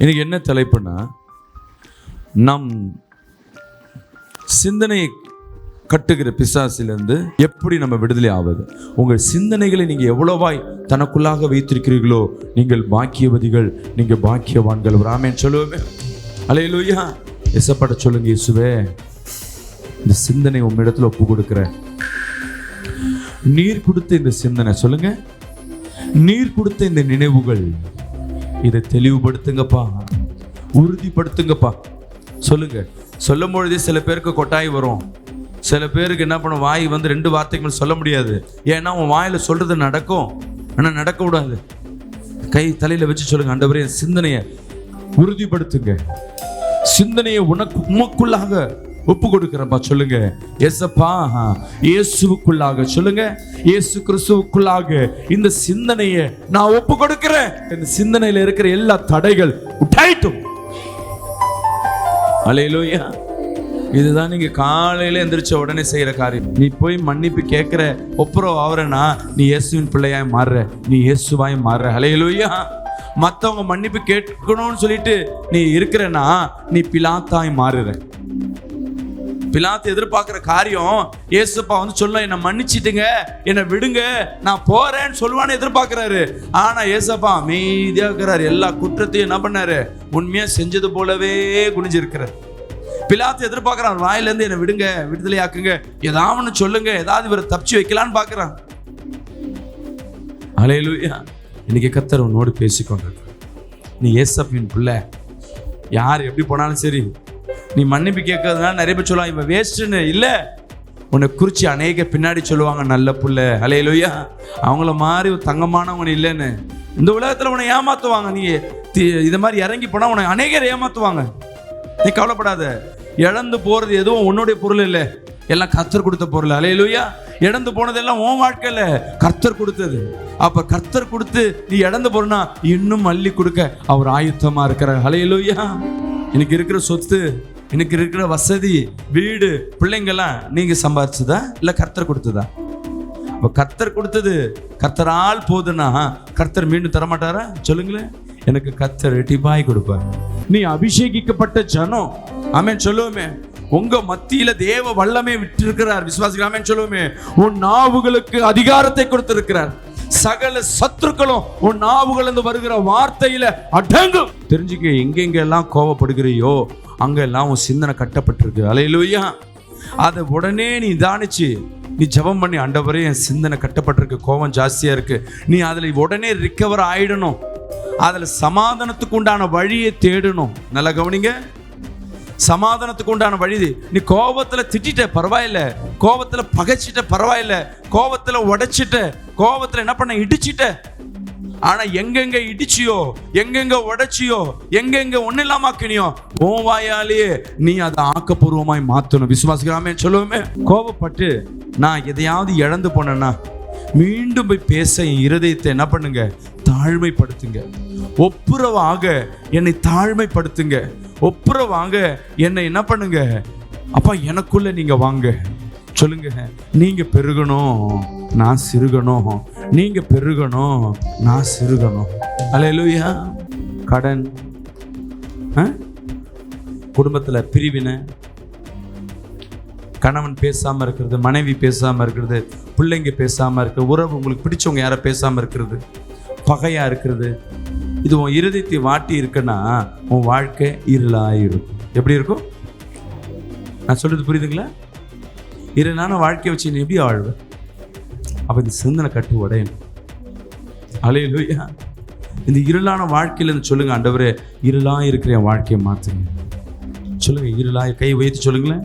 எனக்கு என்ன தலைப்புன்னா, நம் சிந்தனையை கட்டுகிற பிசாசிலிருந்து எப்படி நம்ம விடுதலை ஆவது. உங்கள் சிந்தனைகளை நீங்கள் எவ்வளவாய் தனக்குள்ளாக வைத்திருக்கிறீர்களோ நீங்கள் பாக்கியவதிகள், நீங்கள் பாக்கியவான்கள். ஒரு ஆமென் சொல்லுவோமே. அல்லேலூயா. எசப்பட சொல்லுங்க, இயேசுவே இந்த சிந்தனை உம்மிடத்தில் ஒப்பு கொடுக்கிறேன். நீர் கொடுத்த இந்த சிந்தனை, சொல்லுங்க, நீர் கொடுத்த இந்த நினைவுகள், இதை தெளிவுபடுத்துங்கப்பா, உறுதிப்படுத்துங்கப்பா. சொல்லுங்க. சொல்லும் பொழுதே சில பேருக்கு கொட்டாய் வரும். சில பேருக்கு என்ன பண்ணும், வாய் வந்து 2 வார்த்தைகள் சொல்ல முடியாது. ஏன்னா உன் வாயில் சொல்றது நடக்கும், ஆனால் நடக்க விடாது. கை தலையில வச்சு சொல்லுங்க, ஆண்டவரே சிந்தனையை உறுதிப்படுத்துங்க, சிந்தனையை உமக்குள்ளாக ஒப்பு கொடுக்கிறப்பா. சொல்லுங்க, ஏசப்பா இயேசுவுக்குள்ளாக, சொல்லுங்க, இயேசு கிறிஸ்துவுக்குள்ளாக இந்த சிந்தனையை நான் ஒப்பு கொடுக்கிறேன். இந்த சிந்தனையில இருக்கிற எல்லா தடைகள் உடையட்டும். அல்லேலூயா. இதுதான் நீங்க காலையில எந்திரிச்ச உடனே செய்யற காரியம். நீ போய் மன்னிப்பு கேட்கிற, ஒப்புரவு ஆவறனா, நீ இயேசுவின் பிள்ளையாய் மாறுற, நீ இயேசுவாய் மாறுற. அல்லேலூயா. மற்றவங்க மன்னிப்பு கேட்கணும்னு சொல்லிட்டு நீ இருக்கிறனா, நீ பிலாத்தாய் மாறுற. பிலாத்து எதிர்பார்க்கிற காரியம், இயேசுப்பா வந்து சொல்ல, என்னை மன்னிச்சிட்டுங்க, என்னை விடுங்க, நான் போறேன்னு சொல்லுவான்னு எதிர்பார்க்கிறாரு. ஆனா ஏசப்பா அமைதியா இருக்கிறாரு. எல்லா குற்றத்தையும் என்ன பண்ணாரு, உண்மையா செஞ்சது போலவே குனிஞ்சிருக்கிறார். பிலாத்து எதிர்பார்க்கிறான், வாயிலேருந்து என்னை விடுங்க, விடுதலை ஆக்குங்க, ஏதாவது சொல்லுங்க, ஏதாவது இவரை தப்பிச்சு வைக்கலான்னு பார்க்கிறான். அல்லேலூயா. இன்னைக்கு கர்த்தர் உன்னோடு பேசிக்கொண்டிருக்கிறார். நீ ஏசப்பின் பிள்ளை. யார் எப்படி போனாலும் சரி, நீ மன்னிப்பு கேட்கறதுனால நிறைய பேர் சொல்லுவாங்க, இவன் வேஸ்ட்டுன்னு. இல்லை, உன்னை குறித்து அநேக பின்னாடி சொல்லுவாங்க, நல்ல புள்ள. அல்லேலூயா. அவங்கள மாதிரி ஒரு தங்கமானவன் இல்லைன்னு இந்த உலகத்தில் உன்னை ஏமாத்துவாங்க. நீ இது மாதிரி இறங்கி போனால் உன்னை அநேகர் ஏமாத்துவாங்க. நீ கவலைப்படாத. இழந்து போறது எதுவும் உன்னுடைய பொருள் இல்லை, எல்லாம் கர்த்தர் கொடுத்த பொருள். அல்லேலூயா. இழந்து போனதெல்லாம் உன் வாழ்க்கையில கர்த்தர் கொடுத்தது. அப்ப கர்த்தர் கொடுத்து நீ இழந்து போறனா, இன்னும் அள்ளி கொடுக்க அவர் ஆயுத்தமா இருக்கிறார். அல்லேலூயா. எனக்கு இருக்கிற சொத்து, எனக்கு இருக்கிற வசதி, வீடு, பிள்ளைங்கெல்லாம் நீங்க சம்பாதிச்சதா இல்ல கர்த்தர் கொடுத்ததா? அப்ப கர்த்தர் கொடுத்தது கர்த்தரால் போதுன்னா கர்த்தர் மீண்டும் தரமாட்டாரா? சொல்லுங்களேன். எனக்கு கர்த்தர் ரெட்டிப்பாய் கொடுப்பார். நீ அபிஷேகிக்கப்பட்ட ஜனம். ஆமென் சொல்லுவோமே. உங்க மத்தியில தேவ வல்லமை விட்டிருக்கிறார். விசுவாசிகள் ஆமென் சொல்லுவோமே. உன் நாவுகளுக்கு அதிகாரத்தை கொடுத்திருக்கிறார். சகல சத்துருக்களும் உன் நாவுகளிலிருந்து வருகிற வார்த்தையில அடங்கும். தெரிஞ்சுக்க, எங்கெங்கெல்லாம் கோபப்படுகிறியோ அங்கெல்லாம் உன் சிந்தனை கட்டப்பட்டிருக்கு. அல்லேலூயா. அதை உடனே நீ தானிச்சு நீ ஜெபம் பண்ணி, ஆண்டவரே என் சிந்தனை கட்டப்பட்டிருக்கு, கோபம் ஜாஸ்தியா இருக்கு, நீ அதுல உடனே ரிக்கவர் ஆயிடணும். அதுல சமாதானத்துக்கு உண்டான வழியை தேடணும். நல்லா கவனிங்க. சமாதானத்துக்கு உண்டான வழி. நீ கோபத்துல திட்டிட்ட பரவாயில்ல, கோபத்துல பகைச்சிட்ட பரவாயில்ல, கோபத்துல உடைச்சிட்ட, கோபத்துல என்ன பண்ண, இடிச்சிட்ட. ஆனா எங்கெங்க இடிச்சியோ, எங்கெங்க உடைச்சியோ, எங்கெங்க ஒண்ணு இல்லாம ஆக்கினியோ, உன் வாயாலேயே நீ அதை ஆக்கப்பூர்வமாய் மாத்தணும். விசுவாசிக்கலாமே சொல்லுவோமே. கோபப்பட்டு நான் எதையாவது இழந்து போனேன்னா மீண்டும் போய் பேச என் இருதயத்தை என்ன பண்ணுங்க, தாழ்மைப்படுத்துங்க. ஒப்புரவாக என்னை தாழ்மைப்படுத்துங்க. ஒப்புரவாக என்னை என்ன பண்ணுங்க, அப்பா எனக்குள்ள நீங்க வாங்க. சொல்லுங்க, நீங்க பெருகணும், நான் சிறுகணும், நீங்க பெருகணும், நான் சிறுகணும். அல்லேலூயா. கடன், குடும்பத்துல பிரிவினை, கணவன் பேசாம இருக்கிறது, மனைவி பேசாம இருக்கிறது, பிள்ளைங்க பேசாம இருக்கிறது, உறவு உங்களுக்கு பிடிச்சவங்க யாரை பேசாம இருக்கிறது, பகையா இருக்கிறது, இது உன் இருதயத்தை வாட்டி இருக்குன்னா உன் வாழ்க்கை இருளாயிருக்கும். எப்படி இருக்கும்? நான் சொல்றது புரியுதுங்களா? இருளான வாழ்க்கையை வச்சு நீ எப்படி வாழ்வ? அப்ப இந்த சிந்தனை கட்டு உடையணும். அல்லேலூயா. இந்த இருளான வாழ்க்கையில இருந்து சொல்லுங்க, ஆண்டவரே இருளா இருக்கிற என் வாழ்க்கையை மாத்துங்க. சொல்லுங்க, இருளா கை வைத்து சொல்லுங்களேன்,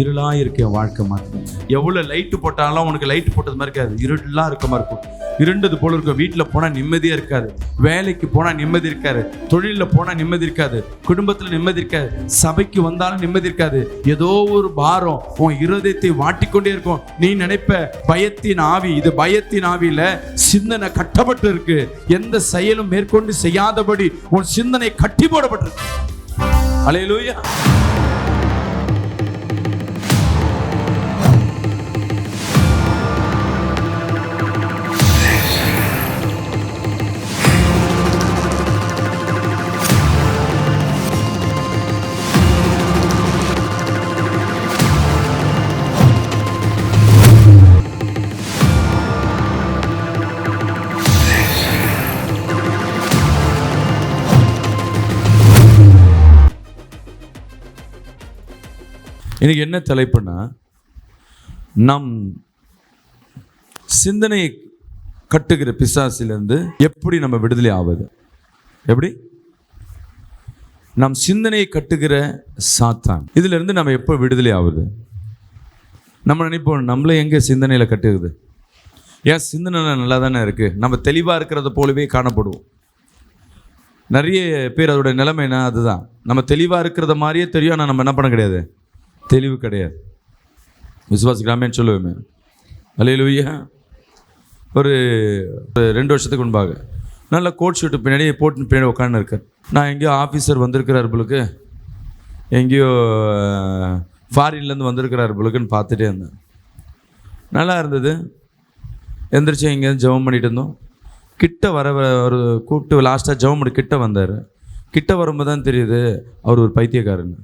இருளா இருக்க வாழ்க்கை மாத்துங்க. எவ்வளவு லைட்டு போட்டாலும் உனக்கு லைட் போட்டது மாதிரி இருக்காது, இருளா இருக்க மாதிரி இருக்கும். இருண்டது போல இருக்கும். வீட்டில் போனா நிம்மதியா இருக்காது, வேலைக்கு போனா நிம்மதி இருக்காது, தொழிலில் போனா நிம்மதி இருக்காது, குடும்பத்தில் நிம்மதி இருக்காது, சபைக்கு வந்தாலும் நிம்மதி இருக்காது. ஏதோ ஒரு பாரம் உன் இருதயத்தை வாட்டிக்கொண்டே இருக்கும். நீ நினைப்ப பயத்தின் ஆவி, இது பயத்தின் ஆவியில சிந்தனை கட்டப்பட்டு இருக்கு. எந்த செயலும் மேற்கொண்டு செய்யாதபடி உன் சிந்தனை கட்டி போடப்பட்டிருக்கு. அல்லேலூயா. இன்னைக்கு என்ன தலைப்புன்னா, நம் சிந்தனையை கட்டுகிற பிசாசிலிருந்து எப்படி நம்ம விடுதலை ஆவது? எப்படி? நம் சிந்தனையை கட்டுகிற சாத்தான், இதிலிருந்து நம்ம எப்போ விடுதலை ஆகுது? நம்ம நினைப்போம், நம்மளே எங்கே சிந்தனையில் கட்டுக்குது? ஏன் சிந்தனை நல்லா தானே இருக்குது, நம்ம தெளிவாக இருக்கிறத போலவே காணப்படுவோம். நிறைய பேர் அதோட நிலைமை என்ன, அதுதான். நம்ம தெளிவாக இருக்கிறத மாதிரியே தெரியும், ஆனால் நம்ம என்ன பண்ண கிடையாது, தெளிவு கிடையாது. விசுவாசிக்கலாமேன்னு சொல்லுவேமே. அல்லேலூயா. ஒரு 2 வருஷத்துக்கு முன்பாக நல்ல கோட் ஷூட்டு பின்னாடி போட்டு பின்னாடி உட்காந்து இருக்கார். நான் எங்கேயோ ஆஃபீஸர் வந்திருக்கிறார் போலுக்கு, எங்கேயோ ஃபாரின்லேருந்து வந்திருக்கிறார் போலுக்குன்னு பார்த்துட்டே இருந்தேன். நல்லா இருந்தது. எந்திரிச்சு எங்கேயாவது ஜெபம் பண்ணிட்டு இருந்தோம். கிட்ட வர ஒரு கூப்பிட்டு லாஸ்ட்டாக ஜெபம் பண்ணி கிட்ட வந்தார். கிட்ட வரும்போது தான் தெரியுது அவர் ஒரு பைத்தியக்காரன்னு.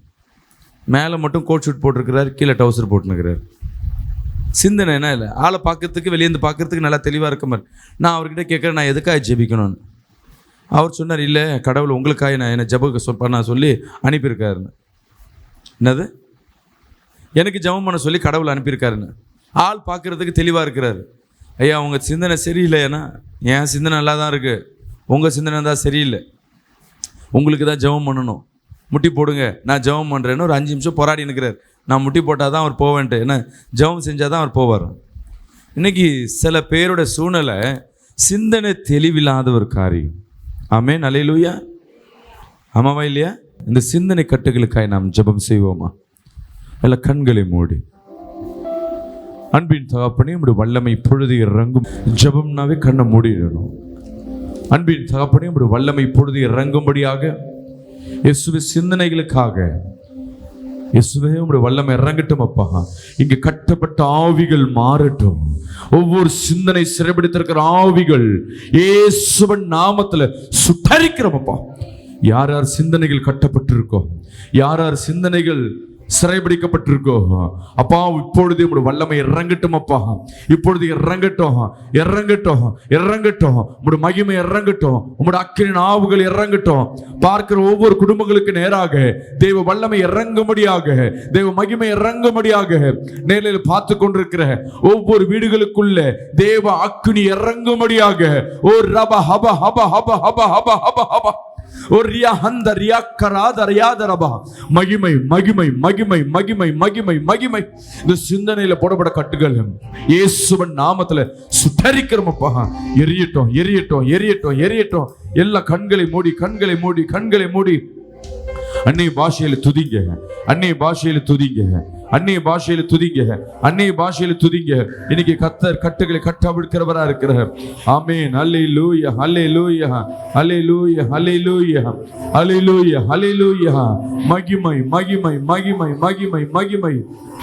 மேலே மட்டும் கோட் ஷூட் போட்டிருக்கிறார், கீழே டவுசர் போட்டுனுக்கிறார். சிந்தனை என்ன இல்லை, ஆளை பார்க்கறதுக்கு வெளியேருந்து பார்க்கறதுக்கு நல்லா தெளிவாக இருக்க மாதிரி. நான் அவர்கிட்ட கேட்குறேன், நான் எதுக்காக ஜெபிக்கணும்னு. அவர் சொன்னார், இல்லை கடவுள் உங்களுக்காக நான் என்னை ஜெப பண்ண சொல்லி அனுப்பியிருக்காருன்னு. என்னது? எனக்கு ஜெபம் பண்ண சொல்லி கடவுள் அனுப்பியிருக்காருன்னு. ஆள் பார்க்குறதுக்கு தெளிவாக இருக்கிறாரு. ஐயா உங்கள் சிந்தனை சரியில்லைன்னா, என் சிந்தனை நல்லா தான் இருக்குது, உங்கள் சிந்தனை தான் சரியில்லை. உங்களுக்கு தான் ஜெபம் பண்ணணும், முட்டி போடுங்க, நான் ஜெபம் பண்ணுறேன்னு ஒரு 5 நிமிஷம் போராடி நிற்கிறார். நான் முட்டி போட்டால் தான் அவர் போவேன்ட்டு, ஏன்னா ஜெபம் செஞ்சால் தான் அவர் போவார். இன்றைக்கி சில பேரோட சூழ்நிலை சிந்தனை தெளிவில்லாத ஒரு காரியம். ஆமென், அல்லேலூயா. ஆமாவா இல்லையா? இந்த சிந்தனை கட்டுகளுக்காய் நாம் ஜெபம் செய்வோமா? இல்லை கண்களை மூடி. அன்பின் தகப்பனே, உம்முடைய வல்லமை பொழுது இறங்கும். ஜெபம்னாவே கண்ணை மூடிடணும். அன்பின் தகப்பனே, உம்முடைய வல்லமை பொழுது இறங்கும்படியாக இயேசுவே சிந்தனைகளுக்காக இயேசுவே உம்முடைய வல்லமை இறங்கட்டும் அப்பா. இங்கே கட்டப்பட்ட ஆவிகள் மாறட்டும். ஒவ்வொரு சிந்தனை சிறைபிடித்திருக்கிற ஆவிகள் இயேசுவின் நாமத்தில் சுட்டரிக்கிறோம் அப்பா. யார் யார் சிந்தனைகள் கட்டப்பட்டிருக்கோ, யார் யார் சிந்தனைகள் சிறைபிடிக்கப்பட்டிருக்கோ அப்பா, இப்பொழுது உங்களுடைய வல்லமை இறங்கட்டும் அப்பா. இப்பொழுது இறங்கட்டும், இறங்கட்டும், இறங்கட்டும். உங்களுடைய மகிமை இறங்கட்டும், உங்களுடைய அக்கினி நாவுகள் இறங்கட்டும். பார்க்கிற ஒவ்வொரு குடும்பங்களுக்கு நேராக தேவ வல்லமை இறங்கும்படியாக, தேவ மகிமை இறங்கும்படியாக, நேரில் பார்த்து கொண்டிருக்கிற ஒவ்வொரு வீடுகளுக்குள்ள தேவ அக்கினி இறங்கும்படியாக. ஓ ரப ஹப ஹப ஹப ஹப ஹப ஹப ஹப மகிமை மகிமை மகிமை மகிமை மகிமை மகிமை. இந்த சிந்தனையில போடப்பட கட்டுகள் இயேசுவின் நாமத்துல சுட்டரிக்கிறோமப்பா. எரியட்டும் எரியட்டும் எரியட்டும் எரியட்டும். எல்லா கண்களை மூடி கண்களை மூடி கண்களை மூடி அன்னைய பாஷையில துதிங்க, அன்னைய பாஷையில துதிங்க, அன்னைய பாஷையில துதிங்க, அன்னைய பாஷையில துதிங்க. இன்னைக்கு கர்த்தர் கட்டுகளை கட்டவிழ்க்கிறவரா இருக்கிறார். ஆமென், அல்லேலூயா அல்லேலூயா அல்லேலூயா அல்லேலூயா அல்லேலூயா அல்லேலூயா. மகிமை மகிமை மகிமை மகிமை மகிமை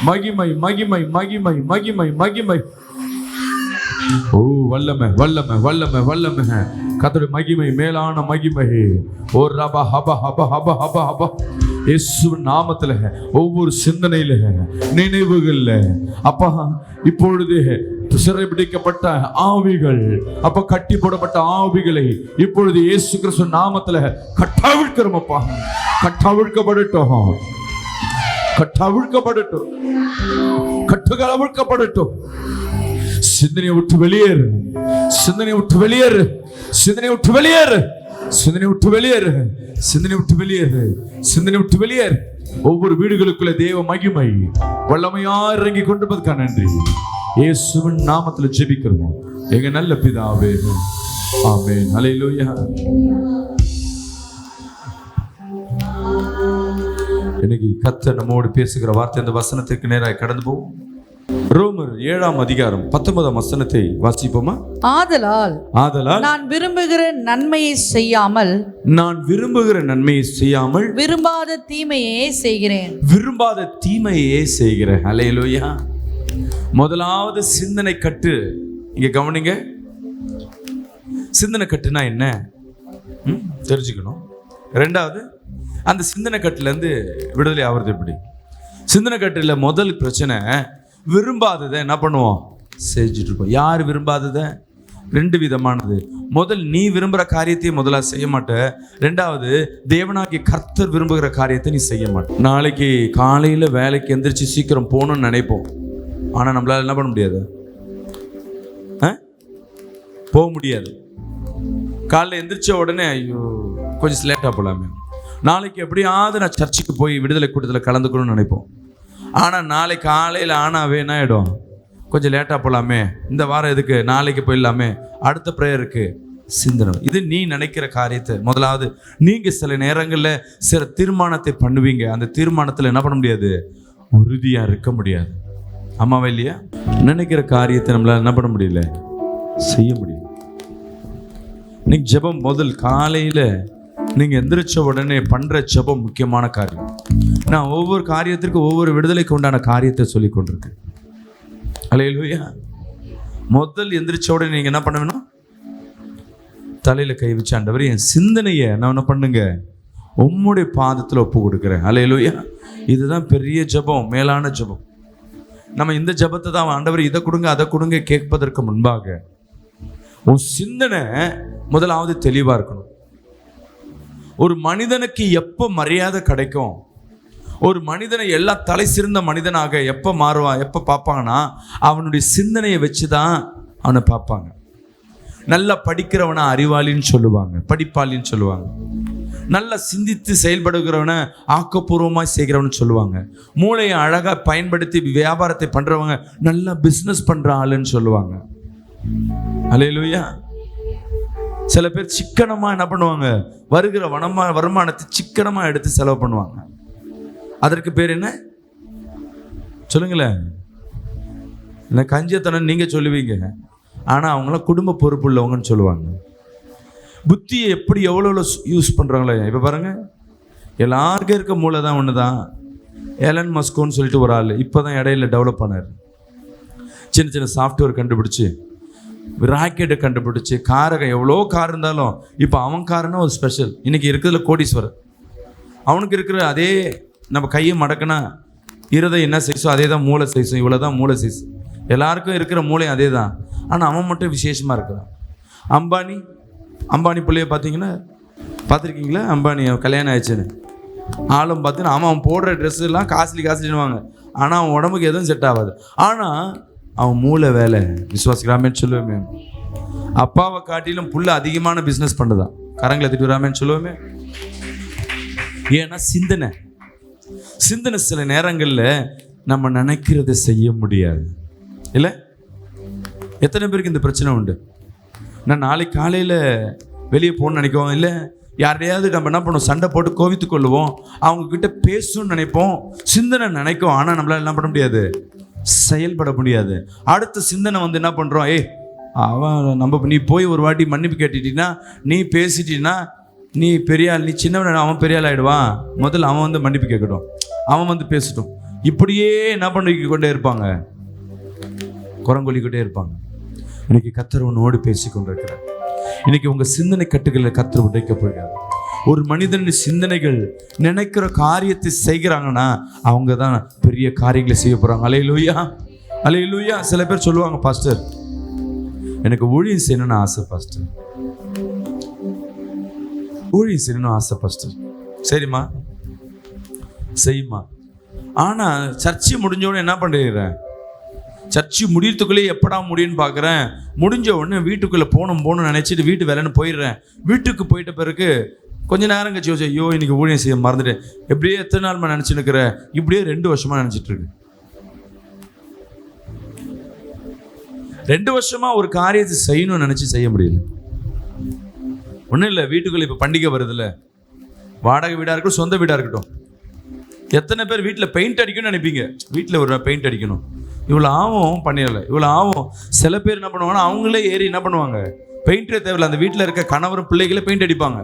மகிமை மகிமை மகிமை மகிமை மகிமை. ஓ வல்லமை வல்லமை வல்லமை வல்லமை. கர்த்தருடைய மகிமை, மேலான மகிமை. ஓ ரப ஹப ஹப ஹப ஹப ஹப. இயேசுவின் நாமத்துல ஒவ்வொரு சிந்தனையில நினைவுகள்ல அப்பா இப்பொழுது சிறைபிடிக்கப்பட்ட ஆவிகள் அப்ப கட்டி போடப்பட்ட ஆவிகளை இப்பொழுது இயேசு கிறிஸ்து நாமத்துல கட்டவிழ்க்கிறோம் அப்பா. கட்டவிழ்க்கப்படட்டும், கட்டவிழ்க்கப்படட்டும், கட்டுகள் அவிழ்க்கப்படட்டும். சிந்தனையை விட்டு வெளியேறு, சிந்தனையை விட்டு வெளியேறு, சிந்தனையை விட்டு வெளியேறு, சிந்தனை விட்டு வெளியேறு, சிந்தனை விட்டு வெளியேறு, சிந்தனை விட்டு வெளியேறு. ஒவ்வொரு வீடுகளுக்குள்ள தேவ மகிமை வல்லமையா இறங்கி கொண்டிருப்பதற்காக நன்றி. இயேசுவின் நாமத்தில் ஜெபிக்கிறோம் எங்க நல்ல பிதாவே. ஆமென், அல்லேலூயா. இன்னைக்கு கர்த்தர் நம்மோடு பேசுகிற வார்த்தை அந்த வசனத்திற்கு நேராக கடந்து போவோம். ரோமர் 7ஆம் அதிகாரம் 19ஆம் வசனத்தை வாசிப்போமா? ஆதலால் நான் விரும்புகிற நன்மையை செய்யாமல், நான் விரும்புகிற நன்மையை செய்யாமல் விரும்பாத தீமையே செய்கிறேன், விரும்பாத தீமையே செய்கிறேன். அல்லேலூயா. முதலாவது சிந்தனை கட்டு. இங்க கவனிங்க, சிந்தனை கட்டுனா என்ன தெரிஞ்சுக்கணும். ரெண்டாவது, அந்த சிந்தனை கட்டுல இருந்து விடுதலை ஆகிறது எப்படி? சிந்தனை கட்டுல முதல் பிரச்சனை, விரும்பாததை என்ன பண்ணுவோம்? செஞ்சுட்டு இருப்போம். யார் விரும்பாததை? ரெண்டு விதமானது. முதல், நீ விரும்புகிற காரியத்தை முதல்ல செய்ய மாட்ட. ரெண்டாவது, தேவனாகிய கர்த்தர் விரும்புகிற காரியத்தை நீ செய்ய மாட்ட. நாளைக்கு காலையில் வேலைக்கு எந்திரிச்சு சீக்கிரம் போகணும்னு நினைப்போம். ஆனால் நம்மளால என்ன பண்ண முடியாது, போக முடியாது. காலையில் எந்திரிச்ச உடனே ஐயோ கொஞ்சம் லேட்டாக போகலாமே, நாளைக்கு எப்படியாவது நான் சர்ச்சுக்கு போய் விடுதலை கூட்டத்தில் கலந்துக்கணும்னு நினைப்போம். ஆனால் நாளைக்கு காலையில் ஆனாவே என்ன ஆகிடும், கொஞ்சம் லேட்டாக போகலாமே, இந்த வாரம் எதுக்கு, நாளைக்கு போயிடலாமே, அடுத்த ப்ரேயருக்கு சிந்தனை. இது நீ நினைக்கிற காரியத்தை முதலாவது. நீங்கள் சில நேரங்களில் சில தீர்மானத்தை பண்ணுவீங்க, அந்த தீர்மானத்தில் என்ன பண்ண முடியாது, உறுதியாக இருக்க முடியாது. ஆமாவா இல்லையா? நினைக்கிற காரியத்தை நம்மளால் என்ன பண்ண முடியல, செய்ய முடியும். நீங்கள் ஜெபம் முதல் காலையில் நீங்கள் எந்திரிச்ச உடனே பண்ணுற ஜெபம் முக்கியமான காரியம். நான் ஒவ்வொரு காரியத்திற்கு ஒவ்வொரு விடுதலைக்கு உண்டான காரியத்தை சொல்லி கொண்டிருக்கேன். அல்லேலூயா. முதல் எந்திரிச்ச உடனே நீங்கள் என்ன பண்ண வேணும், தலையில் கை வச்சு, ஆண்டவர் என் சிந்தனையை நான் என்ன பண்ணுங்க, உம்முடைய பாதத்தில் ஒப்பு கொடுக்குறேன். அல்லேலூயா. இதுதான் பெரிய ஜெபம், மேலான ஜெபம். நம்ம இந்த ஜெபத்தை தான் ஆண்டவர் இதை கொடுங்க அதை கொடுங்க கேட்பதற்கு முன்பாக உன் சிந்தனை முதலாவது தெளிவாக இருக்கணும். ஒரு மனிதனுக்கு எப்போ மரியாதை கிடைக்கும், ஒரு மனிதனை எல்லா தலை சிறந்த மனிதனாக எப்போ மாறுவான், எப்போ பார்ப்பாங்கன்னா அவனுடைய சிந்தனையை வச்சு தான் அவனை பார்ப்பாங்க. நல்லா படிக்கிறவனை அறிவாளின்னு சொல்லுவாங்க, படிப்பாளின்னு சொல்லுவாங்க. நல்லா சிந்தித்து செயல்படுகிறவனை ஆக்கப்பூர்வமாக செய்கிறவன்னு சொல்லுவாங்க. மூளையை அழகாக பயன்படுத்தி வியாபாரத்தை பண்ணுறவங்க நல்லா பிஸ்னஸ் பண்ணுற ஆளுன்னு சொல்லுவாங்க. அல்லேலூயா. சில பேர் சிக்கனமாக என்ன பண்ணுவாங்க, வருகிற வருமானத்தை சிக்கனமாக எடுத்து செலவு பண்ணுவாங்க. அதற்கு பேர் என்ன சொல்லுங்களேன், இல்லை கஞ்சத்தனம் நீங்கள் சொல்லுவீங்க, ஆனால் அவங்களாம் குடும்ப பொறுப்பு உள்ளவங்கன்னு சொல்லுவாங்க. புத்தியை எப்படி எவ்வளோ யூஸ் பண்ணுறாங்களே. இப்போ பாருங்கள், எல்லாருக்கும் இருக்க மூளை தான் ஒன்று தான். எலன் மஸ்கோன்னு சொல்லிட்டு ஒரு ஆள் இப்போ தான் இடையில டெவலப் பண்ணார். சின்ன சின்ன சாஃப்ட்வேர் கண்டுபிடிச்சி, ராக்கெட்டை கண்டுபிடிச்சி, காரகம் எவ்வளோ கார் இருந்தாலும் இப்போ அவன் காருன்னா ஒரு ஸ்பெஷல். இன்றைக்கி இருக்கிறதுல கோடீஸ்வரர். அவனுக்கு இருக்கிற அதே நம்ம கையை மடக்குனா இருதை என்ன சைஸோ அதே தான் மூளை சைஸும், இவ்வளோ தான் மூளை சைஸ். எல்லாருக்கும் இருக்கிற மூளை அதே தான், ஆனால் அவன் மட்டும் விசேஷமாக இருக்கிறான். அம்பானி பிள்ளைய பார்த்தீங்கன்னா பார்த்துருக்கீங்களா? அம்பானி கல்யாணம் ஆயிடுச்சுன்னு ஆளும் பார்த்தீங்கன்னா அவன் போடுற ட்ரெஸ்ஸெல்லாம் காஸ்ட்லின்னுவாங்க, ஆனால் அவன் உடம்புக்கு எதுவும் செட் ஆகாது. ஆனால் அவன் மூளை வேலை விசுவாசிக்கிறாமேன்னு சொல்லுவேமே. அப்பாவை காட்டிலும் புள்ள அதிகமான பிஸ்னஸ் பண்ணுதான், கரங்களை திட்டுறாமேன்னு சொல்லுவோமே. ஏன்னா சிந்தனை சில நேரங்களில் நம்ம நினைக்கிறத செய்ய முடியாது. இல்லை, எத்தனை பேருக்கு இந்த பிரச்சனை உண்டு? நான் நாளைக்கு காலையில் வெளியே போகணும்னு நினைக்குவோம், இல்லை யாரையாவது நம்ம என்ன பண்ணுவோம், சண்டை போட்டு கோவித்து கொள்ளுவோம், அவங்கக்கிட்ட பேசணும்னு நினைப்போம், சிந்தனை நினைக்கும், ஆனால் நம்மளால் என்ன பண்ண முடியாது, செயல்பட முடியாது. அடுத்த சிந்தனை வந்து என்ன பண்ணுறோம், அவன் நீ போய் ஒரு வாட்டி மன்னிப்பு கேட்டுட்டீங்கன்னா, நீ பேசிட்டீங்கன்னா நீ பெரிய ஆள், நீ சின்னவன், அவன் பெரிய ஆள் ஆகிடுவான், முதல்ல அவன் வந்து மன்னிப்பு கேட்கட்டும், அவன் வந்து பேசட்டும். இப்படியே என்ன பண்ணிக்கொண்டே இருப்பாங்க, குரங்கொலிக்கிட்டே இருப்பாங்க. இன்னைக்கு கர்த்தர் உன்னோடு பேசி கொண்டிருக்கிறார். இன்னைக்கு உங்கள் சிந்தனை கட்டுகளில் கர்த்தர் உடைக்க போகிறார். ஒரு மனிதனின் சிந்தனைகள் நினைக்கிற காரியத்தை செய்கிறாங்கன்னா அவங்க தான் பெரிய காரியங்களை செய்ய போகிறாங்க. அல்லேலூயா, அல்லேலூயா. சில பேர் சொல்லுவாங்க, பாஸ்டர் எனக்கு ஊழியம் செய்யணும்னு ஆசை பாஸ்டர், ஊழியம் செய்யணும்னு ஆசை பாஸ்டர். சரிம்மா செய்யுமா, ஆனால் சர்ச்சை முடிஞ்சோடனே என்ன பண்ணிடுறேன், சர்ச்சு முடியறதுக்குள்ளே எப்படா முடியும்னு பார்க்குறேன், முடிஞ்ச உடனே வீட்டுக்குள்ளே போகணும்னு நினச்சிட்டு வீட்டு வேலைன்னு போயிடுறேன். வீட்டுக்கு போயிட்ட பிறகு கொஞ்ச நேரம் கழிச்சு யோசிச்சு, ஐயோ இன்னைக்கு ஊழியம் செய்ய மறந்துட்டேன். எப்படியே எத்தனை நாள் நினச்சின்னு இருக்கிறேன், இப்படியே 2 வருஷமாக நினச்சிட்டு இருக்கு. 2 வருஷமாக ஒரு காரியத்தை செய்யணும்னு நினச்சி செய்ய முடியல. ஒன்றும் இல்லை, வீட்டுக்குள்ளே இப்போ பண்டிகை வருதுல்ல, வாடகை வீடாக இருக்கட்டும் சொந்த வீடாக இருக்கட்டும், எத்தனை பேர் வீட்டில் பெயிண்ட் அடிக்கணும்னு நினைப்பீங்க, வீட்டில் ஒரு பெயிண்ட் அடிக்கணும், இவ்வளோ ஆகும் பண்ணிடலை, இவ்வளோ ஆகும். சில பேர் என்ன பண்ணுவாங்கன்னா அவங்களே ஏறி என்ன பண்ணுவாங்க, பெயிண்டே தேவையில்லை, அந்த வீட்டில் இருக்க கணவரும் பிள்ளைகளே பெயிண்ட் அடிப்பாங்க.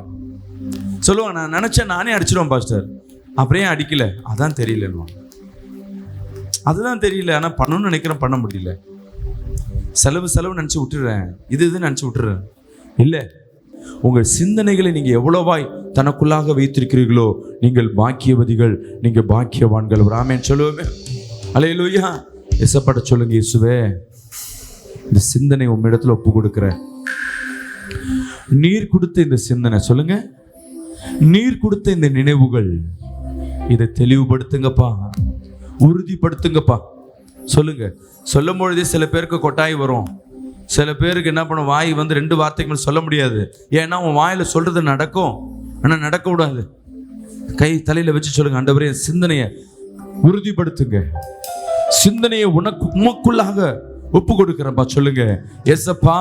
சொல்லுவாங்க, நான் நினச்சேன் நானே அடிச்சிடுவேன் பாஸ்டர், அப்படியே அடிக்கலை, அதான் தெரியலன்னு. அதுதான் தெரியல, ஆனால் பண்ணணும்னு நினைக்கிறேன், பண்ண முடியல. செலவு நினச்சி விட்டுறேன், இது நினச்சி விட்டுறேன். இல்லை, உங்கள் சிந்தனைகளை நீங்கள் எவ்வளவாய் தனக்குள்ளாக வைத்திருக்கிறீர்களோ நீங்கள் பாக்கியவதிகள், நீங்கள் பாக்கியவான்கள். ஒரு ஆமென் சொல்லுவோமே. அல்லேலூயா. எசப்பட சொல்லுங்க, இயேசுவே இந்த சிந்தனை உம்மிடத்துல ஒப்பு கொடுக்கிறேன். நீர் கொடுத்த இந்த சிந்தனை, சொல்லுங்க, நீர் கொடுத்த இந்த நினைவுகள், இதை தெளிவுபடுத்துங்கப்பா, உறுதிப்படுத்துங்கப்பா. சொல்லுங்க. சொல்லும் பொழுதே சில பேருக்கு கொட்டாய் வரும். சில பேருக்கு என்ன பண்ணும், வாய் வந்து 2 வார்த்தைகள் சொல்ல முடியாது. ஏன்னா உன் வாயில சொல்றது நடக்கும், ஆனால் நடக்க கூடாது. கை தலையில வச்சு சொல்லுங்க, ஆண்டவரே சிந்தனையை உறுதிப்படுத்துங்க, சிந்தனையை உமக்குள்ளாக ஒப்பு கொடுக்கிறப்பா. சொல்லுங்க, ஏசப்பா,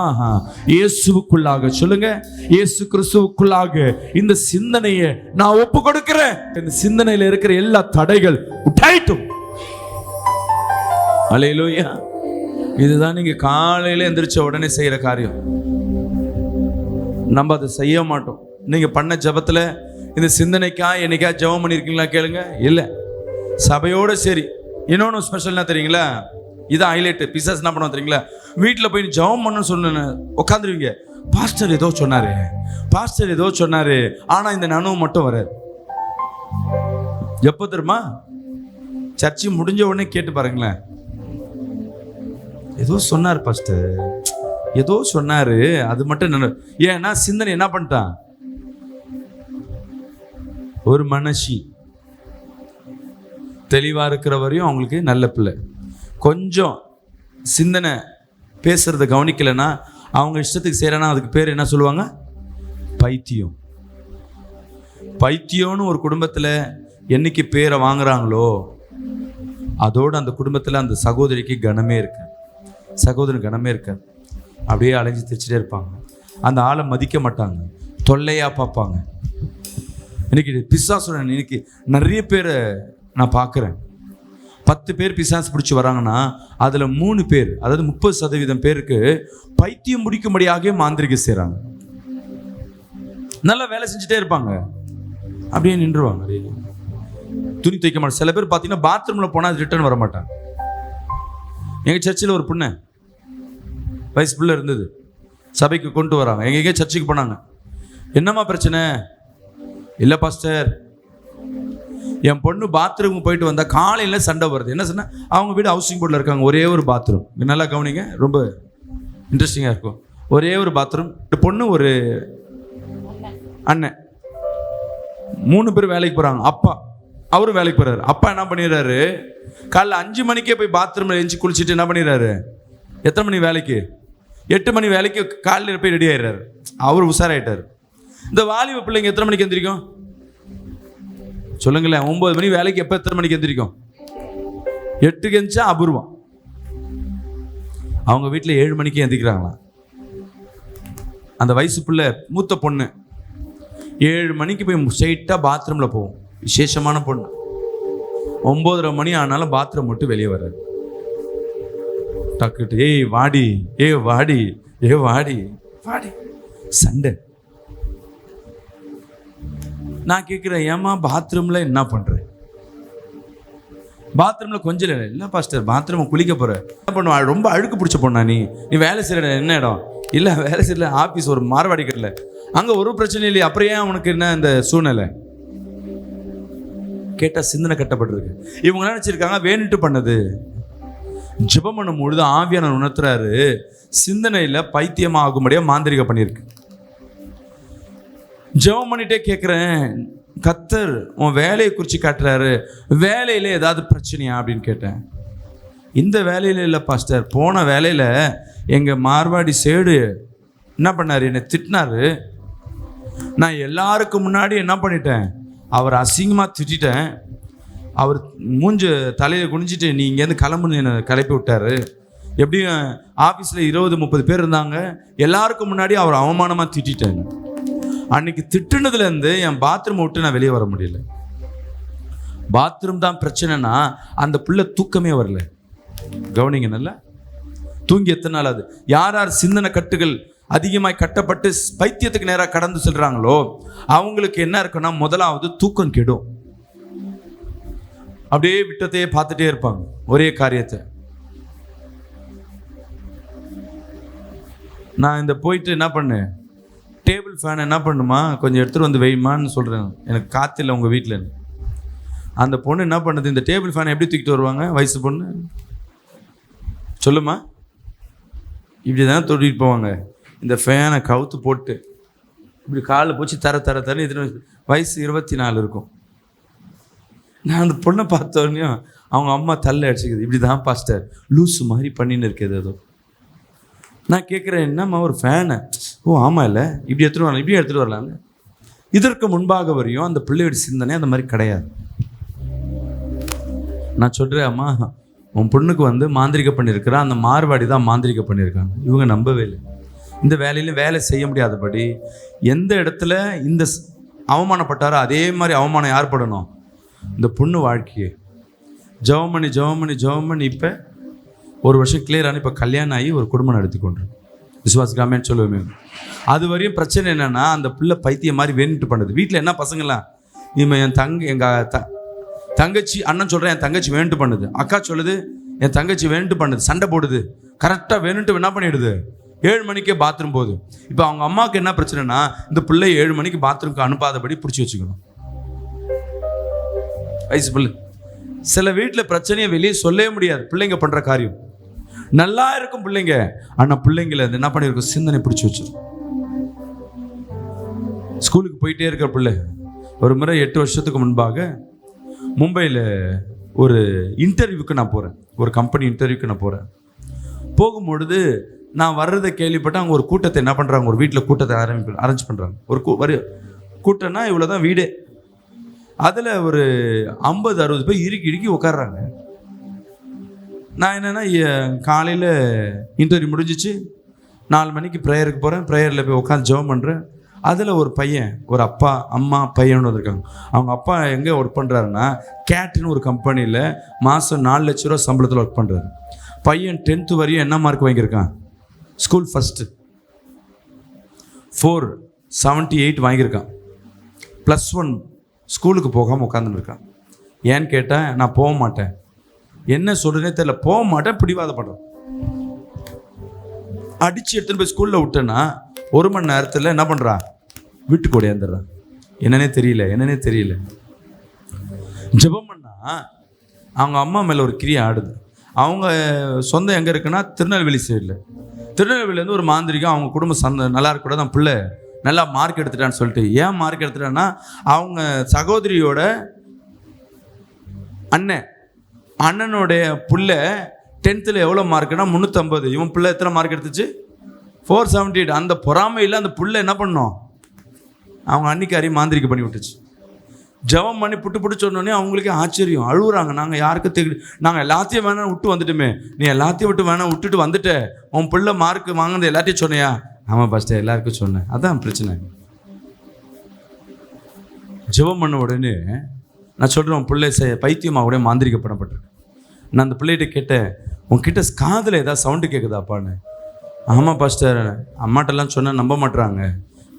இயேசுவுக்குள்ளாக, சொல்லுங்க, இயேசு கிறிஸ்துவுக்குள்ளாக இந்த சிந்தனையை நான் ஒப்பு கொடுக்கிறேன். இந்த சிந்தனையில இருக்கிற எல்லா தடைகள் உடையட்டும். அல்லேலூயா. இதுதான் நீங்க காலையில எந்திரிச்ச உடனே செய்யற காரியம். நம்ம அதை செய்ய மாட்டோம். நீங்க பண்ண ஜபத்துல இந்த சிந்தனைக்கா என்னைக்கா ஜெபம் பண்ணிருக்கீங்களா கேளுங்க. இல்ல, சபையோட சரி. இன்னொன்னு ஸ்பெஷல்னா தெரியுங்களா, இதான் ஹைலைட். பிசாஸ் என்ன பண்ணுவோம் தெரியுங்களா, வீட்டில் போய் ஜெபம் பண்ணு சொன்ன உட்காந்துருவீங்க. பாஸ்டர் ஏதோ சொன்னாரு, பாஸ்டர் ஏதோ சொன்னாரு, ஆனா இந்த நனவு மட்டும் வராது. எப்போ தெரியுமா, சர்ச்சை முடிஞ்ச உடனே கேட்டு பாருங்களேன். ஏதோ சொன்னார் பாஸ்டர், ஏதோ சொன்னாரு, அது மட்டும். ஏன்னா சிந்தனை என்ன பண்ணிட்டான், ஒரு மனசி தெளிவா இருக்கிற வரையும் அவங்களுக்கு நல்ல பிள்ளை. கொஞ்சம் சிந்தனை பேசுறத கவனிக்கலைன்னா, அவங்க இஷ்டத்துக்கு செய்யறனா, அதுக்கு பேர் என்ன சொல்லுவாங்க, பைத்தியம். பைத்தியம்னு ஒரு குடும்பத்தில் என்னைக்கு பேரை வாங்குறாங்களோ அதோடு அந்த குடும்பத்தில் அந்த சகோதரிக்கு கனமே இருக்கு, சகோதரன் கனமே இருக்காது. அப்படியே அலைஞ்சு தைச்சிட்டே இருப்பாங்க. அந்த ஆளை மதிக்க மாட்டாங்க, தொல்லையா பார்ப்பாங்க. இன்னைக்கு பிசாசோட இன்னைக்கு நிறைய பேரை நான் பார்க்குறேன். 10 பேர் பிசாசு பிடிச்சி வராங்கன்னா அதில் 3 பேர், அதாவது 30% பேருக்கு பைத்தியம் முடிக்கும்படியாக மாந்திரிக செய்கிறாங்க. நல்லா வேலை செஞ்சுட்டே இருப்பாங்க, அப்படியே நின்றுவாங்க, துணி தைக்க மாட்டாங்க. சில பேர் பார்த்தீங்கன்னா பாத்ரூமில் போனால் ரிட்டர்ன் வர மாட்டாங்க. எங்கள் சர்ச்சில் ஒரு பொண்ணு, வயசு பிள்ளை இருந்தது, சபைக்கு கொண்டு வராங்க. எங்கேயே சர்ச்சுக்கு போனாங்க. என்னம்மா பிரச்சனை? இல்லை பாஸ்டர், என் பொண்ணு பாத்ரூமுக்கு போயிட்டு வந்தால் காலையில் சண்டை வருது. என்ன சொன்னால், அவங்க வீடு ஹவுசிங் போர்டில் இருக்காங்க, ஒரே ஒரு பாத்ரூம். நல்லா கவனிங்க, ரொம்ப இன்ட்ரெஸ்டிங்காக இருக்கும். ஒரே ஒரு பாத்ரூம், பொண்ணு, ஒரு அண்ணன், 3 பேர் வேலைக்கு போகிறாங்க. அப்பா அவரும் வேலைக்கு போகிறாரு. அப்பா என்ன பண்ணிடுறாரு, காலைல 5 மணிக்கே போய் பாத்ரூமில் எழுந்து குளிச்சுட்டு என்ன பண்ணிடுறாரு, எத்தனை மணி வேலைக்கு, 8 மணி வேலைக்கு காலையில் போய் ரெடி ஆயிடுறாரு. அவர் உஷாராயிட்டார். இந்த வாலிப பிள்ளைங்க எத்தனை மணிக்கு எந்திரிக்கும் சொல்லுங்களேன்? 9 மணி வேலைக்கு எப்போ எத்தனை மணிக்கு எந்திரிக்கும்? 8க்கு எந்திரிச்சா அபூர்வம். அவங்க வீட்டில் 7 மணிக்கு எந்திரிக்கிறாங்களாம். அந்த வயசு பிள்ளை மூத்த பொண்ணு 7 மணிக்கு போய் ஸ்ட்ரெயிட்டாக பாத்ரூமில் போவோம். விசேஷமான பொண்ணு. 9:30 மணி ஆனாலும் பாத்ரூம் மட்டும் வெளியே வராது. டக்குட்டு, ஏய் வாடி, ஏ வாடி, ஏ வாடி, வாடி, சண்டை. நான் கேட்குறேன், ஏமா பாத்ரூம்ல என்ன பண்ற? பாத்ரூம்ல கொஞ்சம் இல்லை பாஸ்டர், பாத்ரூம் குளிக்க போற. என்ன பண்ணுவா, ரொம்ப அழுக்கு பிடிச்ச பொண்ணா நீ வேலை செய்யற என்ன இடம்? இல்லை வேலை செய்யல, ஆஃபீஸ், ஒரு மார்வாடி கட்டல, அங்கே ஒரு பிரச்சனை இல்லையே, அப்புறம் ஏன் அவனுக்கு என்ன இந்த சூழ்நிலை? கேட்டால் சிந்தனை கட்டப்பட்டிருக்கு. இவங்க நினைச்சிருக்காங்க வேணுட்டு பண்ணது. ஜெபம் பண்ணும் பொழுது ஆவியானவர் உணர்த்துறாரு, சிந்தனையில் பைத்தியமாகும்படியாக மாந்திரிகம் பண்ணியிருக்கு. ஜெபம் பண்ணிட்டே கேட்குறேன், கர்த்தர் உன் வேலையை குறித்து காட்டுறாரு, வேலையில் ஏதாவது பிரச்சனையா அப்படின்னு கேட்டேன். இந்த வேலையில் இல்லை பாஸ்டர், போன வேலையில் எங்கள் மார்வாடி சேடு என்ன பண்ணார், என்னை திட்டினாரு. நான் எல்லாருக்கும் முன்னாடி என்ன பண்ணிட்டேன், அவர் அசிங்கமாக திட்டேன். அவர் மூஞ்ச தலையில் குனிஞ்சிட்டு நீ இங்கேருந்து கிளம்புன்னு என்னை கிளப்பி விட்டாரு. எப்படியும் ஆஃபீஸில் 20-30 பேர் இருந்தாங்க, எல்லாருக்கும் முன்னாடி அவர் அவமானமாக திட்டேன். அன்னைக்கு திட்டுனதுலேருந்து என் பாத்ரூம் விட்டு நான் வெளியே வர முடியல. பாத்ரூம் தான் பிரச்சனைனா அந்த பிள்ளை தூக்கமே வரல. கவனிங்க நல்லா, தூங்கி எத்தனை நாள் ஆகுது? யார் யார் சிந்தனை கட்டுகள் அதிகமாய் கட்டப்பட்டு பைத்தியத்துக்கு நேராக கடந்து செல்றாங்களோ அவங்களுக்கு என்ன இருக்குன்னா, முதலாவது தூக்கம் கெடும். அப்படியே விட்டத்தையே பார்த்துட்டே இருப்பாங்க ஒரே காரியத்தை. நான் இந்த போயிட்டு என்ன பண்ணேன், டேபிள் ஃபேன் என்ன பண்ணுமா கொஞ்சம் எடுத்துகிட்டு வந்து வைமான்னு சொல்கிறேன், எனக்கு காற்றில்லை உங்கள் வீட்டில். அந்த பொண்ணு என்ன பண்ணுது, இந்த டேபிள் ஃபேனை எப்படி தூக்கிட்டு வருவாங்க? வயசு பொண்ணு சொல்லுமா, இப்படி தான் தொட்டிட்டு போவாங்க. இந்த ஃபேனை கவுத்து போட்டு இப்படி காலில் போச்சு தரன்னு எத்தனை வயசு 24 இருக்கும். நான் அந்த பொண்ணை பார்த்தோன்னே அவங்க அம்மா தள்ள அடிச்சுக்குது. இப்படி தான் பாஸ்டர் லூஸு மாதிரி பண்ணின்னு இருக்குது. ஏதோ நான் கேட்குறேன், என்னம்மா ஒரு ஃபேனை? ஓ ஆமாம், இல்லை இப்படி எடுத்துகிட்டு வரலாம், இப்படி எடுத்துகிட்டு வரலான்னு. இதற்கு முன்பாக வரையும் அந்த பிள்ளையோட சிந்தனை அந்த மாதிரி கிடையாது. நான் சொல்கிறேன், அம்மா உன் பொண்ணுக்கு வந்து மாந்திரிக பண்ணியிருக்கிறான், அந்த மார்வாடி தான் மாந்திரிக பண்ணியிருக்காங்க. இவங்க நம்பவே இல்லை. இந்த வேலையில் வேலை செய்ய முடியாதபடி எந்த இடத்துல இந்த அவமானப்பட்டாரோ அதே மாதிரி அவமானம் யார் படணும்? இந்த பொண்ணு வாழ்க்கையே ஜெபம் பண்ணி இப்போ 1 வருஷம் கிளியரான இப்போ கல்யாணம் ஆகி ஒரு குடும்பம் நடத்தி கொண்டு விசுவாசிக்காமேன்னு சொல்லுவேமே. அது வரையும் பிரச்சனை என்னென்னா, அந்த பிள்ளை பைத்தியம் மாதிரி வேணுட்டு பண்ணுது. வீட்டில் என்ன பசங்களாம், என் தங்கச்சி அண்ணன் சொல்கிறேன், என் தங்கச்சி வேணுட்டு பண்ணுது, அக்கா சொல்லுது என் தங்கச்சி வேணுட்டு பண்ணுது, சண்டை போடுது, கரெக்டாக வேணுட்டு என்ன பண்ணிடுது, 7 மணிக்கே பாத்ரூம் போகுது. இப்போ அவங்க அம்மாவுக்கு என்ன பிரச்சனைனா, இந்த பிள்ளை 7 மணிக்கு பாத்ரூம்க்கு அனுப்பாதபடி பிடிச்சி வச்சுக்கணும். வயசு பிள்ளை. சில வீட்டில் பிரச்சனையை வெளியே சொல்லவே முடியாது. பிள்ளைங்க பண்ணுற காரியம் நல்லா இருக்கும் பிள்ளைங்க, ஆனால் பிள்ளைங்களை என்ன பண்ணியிருக்கும், சிந்தனை பிடிச்சி வச்சிடும். ஸ்கூலுக்கு போயிட்டே இருக்கிற பிள்ளை ஒரு முறை 8 வருஷத்துக்கு முன்பாக மும்பையில் ஒரு இன்டர்வியூக்கு நான் போகிறேன். ஒரு கம்பெனி இன்டர்வியூக்கு நான் போகிறேன். போகும்பொழுது நான் வர்றதை கேள்விப்பட்டு அவங்க ஒரு கூட்டத்தை என்ன பண்ணுறாங்க, ஒரு வீட்டில் கூட்டத்தை அரேஞ்ச் பண்ணுறாங்க. ஒரு கூட்டம்னா இவ்வளோ தான் வீடே. அதில் ஒரு 50-60 பேர் இறுக்கி உட்காடுறாங்க. நான் என்னென்னா காலையில் இன்டர்வியூ முடிஞ்சிச்சு, 4 மணிக்கு ப்ரேயருக்கு போகிறேன். ப்ரேயரில் போய் உட்காந்து ஜெபம் பண்ணுறேன். அதில் ஒரு பையன், ஒரு அப்பா அம்மா பையன் வந்திருக்காங்க. அவங்க அப்பா எங்கே ஒர்க் பண்ணுறாருன்னா, கேட்னு ஒரு கம்பெனியில் மாதம் 4 லட்ச ரூபா சம்பளத்தில் ஒர்க் பண்ணுறாரு. பையன் 10th வரையும் என்ன மார்க் வாங்கியிருக்கான், ஸ்கூல் ஃபஸ்ட்டு 478 வாங்கியிருக்கான். +1 ஸ்கூலுக்கு போகாமல் உட்காந்துன்னு இருக்கான். ஏன்னு கேட்டேன், நான் போக மாட்டேன், என்ன சொல்கிறேனே தெரியல, போக மாட்டேன், பிடிவாதப்படுறேன். அடித்து எடுத்துன்னு போய் ஸ்கூலில் விட்டேன்னா 1 மணி நேரத்தில் என்ன பண்ணுறான், வீட்டுக்கு ஓடியாந்துடுறான். என்னன்னே தெரியல. ஜெபம் பண்ணால் அவங்க அம்மா மேலே ஒரு கிரியை ஆடுது. அவங்க சொந்தம் எங்கே இருக்குன்னா திருநெல்வேலி சைடில். திருநெல்வேலியிலேருந்து ஒரு மாந்திரிகம் அவங்க குடும்பம் நல்லா இருக்கக்கூடாது, தான் பிள்ளை நல்லா மார்க் எடுத்துட்டான்னு சொல்லிட்டு. ஏன் மார்க் எடுத்துட்டான்னா, அவங்க சகோதரியோட அண்ணனுடைய பிள்ளை 10th எவ்வளோ மார்க்குன்னா 350. இவன் பிள்ளை எத்தனை மார்க் எடுத்துச்சு, 478. அந்த பொறாமையில் அந்த பிள்ளை என்ன பண்ணோம், அவங்க அன்னிக்காரி மாந்திரிக்க பண்ணி விட்டுச்சு. ஜெபம் பண்ணி புட்டு சொன்னோடனே அவங்களுக்கே ஆச்சரியம், அழுகுறாங்க. நாங்கள் எல்லாத்தையும் வேணாம் விட்டு வந்துட்டுமே, நீ எல்லாத்தையும் விட்டுட்டு வந்துட்ட, உன் பிள்ளை மார்க் வாங்கினது எல்லாத்தையும் சொன்னியா? ஆமாம் ஃபஸ்ட்டு எல்லாருக்கும் சொன்னேன். அதான் பிரச்சனை. ஜெபம் பண்ண உடனே நான் சொல்கிறேன், உன் பிள்ளை பைத்தியமாக உடனே மாந்திரிக்கப்படப்பட்டிருக்கு. நான் அந்த பிள்ளைகிட்ட கேட்டேன், உன்கிட்ட காதில் ஏதாவது சவுண்டு கேட்குதாப்பான்னு. ஆமாம் பாஸ்டர், அம்மாட்டெல்லாம் சொன்னால் நம்ப மாட்டுறாங்க,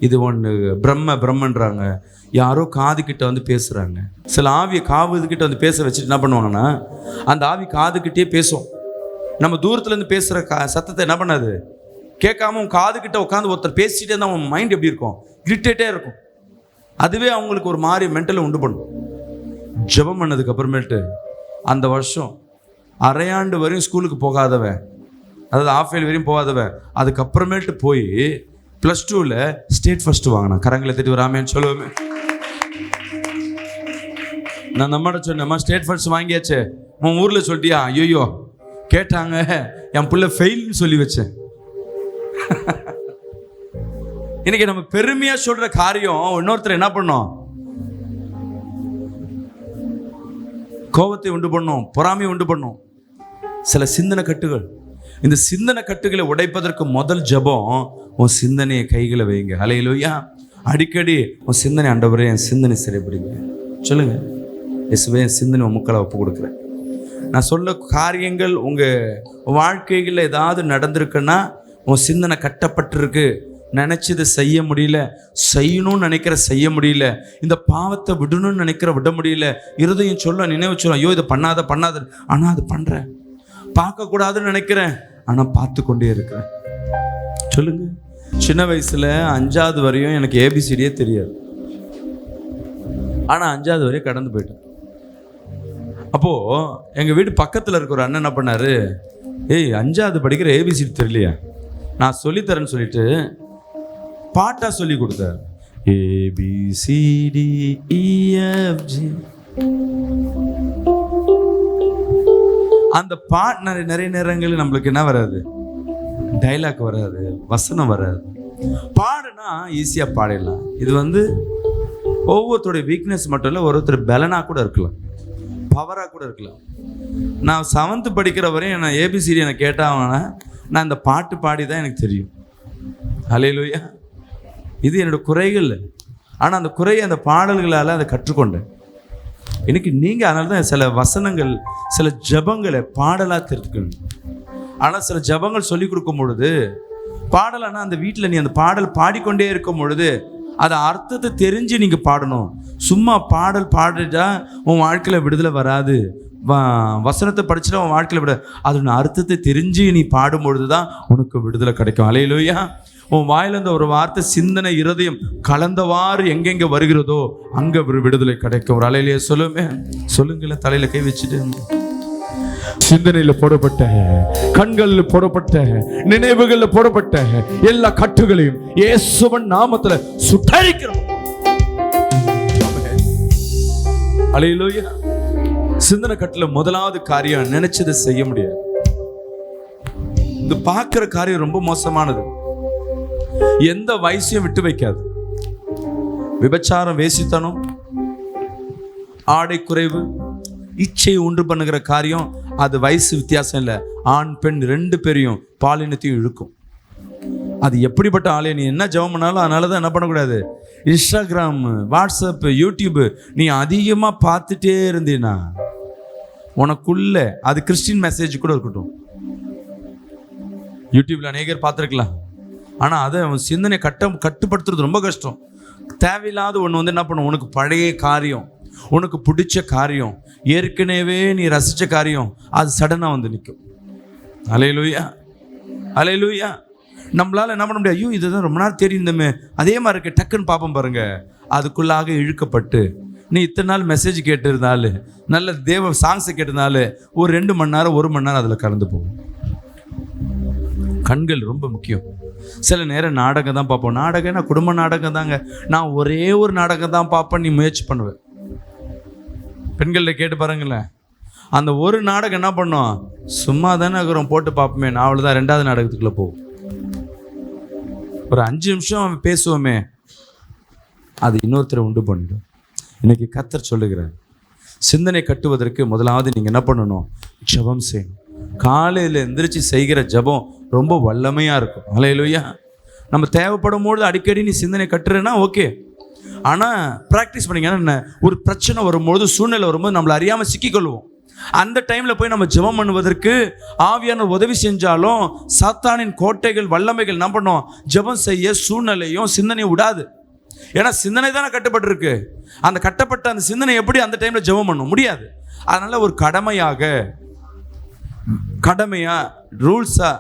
இது ஒன்று பிரம்மன்றாங்க, யாரோ காதுகிட்ட வந்து பேசுகிறாங்க. சில ஆவியை காதுகிட்ட வந்து பேச வச்சுட்டு என்ன பண்ணுவாங்கன்னா, அந்த ஆவி காதுகிட்டே பேசும். நம்ம தூரத்துலேருந்து பேசுகிற சத்தத்தை என்ன பண்ணாது, கேட்காம உன் காதுகிட்ட உட்காந்து ஒருத்தர் பேசிகிட்டே இருந்தால் அவன் மைண்ட் எப்படி இருக்கும், இரிட்டேட்டே இருக்கும். அதுவே அவங்களுக்கு ஒரு மாதிரி மென்டலை உண்டு பண்ணும். ஜெபம் பண்ணதுக்கு அப்புறமேட்டு அந்த வருஷம் அரையாண்டு வரையும் ஸ்கூலுக்கு போகாதவன், அதாவது ஆஃப் இயர் வரையும் போகாதவன், அதுக்கப்புறமேட்டு போய் +2ல் ஸ்டேட் ஃபஸ்ட்டு வாங்கினான். கரங்களை தட்டி வராமேன்னு சொல்லுவேன். நான் நம்மகிட்ட சொன்னேம்மா, ஸ்டேட் ஃபர்ஸ்ட் வாங்கியாச்சு, உன் ஊரில் சொல்லிட்டியா? ஐயோ கேட்டாங்க, என் பிள்ளை ஃபெயில்னு சொல்லி வச்சேன். இன்னைக்கு நம்ம பெருமையாக சொல்கிற காரியம் இன்னொருத்தர் என்ன பண்ணோம், கோபத்தை உண்டு பண்ணும், பொறாமையை உண்டு பண்ணும். சில சிந்தனை கட்டுகள். இந்த சிந்தனை கட்டுகளை உடைப்பதற்கு முதல் ஜெபம், உன் சிந்தனையை கைகளை வைங்க. ஹல்லேலூயா. அடிக்கடி உன் சிந்தனை, ஆண்டவரே என் சிந்தனை சரிபடுங்க சொல்லுங்க. இயேசுவே என் சிந்தனை உமக்களை ஒப்பு கொடுக்குறேன். நான் சொல்ல காரியங்கள் உங்கள் வாழ்க்கைகளில் ஏதாவது நடந்திருக்குன்னா, உன் சிந்தனை கட்டப்பட்டிருக்கு, நினச்சதை செய்ய முடியல, செய்யணும்னு நினைக்கிற செய்ய முடியல, இந்த பாவத்தை விடணும்னு நினைக்கிற விட முடியல, இருதயம் சொல்ல நினைவு சொல்ல, ஐயோ இதை பண்ணாத ஆனால் அது பண்ணுறேன், பார்க்கக்கூடாதுன்னு நினைக்கிறேன் ஆனால் பார்த்து கொண்டே இருக்கிறேன். சொல்லுங்க. சின்ன வயசில் 5வது வரையும் எனக்கு ஏபிசிடியே தெரியாது, ஆனால் 5வது வரையும் கடந்து போயிட்டேன். அப்போது எங்கள் வீட்டு பக்கத்தில் இருக்கிற ஒரு அண்ணன் என்ன பண்ணார், ஏய் 5வது படிக்கிற ஏபிசிடி தெரியலையா, நான் சொல்லித்தரேன்னு சொல்லிட்டு பாட்டா சொல்லி கொடுத்தார். ABCDEFG. அந்த பாட்டு நிறைய நேரங்களில் நம்மளுக்கு என்ன வராது, டைலாக் வராது, வசனம் வராது. பாடுனா ஈஸியா பாடிடலாம். இது ஒவ்வொருத்தருடைய வீக்னஸ் மட்டும் இல்லை, ஒருத்தர் பலனா கூட இருக்கலாம், பவரா கூட இருக்கலாம். நான் 7th படிக்கிற வரையும் நான் ABCD எனக்கு கேட்டாங்கன்னா நான் இந்த பாட்டு பாடி தான் எனக்கு தெரியும். ஹல்லேலூயா. இது என்னோட குறைகள். ஆனால் அந்த குறையை அந்த பாடல்களால் அதை கற்றுக்கொண்டேன். இன்னைக்கு நீங்கள் அதனால தான் சில வசனங்கள், சில ஜபங்களை பாடலாக தெரிஞ்சுக்கணும். ஆனால் சில ஜபங்கள் சொல்லி கொடுக்கும் பொழுது பாடலானா அந்த வீட்டில் நீ அந்த பாடல் பாடிக்கொண்டே இருக்கும் பொழுது அதை அர்த்தத்தை தெரிஞ்சு நீங்கள் பாடணும். சும்மா பாடல் பாடிட்டா உன் வாழ்க்கையில் விடுதலை வராது. வசனத்தை படிச்சுட்டா உன் வாழ்க்கையில் விட அதோட அர்த்தத்தை தெரிஞ்சு நீ பாடும்பொழுது தான் உனக்கு விடுதலை கிடைக்கும். அல்லேலூயா. உன் வாயிலிருந்த ஒரு வார்த்தை சிந்தனை இருதயம் கலந்தவாறு எங்கெங்கே வருகிறதோ அங்கே ஒரு விடுதலை கிடைக்கும். ஒரு அலையிலேயே சொல்லுங்களேன், தலையில் கை வச்சுட்டு. சிந்தனையில் போடப்பட்ட, கண்களில் போடப்பட்ட, நினைவுகளில் போடப்பட்ட எல்லா கட்டுகளையும் இயேசுவின் நாமத்தில் சுட்டரிக்கிறோம். அல்லேலூயா. சிந்தனை கட்டுல முதலாவது காரியம் நினைச்சதை செய்ய முடியாது. இந்த பார்க்கிற காரியம் ரொம்ப மோசமானது. எந்த வயசையும் விட்டு வைக்காது. விபச்சாரம், வேசித்தனம், ஆடை குறைவு, இச்சை உண்டு பண்ணுகிற காரியம், அது வயசு வித்தியாசம் இல்லை. ஆண் பெண் 2 பேரையும் பாலினத்தையும் இழுக்கும். அது எப்படிப்பட்ட ஆளே நீ என்ன ஜெபம் பண்ணாலும் அதனால தான் என்ன பண்ணக்கூடாது, இன்ஸ்டாகிராம், வாட்ஸ்அப், யூடியூப் நீ அதிகமாக பார்த்துட்டே இருந்தீன்னா உனக்குள்ள அது கிறிஸ்டின் மெசேஜ் கூட இருக்கட்டும். யூடியூப்ல அநேகர் பார்த்துருக்கலாம். ஆனால் அதை சிந்தனை கட்டுப்படுத்துறது ரொம்ப கஷ்டம். தேவையில்லாத ஒன்று என்ன பண்ணும், உனக்கு பழைய காரியம், உனக்கு பிடிச்ச காரியம், ஏற்கனவே நீ ரசித்த காரியம், அது சடனாக நிற்கும். அல்லேலூயா. அல்லேலூயா. நம்மளால் என்ன பண்ண முடியாது, ஐயோ இதுதான் ரொம்ப நாள் தெரியுந்தமே, அதே மாதிரி இருக்கு, டக்குன்னு பார்ப்போம் பாருங்க. அதுக்குள்ளாக இழுக்கப்பட்டு நீ இத்தனை நாள் மெசேஜ் கேட்டிருந்தாலு, நல்ல தேவ சாங்ஸை கேட்டிருந்தாலு, ஒரு 2 மணி நேரம் 1 மணி நேரம் அதில் கலந்து போகும். கண்கள் ரொம்ப முக்கியம். சில நேரம் நாடகம் தான் பார்ப்போம். நாடகம்னா குடும்ப நாடகம் தாங்க. நான் ஒரே ஒரு நாடகம் தான் பார்ப்பேன், நீ முயற்சி பண்ணுவேன். பெண்கள்கிட்ட கேட்டு பாருங்களேன். அந்த ஒரு நாடகம் என்ன பண்ணோம், சும்மா தானே இருக்கிறோம், போட்டு பார்ப்போமே, நான் அவ்வளோதான் 2வது நாடகத்துக்குள்ளே போகும். ஒரு 5 நிமிஷம் பேசுவோமே, அது இன்னொருத்தரை உண்டு பண்ணிடும். இன்னைக்கு கர்த்தர் சொல்லுகிறார், சிந்தனை கட்டுவதற்கு முதலாவது நீங்கள் என்ன பண்ணணும், ஜெபம் செய்யணும். காலையில் எந்திரிச்சு செய்கிற ஜெபம் ரொம்ப வல்லமையாக இருக்கும். அல்லேலூயா. நம்ம தேவைப்படும் பொழுது அடிக்கடி நீ சிந்தனை கட்டுறேன்னா ஓகே. ஆனால் ப்ராக்டிஸ் பண்ணிங்கன்னா ஒரு பிரச்சனை வரும்பொழுது, சூழ்நிலை வரும்போது நம்மளை அறியாமல் சிக்கிக்கொள்வோம். அந்த டைமில் போய் நம்ம ஜெபம் பண்ணுவதற்கு ஆவியான உதவி செஞ்சாலும் சாத்தானின் கோட்டைகள், வல்லமைகள் என்ன பண்ணோம், ஜெபம் செய்ய சூழ்நிலையும் சிந்தனையும் விடாது. ஏன்னா சிந்தனை தானே கட்டப்பட்டிருக்கு. அந்த கட்டப்பட்ட அந்த சிந்தனை எப்படி அந்த டைமில் ஜெபம் பண்ண முடியாது. அதனால ஒரு கடமையா ரூல்ஸா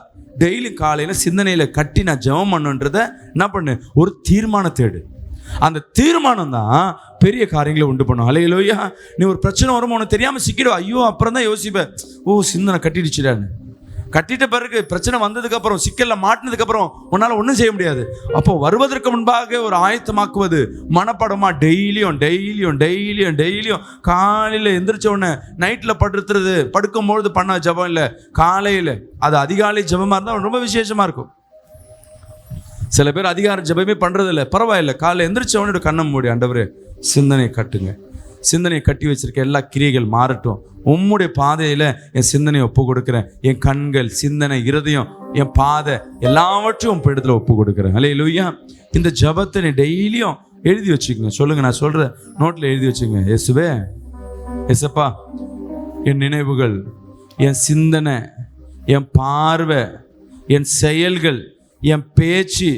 டெய்லி காலையில் சிந்தனையில் கட்டி நான் ஜெபம் பண்ணுன்றதை என்ன பண்ணு, ஒரு தீர்மானம் தேடு. அந்த தீர்மானம் தான் பெரிய காரியங்களை உண்டு பண்ணும். அல்லேலூயா. நீ ஒரு பிரச்சனை வரும், உனக்கு தெரியாமல் சிக்கிடுவா, ஐயோ அப்புறம் தான் யோசிப்பேன், ஓ சிந்தனை கட்டிடுச்சுடான்னு. கட்டிட்ட பிறகு பிரச்சனை வந்ததுக்கப்புறம், சிக்கலில் மாட்டினதுக்கப்புறம் உன்னால் ஒன்றும் செய்ய முடியாது. அப்போ வருவதற்கு முன்பாக ஒரு ஆயத்தமாக்குவது, மனப்படமாக டெய்லியும் காலையில் எந்திரிச்ச உடனே நைட்டில் படுக்கும்பொழுது பண்ண ஜபம் இல்லை, காலையில் அது அதிகாலை ஜபமாக இருந்தால் ரொம்ப விசேஷமாக இருக்கும். சில பேர் அதிகார ஜபமே பண்ணுறதில்ல, பரவாயில்ல, காலையில் எந்திரிச்ச உடனே கண்ணை மூடி, ஆண்டவரே சிந்தனை கட்டுங்க, சிந்தனையை கட்டி வச்சிருக்க எல்லா கிரியைகள் மாறட்டும், உம்முடைய பாதையில் என் சிந்தனையை ஒப்பு கொடுக்குறேன், என் கண்கள், சிந்தனை, இருதயம், என் பாதை எல்லாவற்றையும் உன் இடத்துல ஒப்பு கொடுக்குறேன். அல்லேலூயா. இந்த ஜபத்தை நீ டெய்லியும் எழுதி வச்சுக்கோங்க. சொல்லுங்க, நான் சொல்ற நோட்டில் எழுதி வச்சுக்கோங்க. இயேசுவே, இயேசப்பா, என் நினைவுகள், என் சிந்தனை, என் பார்வை, என் செயல்கள், என் பேச்சு,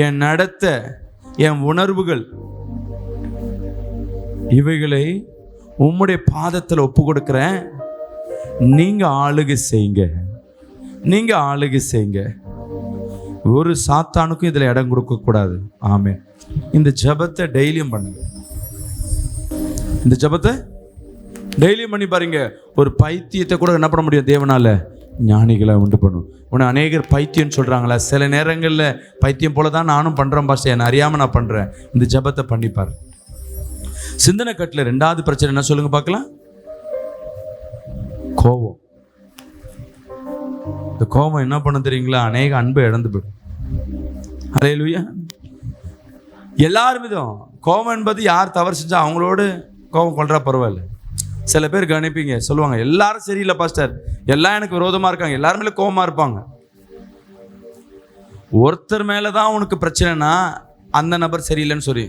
என் நடத்தை, என் உணர்வுகள், இவைகளை உம்முடைய பாதத்தில் ஒப்பு கொடுக்கிறேன். நீங்க ஆளுகை செய்யுங்க. ஒரு சாத்தானுக்கும் இதுல இடம் கொடுக்க கூடாது. ஆமென். இந்த ஜெபத்தை டெய்லியும் பண்ணுங்க. இந்த ஜெபத்தை டெய்லியும் பண்ணி பாருங்க. ஒரு பைத்தியத்தை கூட என்ன பண்ண முடியும் தேவனால ஞானிகளை உண்டு பண்ணும். உன்னை அநேகர் பைத்தியம்னு சொல்கிறாங்களா? சில நேரங்களில் பைத்தியம் போல தான் நானும் பண்ணுறேன் பாஸ்டர், என்னை அறியாமல் நான் பண்ணுறேன். இந்த ஜெபத்தை பண்ணிப்பார். சிந்தனை கட்டில் ரெண்டாவது பிரச்சனை என்ன சொல்லுங்க பார்க்கலாம்? கோபம். இந்த கோபம் என்ன பண்ண தெரியுங்களா? அநேக அன்பை இழந்து போயிடும். ஹல்லேலூயா. எல்லாரும் மீதும் கோபம் என்பது யார் தவறு செஞ்சா அவங்களோடு கோபம் கொள்றா பரவாயில்ல. சில பேர் கவனிப்பீங்க, சொல்லுவாங்க எல்லாரும் சரியில்லை பாஸ்டர், எல்லாம் எனக்கு விரோதமாக இருக்காங்க, எல்லாரும் மேலே கோபமாக இருப்பாங்க. ஒருத்தர் மேலே தான் உனக்கு பிரச்சனைனா அந்த நபர் சரியில்லைன்னு சொல்லி,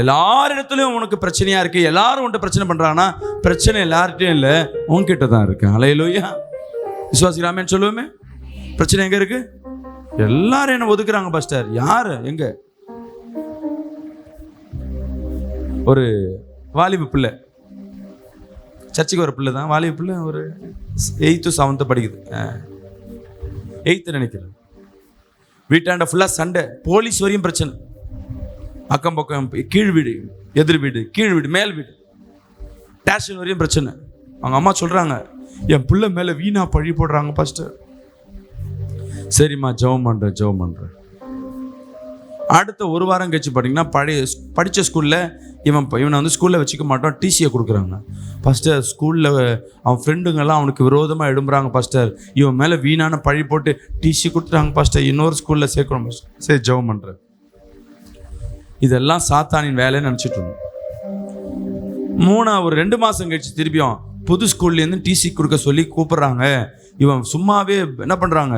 எல்லாரிடத்துலையும் உனக்கு பிரச்சனையாக இருக்குது, எல்லாரும் உன்ட்ட பிரச்சனை பண்ணுறாங்கன்னா பிரச்சனை எல்லார்கிட்டையும் இல்லை, உன்கிட்ட தான் இருக்கு. ஹல்லேலூயா. விசுவாசிக்கிறாமேன்னு சொல்லுவோமே. பிரச்சனை எங்கே இருக்கு? எல்லாரும் என்ன ஒதுக்குறாங்க பாஸ்டர். யாரு? எங்க? ஒரு வாலிப பிள்ளை, சர்ச்சுக்கு வர பிள்ளை தான், வாலிப பிள்ளை, ஒரு 8th 7th படிக்குது, 8th நினைக்கிறேன். வீட்டாண்ட ஃபுல்லாக சண்டை, போலீஸ் வரையும் பிரச்சனை, அக்கம் பக்கம், கீழ் வீடு எதிர் வீடு, கீழ் வீடு மேல் வீடு, ஸ்டேஷன் வரையும் பிரச்சனை. அவங்க அம்மா சொல்கிறாங்க, என் பிள்ளை மேலே வீணா பழி போடுறாங்க பாஸ்டர். சரிம்மா ஜெபம் பண்ணுறேன். அடுத்த ஒரு வாரம் கழிச்சு பார்த்தீங்கன்னா படித்த ஸ்கூலில் இவனை வந்து ஸ்கூலில் வச்சுக்க மாட்டோம், டிசியை கொடுக்குறாங்க. பாஸ்டர் ஸ்கூலில் அவன் ஃப்ரெண்டுங்கெல்லாம் அவனுக்கு விரோதமாக எழும்புறாங்க பாஸ்டர், இவன் மேலே வீணான பழி போட்டு டிசி கொடுத்துட்டாங்க பாஸ்டர், இன்னொரு ஸ்கூலில் சேர்க்கணும் பாஸ்டர். சரி ஜெபம் பண்ணுறேன். இதெல்லாம் சாத்தானின் வேலைன்னு நினச்சிட்டு இருந்தோம். ஒரு 2 மாதம் கழிச்சு திருப்பியும் புது ஸ்கூல்லேருந்து டிசி கொடுக்க சொல்லி கூப்பிட்றாங்க. இவன் சும்மாவே என்ன பண்ணுறாங்க,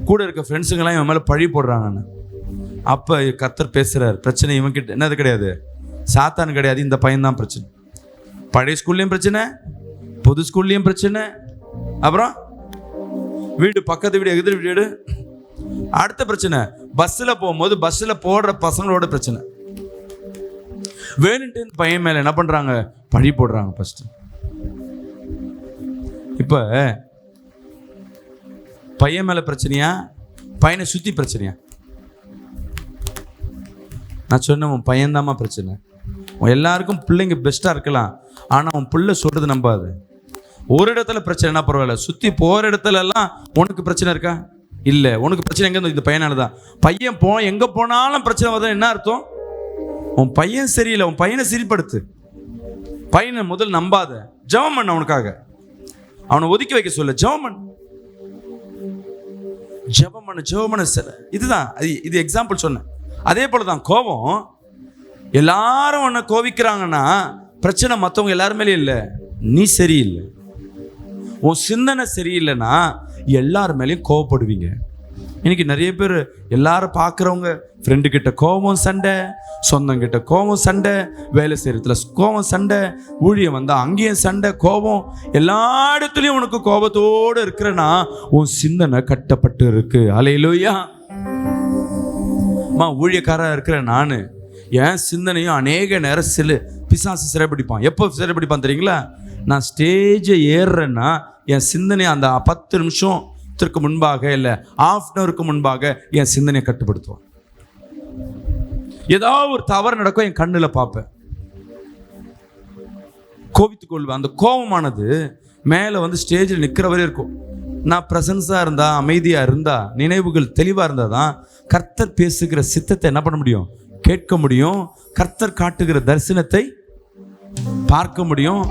கூட இருக்க ஃப்ரெண்ட்ஸுங்கெல்லாம் இவன் மேலே பழி போடுறாங்கன்னு. அப்போ கர்த்தர் பேசுகிறார், பிரச்சனை இவன்கிட்ட என்னது கிடையாது, சாத்தான் கிடையாது, இந்த பையன்தான் பிரச்சனை. பழைய ஸ்கூல்லையும் பிரச்சனை, புது ஸ்கூல்லையும் பிரச்சனை, அப்புறம் வீடு பக்கத்து வீடு எதிர் வீடு. அடுத்த பிரச்சனை பஸ்ஸில் போகும்போது பஸ்ஸில் போடுற பசங்களோட பிரச்சனை. வேணுன்ட்டு பையன் மேலே என்ன பண்ணுறாங்க, பழி போடுறாங்க ஃபஸ்ட்டு. இப்போ பையன் மேலே பிரச்சனையா, பையனை சுற்றி பிரச்சனையா? நான் சொன்னேன், உன் பையன்தாம்மா பிரச்சனை. எல்லாருக்கும் பிள்ளைங்க பெஸ்ட்டாக இருக்கலாம், ஆனால் உன் பிள்ளை சொல்கிறது நம்பாது. ஒரு இடத்துல பிரச்சனைனா பரவாயில்ல, சுற்றி போகிற இடத்துலலாம் உனக்கு பிரச்சனை இருக்கா? இல்லை. உனக்கு பிரச்சனை எங்கே? இந்த பையனால தான். பையன் எங்கே போனாலும் பிரச்சனை வருது. என்ன அர்த்தம்? உன் பையன் சரியில்லை, உன் பையனை சரிப்படுத்து. பையனை முதல் நம்பாத, ஜெபம் பண்ண. அவனுக்காக அவனை ஒதுக்கி வைக்க சொல்ல, ஜெபம் பண்ண. இதுதான் இது எக்ஸாம்பிள் சொன்னேன். அதே போல தான் கோபம். எல்லாரும் உன்னை கோவிக்கிறாங்கன்னா பிரச்சனை மற்றவங்க எல்லாரும் மேலே இல்லை, நீ சரியில்லை. உன் சிந்தனை சரியில்லைன்னா எல்லார் மேலேயும் கோவப்படுவீங்க. இன்னைக்கு நிறைய பேர் எல்லாரும் பார்க்குறவங்க ஃப்ரெண்டுக்கிட்ட கோபம் சண்டை, சொந்தங்கிட்ட கோபம் சண்டை, வேலை செய்கிறதுல கோபம் சண்டை, ஊழியம் வந்தால் அங்கேயும் சண்டை, கோபம். எல்லா இடத்துலையும் உனக்கு கோபத்தோடு இருக்கிறன்னா உன் சிந்தனை கட்டப்பட்டு இருக்கு. ஹல்லேலூயா. ஊழியக்காரராக இருக்கிற நான் என் சிந்தனையும் அநேக நேரம் பிசாசு சிறைப்பிடிப்பான். எப்போ சிறைப்பிடிப்பான் தெரியுங்களா? நான் ஸ்டேஜை ஏறுறேன்னா என் சிந்தனை அந்த 10 நிமிஷத்திற்கு முன்பாக இல்லை ½ ஹவருக்கு முன்பாக என் சிந்தனையை கட்டுப்படுத்துவான். ஏதாவது ஒரு தவறு நடக்கும், என் கண்ணில் பார்ப்பேன், கோபித்துக் கொள்வேன். அந்த கோபமானது மேலே வந்து ஸ்டேஜில் நிற்கிற வரை இருக்கும். நான் ப்ரெசன்ஸாக இருந்தா, அமைதியாக இருந்தா, நினைவுகள் தெளிவாக இருந்தால் தான் கர்த்தர் பேசுகிற சித்தத்தை என்ன பண்ண முடியும், கேட்க முடியும். கர்த்தர் காட்டுகிற தரிசனத்தை பார்க்க முடியும்.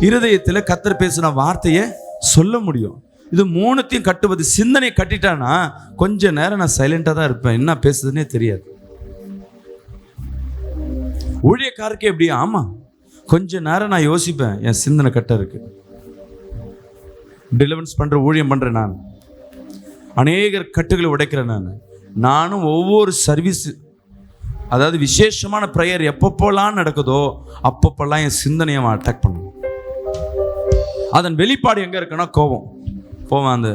இருதயத்தில் கர்த்தர் பேசின வார்த்தையை சொல்ல முடியும். இது 3த்தையும் கட்டுவது. சிந்தனை கட்டிட்டானா கொஞ்ச நேரம் நான் சைலண்டாக தான் இருப்பேன், என்ன பேசுதுன்னே தெரியாது. ஊழியக்காரருக்கு எப்படி? ஆமாம், கொஞ்ச நேரம் நான் யோசிப்பேன், என் சிந்தனை கட்ட இருக்கு. டெலிவரன்ஸ் பண்ணுற ஊழியம் பண்ணுறேன் நான், அநேகர் கட்டுகளை உடைக்கிறேன் நானும் ஒவ்வொரு சர்வீஸ், அதாவது விசேஷமான ப்ரேயர் எப்பப்போலாம் நடக்குதோ அப்பப்பெல்லாம் என் சிந்தனையை அட்டாக் பண்ணுவேன். அதன் வெளிப்பாடு எங்கே இருக்குன்னா கோபம். போவேன், அந்த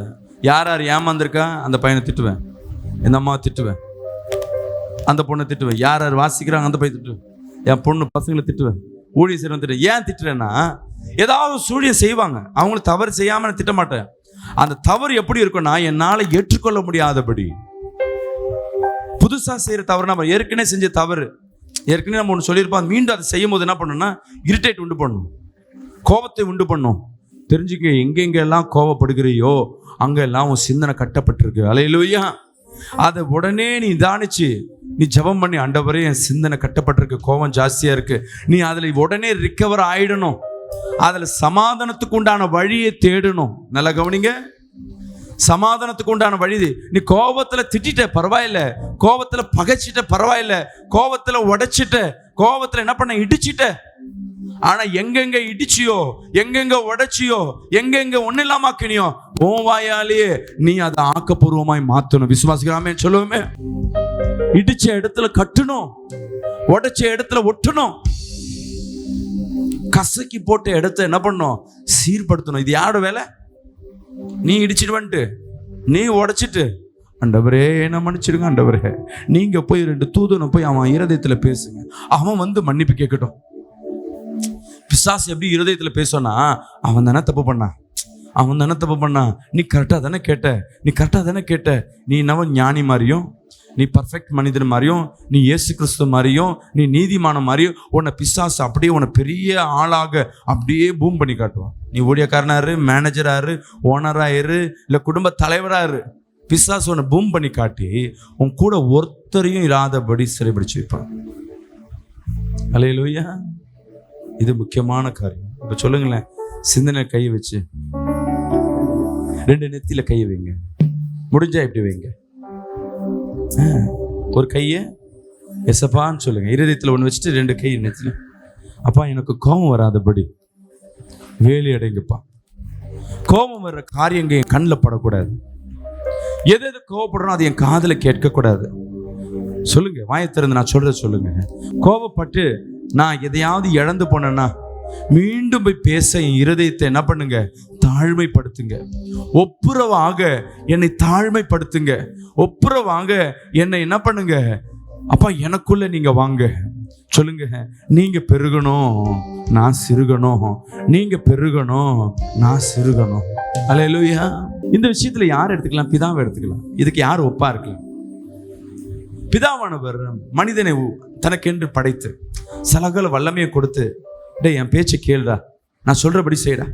யார் ஏமாந்துருக்கா அந்த பையனை திட்டுவேன், இந்த அம்மாவை திட்டுவேன், அந்த பொண்ணை திட்டுவேன், யார் வாசிக்கிறாங்க அந்த பையன் திட்டுவேன், என் பொண்ணு பசங்களை திட்டுவேன், ஊழியம் செய்யணும் திட்டுவேன். ஏன் திட்டுறேன்னா ஏதாவது சூழியம் செய்வாங்க, அவங்களும் தவறு செய்யாமல் நான் திட்ட மாட்டேன். அந்த தவறு எப்படி இருக்குன்னா என்னால் ஏற்றுக்கொள்ள முடியாதபடி புதுசாக செய்கிற தவறு, நம்ம ஏற்கனவே செஞ்ச தவறு, ஏற்கனவே நம்ம ஒன்று சொல்லியிருப்போம், மீண்டும் அதை செய்யும் போது என்ன பண்ணணும்னா இரிட்டேட் உண்டு பண்ணணும், கோபத்தை உண்டு பண்ணும், தெரிஞ்சுக்க, எங்கெங்கெல்லாம் கோவப்படுகிறியோ அங்கெல்லாம் உன் சிந்தனை கட்டப்பட்டிருக்கு. அல்லேலூயா. அதை உடனே நீ தானிச்சு நீ ஜெபம் பண்ணி, ஆண்டவரே என் சிந்தனை கட்டப்பட்டிருக்கு, கோபம் ஜாஸ்தியா இருக்கு, நீ அதுல உடனே ரிக்கவர் ஆயிடணும். அதுல சமாதானத்துக்கு உண்டான வழியை தேடணும். நல்லா கவனிங்க, சமாதானத்துக்கு உண்டான வழி. நீ கோபத்துல திட்டிட்ட பரவாயில்ல, கோபத்துல பகைச்சிட்ட பரவாயில்ல, கோபத்துல உடைச்சிட்ட, கோபத்துல என்ன பண்ண இடிச்சிட்ட. ஆனா எங்கெங்க இடிச்சியோ, எங்கெங்க உடைச்சியோ, எங்கெங்க ஒண்ணு இல்லாம ஆக்கினியோ, உன் வாயாலேயே நீ அதை ஆக்கப்பூர்வமாய் மாத்தணும். விசுவாசிக்கிறாமே சொல்லுவோமே. இடிச்ச இடத்துல கட்டணும், உடைச்ச இடத்துல ஒட்டணும், கசக்கி போட்ட இடத்த என்ன பண்ணும், சீர்படுத்தணும். இது யாரோட வேலை? நீ இடிச்சிட்டு வந்துட்டு, நீ உடைச்சிட்டு, ஆண்டவரே என்ன மன்னிச்சிடுங்க ஆண்டவரே, நீங்க போய் 2 தூதனை போய் அவன் இருதயத்துல பேசுங்க, அவன் வந்து மன்னிப்பு கேட்கட்டும். பிசாசு எப்படி இருதயத்துல பேசனா, அவன் தானே தப்பு பண்ணான், அவன் தானே தப்பு பண்ணான், நீ கரெக்டா தானே கேட்ட, நீ கரெக்டா தானே கேட்ட, நீ என்னவன் ஞானி மாதிரியும், நீ பர்ஃபெக்ட் மனிதன் மாதிரியும், நீ இயேசு கிறிஸ்து மாதிரியும், நீ நீதிமான மாதிரியும் உன்னை பிசாசு அப்படியே உன்னை பெரிய ஆளாக அப்படியே பூம் பண்ணி காட்டுவான். நீ ஊழியக்காரனாரு, மேனேஜராரு, ஓனராயிரு, இல்லை குடும்ப தலைவராரு, பிசாசு உன்னை பூம் பண்ணி காட்டி உன் கூட ஒருத்தரையும் இல்லாதபடி சிறைபிடிச்சு வைப்பான். அல்லேலூயா. இது முக்கியமான காரியம். இப்ப சொல்லுங்களேன், சிந்தனை கையை வச்சு 2 நெத்தியில கையை வைங்க. முடிஞ்சா எப்படி வைங்க? ஒரு கையை எசப்பான்னு சொல்லுங்க, இருதயத்தில் ஒன்று வச்சுட்டு 2 கை நெத்தில. அப்பா எனக்கு கோபம் வராதபடி வேலி அடைங்கப்பா. கோபம் வர்ற காரியங்க என் கண்ணில் படக்கூடாது. எது எது கோபப்படுறோம் அது என் காதில் கேட்கக்கூடாது. சொல்லுங்க, வாயை திறந்து நான் சொல்றத சொல்லுங்க. கோபப்பட்டு நான் எதையாவது இழந்து போனேன்னா மீண்டும் போய் பேச என் இருதயத்தை என்ன பண்ணுங்க, தாழ்மைப்படுத்துங்க. ஒப்புரவாக என்னை தாழ்மைப்படுத்துங்க. ஒப்புரவாக என்னை என்ன பண்ணுங்க, அப்பா எனக்குள்ள நீங்க வாங்க. சொல்லுங்க, நீங்க பெருகணும் நான் சிறுகணும், நீங்க பெருகணும் நான் சிறுகணும். அல்லேலூயா. இந்த விஷயத்துல யார் எடுத்துக்கலாம்? பிதாவை எடுத்துக்கலாம். இதுக்கு யார் ஒப்பா இருக்கலாம்? பிதாவானவர் மனிதனை தனக்கென்று படைத்து சகல வல்லமையை கொடுத்து, டே என் பேச்சை கேளுடா, நான் சொல்றபடி செய்யடா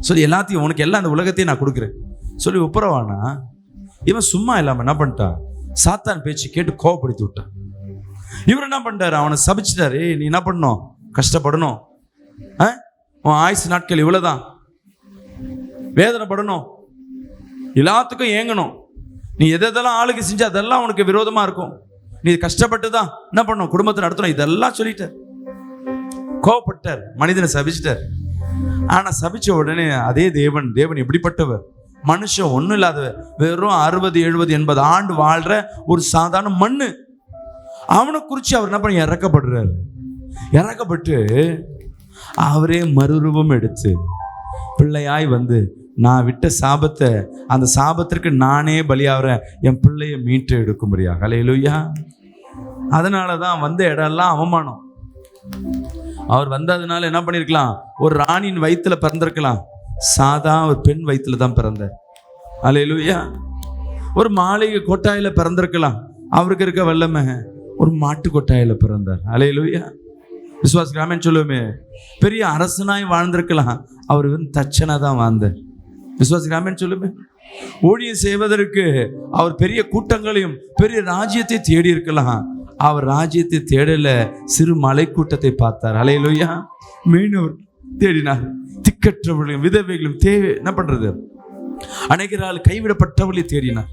சொல்லி எல்லாத்தையும் உனக்கு எல்லாம் இந்த உலகத்தையும் நான் கொடுக்குறேன் சொல்லி ஒப்புரவானா, இவன் சும்மா இல்லாம என்ன பண்ணிட்டான், சாத்தான் பேச்சு கேட்டு கோவப்படுத்தி விட்டான். இவர் என்ன பண்ணிட்டாரு, அவனை சபிச்சிட்டாரு. நீ என்ன பண்ணணும், கஷ்டப்படணும், உன் ஆயுசு நாட்கள் இவ்வளவுதான், வேதனைப்படணும், எல்லாத்துக்கும் ஏங்கணும், நீ எதெல்லாம் ஆளுக்கு செஞ்சு அதெல்லாம் உனக்கு விரோதமா இருக்கும், நீ கஷ்டப்பட்டு தான் என்ன பண்ணும், குடும்பத்தை நடத்தணும், இதெல்லாம் சொல்லிட்டார். கோவப்பட்டார், மனிதனை சபிச்சிட்டார். ஆனா சபிச்ச உடனே அதே தேவன் எப்படிப்பட்டவர், மனுஷன் ஒன்றும் இல்லாதவர், வெறும் 60, 70, 80 ஆண்டு வாழ்ற ஒரு சாதாரண மண்ணு. அவனை குறித்து அவர் என்ன பண்ணி இறக்கப்படுறாரு. இறக்கப்பட்டு அவரே மறுரூபம் எடுத்து பிள்ளையாய் வந்து, நான் விட்ட சாபத்தை, அந்த சாபத்திற்கு நானே பலியாகிறேன், என் பிள்ளையை மீட்டு எடுக்கும்படியா. அல்லேலூயா. அதனாலதான் வந்த இடம்லாம் அவமானம். அவர் வந்ததுனால என்ன பண்ணிருக்கலாம், ஒரு ராணியின் வயிற்றுல பிறந்திருக்கலாம், சாதா ஒரு பெண் வயிற்றுல தான் பிறந்தார். அல்லேலூயா. ஒரு மாளிகை கொட்டாயில பிறந்திருக்கலாம், அவருக்கு இருக்க வல்லமை ஒரு மாட்டு கொட்டாயில பிறந்தார். அல்லேலூயா. விசுவாசிக்கலாமேன்னு சொல்லுவோமே. பெரிய அரசனாய் வாழ்ந்திருக்கலாம், அவர் தச்சனா தான் வாழ்ந்தார். விசுவாசிக்கலாமேன்னு சொல்லுமே. ஊழியம் செய்வதற்கு அவர் பெரிய கூட்டங்களையும் பெரிய ராஜ்யத்தை தேடி இருக்கலாம், அவர் ராஜ்யத்தை தேடல, சிறு மலை கூட்டத்தை பார்த்தார். அல்லேலூயா. மீனவர் தேடினார், திக்கற்றவர்களையும் விதவைகளும் என்ன பண்றது, அநேகரால் கைவிடப்பட்டவர்களை தேடினார்.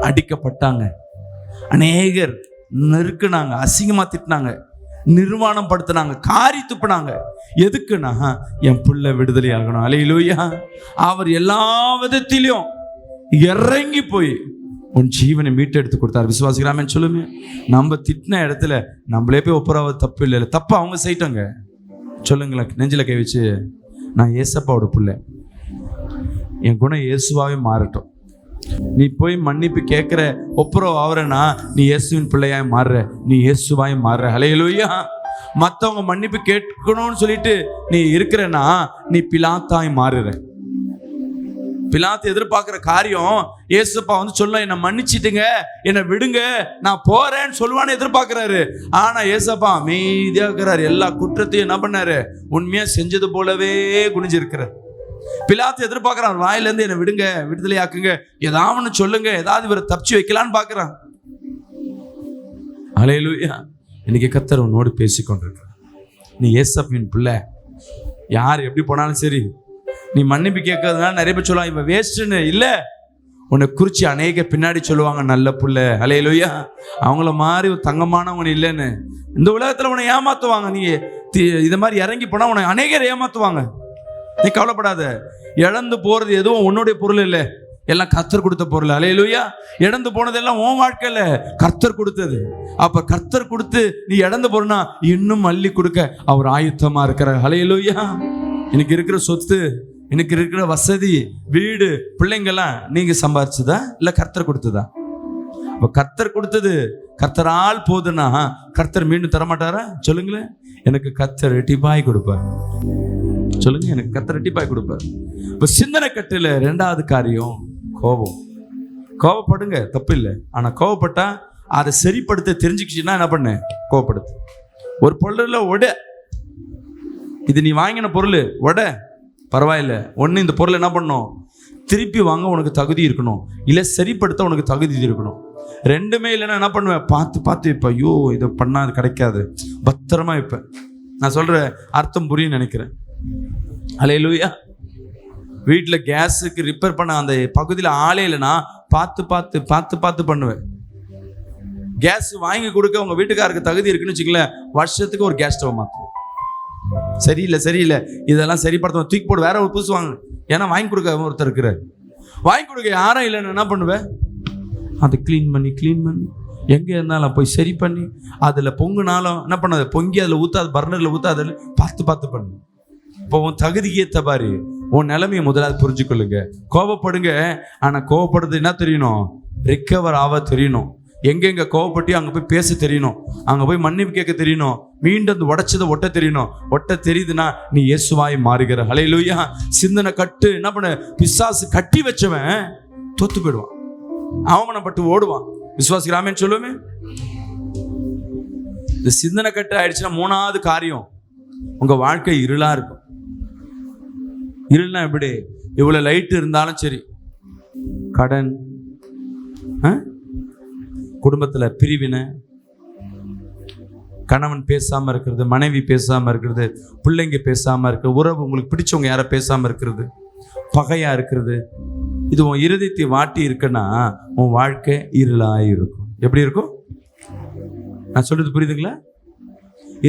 அடிக்கப்பட்டாங்க, அநேகர் நெருக்குனாங்க, அசிங்கமா திட்டினாங்க, நிர்வாணம் படுத்தினாங்க, காரி துப்பினாங்க. எதுக்குன்னா என் பிள்ளை விடுதலை ஆகணும். அல்லேலூயா. அவர் எல்லா விதத்திலையும் இறங்கி போய் உன் ஜீவனை மீட்டெடுத்து கொடுத்தார். விசுவாசிக்கலாமேன்னு சொல்லுமே. நம்ம திட்டின இடத்துல நம்மளே போய் ஒப்புரவ தப்பு இல்லை, தப்பு அவங்க செய்யிட்டாங்க. சொல்லுங்களேன், நெஞ்சில கை வச்சு, நான் ஏசப்பாவோட பிள்ளை, என் குணம் இயேசுவாவே மாறட்டும். நீ போய் மன்னிப்பு கேட்கிற, ஒப்புரவு ஆவறனா, நீ இயேசுவின் பிள்ளையாய் மாறுற, நீ இயேசுவாய் மாறுற. அல்லேலூயா. மற்றவங்க மன்னிப்பு கேட்கணும்னு சொல்லிட்டு நீ இருக்கிறனா, நீ பிலாத்தாய் மாறுற. பிலாத்து எதிர்பார்க்கிற காரியம், இயேசுப்பா வந்து சொல்ல, என்னை மன்னிச்சிட்டுங்க, என்னை விடுங்க, நான் போறேன்னு சொல்லுவான்னு எதிர்பார்க்கிறாரு. ஆனா ஏசப்பா அமைதியா இருக்கிறாரு. எல்லா குற்றத்தையும் என்ன பண்ணாரு, உண்மையா செஞ்சது போலவே குனிஞ்சிருக்கிறார். பிலாத்து எதிர்பார்க்கிறான், வாயிலேருந்து என்னை விடுங்க, விடுதலை ஆக்குங்க, ஏதாவது ஒன்று சொல்லுங்க, ஏதாவது இவரை தப்பிச்சு வைக்கலான்னு பார்க்குறான். அல்லேலூயா. இன்னைக்கு கர்த்தர் உன்னோடு பேசிக்கொண்டிருக்கிறார். நீ ஏசப்பின் பிள்ளை. யார் எப்படி போனாலும் சரி, நீ மன்னிப்பு கேட்கறதுனால நிறைய பேர் சொல்லுவாங்க இவன் வேஸ்ட்டுன்னு. இல்லை, உன்னை குறித்து அநேக பின்னாடி சொல்லுவாங்க நல்ல புள்ள. அல்லேலூயா. அவங்கள மாதிரி ஒரு தங்கமானவன் இல்லைன்னு இந்த உலகத்தில் உன்னை ஏமாற்றுவாங்க. நீ இதை மாதிரி இறங்கி போனால் உன்னை அநேகர் ஏமாற்றுவாங்க. நீ கவலைப்படாத. இழந்து போகிறது எதுவும் உன்னுடைய பொருள் இல்லை, எல்லாம் கர்த்தர் கொடுத்த பொருள். அல்லேலூயா. இழந்து போனதெல்லாம் உன் வாழ்க்கையில் கர்த்தர் கொடுத்தது. அப்போ கர்த்தர் கொடுத்து நீ இழந்து போறனா இன்னும் அள்ளி கொடுக்க அவர் ஆயுத்தமாக இருக்கிறார். அல்லேலூயா. எனக்கு இருக்கிற சொத்து, எனக்கு இருக்கிற வசதி, வீடு, பிள்ளைங்கெல்லாம் நீங்க சம்பாதிச்சதா இல்லை கர்த்தர் கொடுத்ததா? இப்போ கர்த்தர் கொடுத்தது கர்த்தரால் போதுன்னா கர்த்தர் மீண்டும் தரமாட்டாரா? சொல்லுங்களேன். எனக்கு கர்த்தர் ரெட்டிப்பாய் கொடுப்பார். சொல்லுங்க, எனக்கு கர்த்தர் ரெட்டிப்பாய் கொடுப்பார். இப்போ சிந்தனை கட்டில ரெண்டாவது காரியம் கோபம். கோபப்படுங்க, தப்பு இல்லை. ஆனால் கோபப்பட்டா அதை சரிப்படுத்த தெரிஞ்சுக்கிச்சுன்னா என்ன பண்ண? கோபப்படுத்து. ஒரு பொருளில் உட, இது நீ வாங்கின பொருள் உட, பரவாயில்ல. ஒன்று இந்த பொருள் என்ன பண்ணணும்? திருப்பி வாங்க உனக்கு தகுதி இருக்கணும், இல்லை சரிப்படுத்த உனக்கு தகுதி இருக்கணும். ரெண்டுமே இல்லைன்னா என்ன பண்ணுவேன்? பார்த்து பார்த்து இப்போ ஐயோ இதை பண்ணால் அது கிடைக்காது, பத்திரமா இப்போ. நான் சொல்கிற அர்த்தம் புரியும் நினைக்கிறேன். அல்லேலூயா. வீட்டில் கேஸுக்கு ரிப்பேர் பண்ண அந்த பகுதியில் ஆளே இல்லைன்னா பார்த்து பார்த்து பார்த்து பார்த்து பண்ணுவேன். கேஸ் வாங்கி கொடுக்க உங்கள் வீட்டுக்காருக்கு தகுதி இருக்குன்னு வச்சுங்களேன், வருஷத்துக்கு ஒரு கேஸ் ஸ்டவ் மாற்றுவோம். சரியில்லை, இதெல்லாம் சரிப்படுத்த தூக்கி போடு, வேற ஒரு புதுசு வாங்க. ஏன்னா வாங்கி கொடுக்க ஒருத்தர் இருக்கிறார். வாங்கி கொடுக்க யாரும் இல்லைன்னு என்ன பண்ணுவேன்? அதை க்ளீன் பண்ணி எங்கே இருந்தாலும் போய் சரி பண்ணி, அதில் பொங்குனாலும் என்ன பண்ணாது, பொங்கி அதில் ஊற்றாது, பர்னரில் ஊற்றாது, பார்த்து பார்த்து பண்ணு. இப்போ உன் தகுதிக்கு ஏற்ற மாதிரி உன் நிலைமையை முதலாவது புரிஞ்சுக்கொள்ளுங்க. கோபப்படுங்க, ஆனால் கோபப்படுறது என்ன தெரியணும்? ரிக்கவர் ஆக தெரியணும். எங்கெங்க கோவப்பட்டியோ அங்கே போய் பேச தெரியணும், அங்கே போய் மன்னிப்பு கேட்க தெரியணும், மீண்டும் அந்த உடைச்சதை ஒட்ட தெரியணும். ஒட்ட தெரியுதுன்னா நீ இயேசுவாய் மாறுகிற. அல்லேலூயா. சிந்தனை கட்டு என்ன பண்ண? பிசாசு கட்டி வச்சவன் தோத்து போயிடுவான், அவமானப்பட்டு ஓடுவான். விசுவாசிக்கிறாமேன்னு சொல்லுவேன். இந்த சிந்தனை கட்டு ஆயிடுச்சுன்னா மூணாவது காரியம், உங்க வாழ்க்கை இருளா இருக்கும். இருள்னா எப்படி? இவ்வளவு லைட் இருந்தாலும் சரி, கடன், குடும்பத்தில் பிரிவினை, கணவன் பேசாமல் இருக்கிறது, மனைவி பேசாமல் இருக்கிறது, பிள்ளைங்க பேசாமல் இருக்கிறது, உறவு உங்களுக்கு பிடிச்சவங்க யாரை பேசாமல் இருக்கிறது, பகையாக இருக்கிறது, இது உன் இருதயத்தை வாட்டி இருக்குன்னா உன் வாழ்க்கை இருளாக இருக்கும். எப்படி இருக்கும்? நான் சொல்றது புரியுதுங்களா?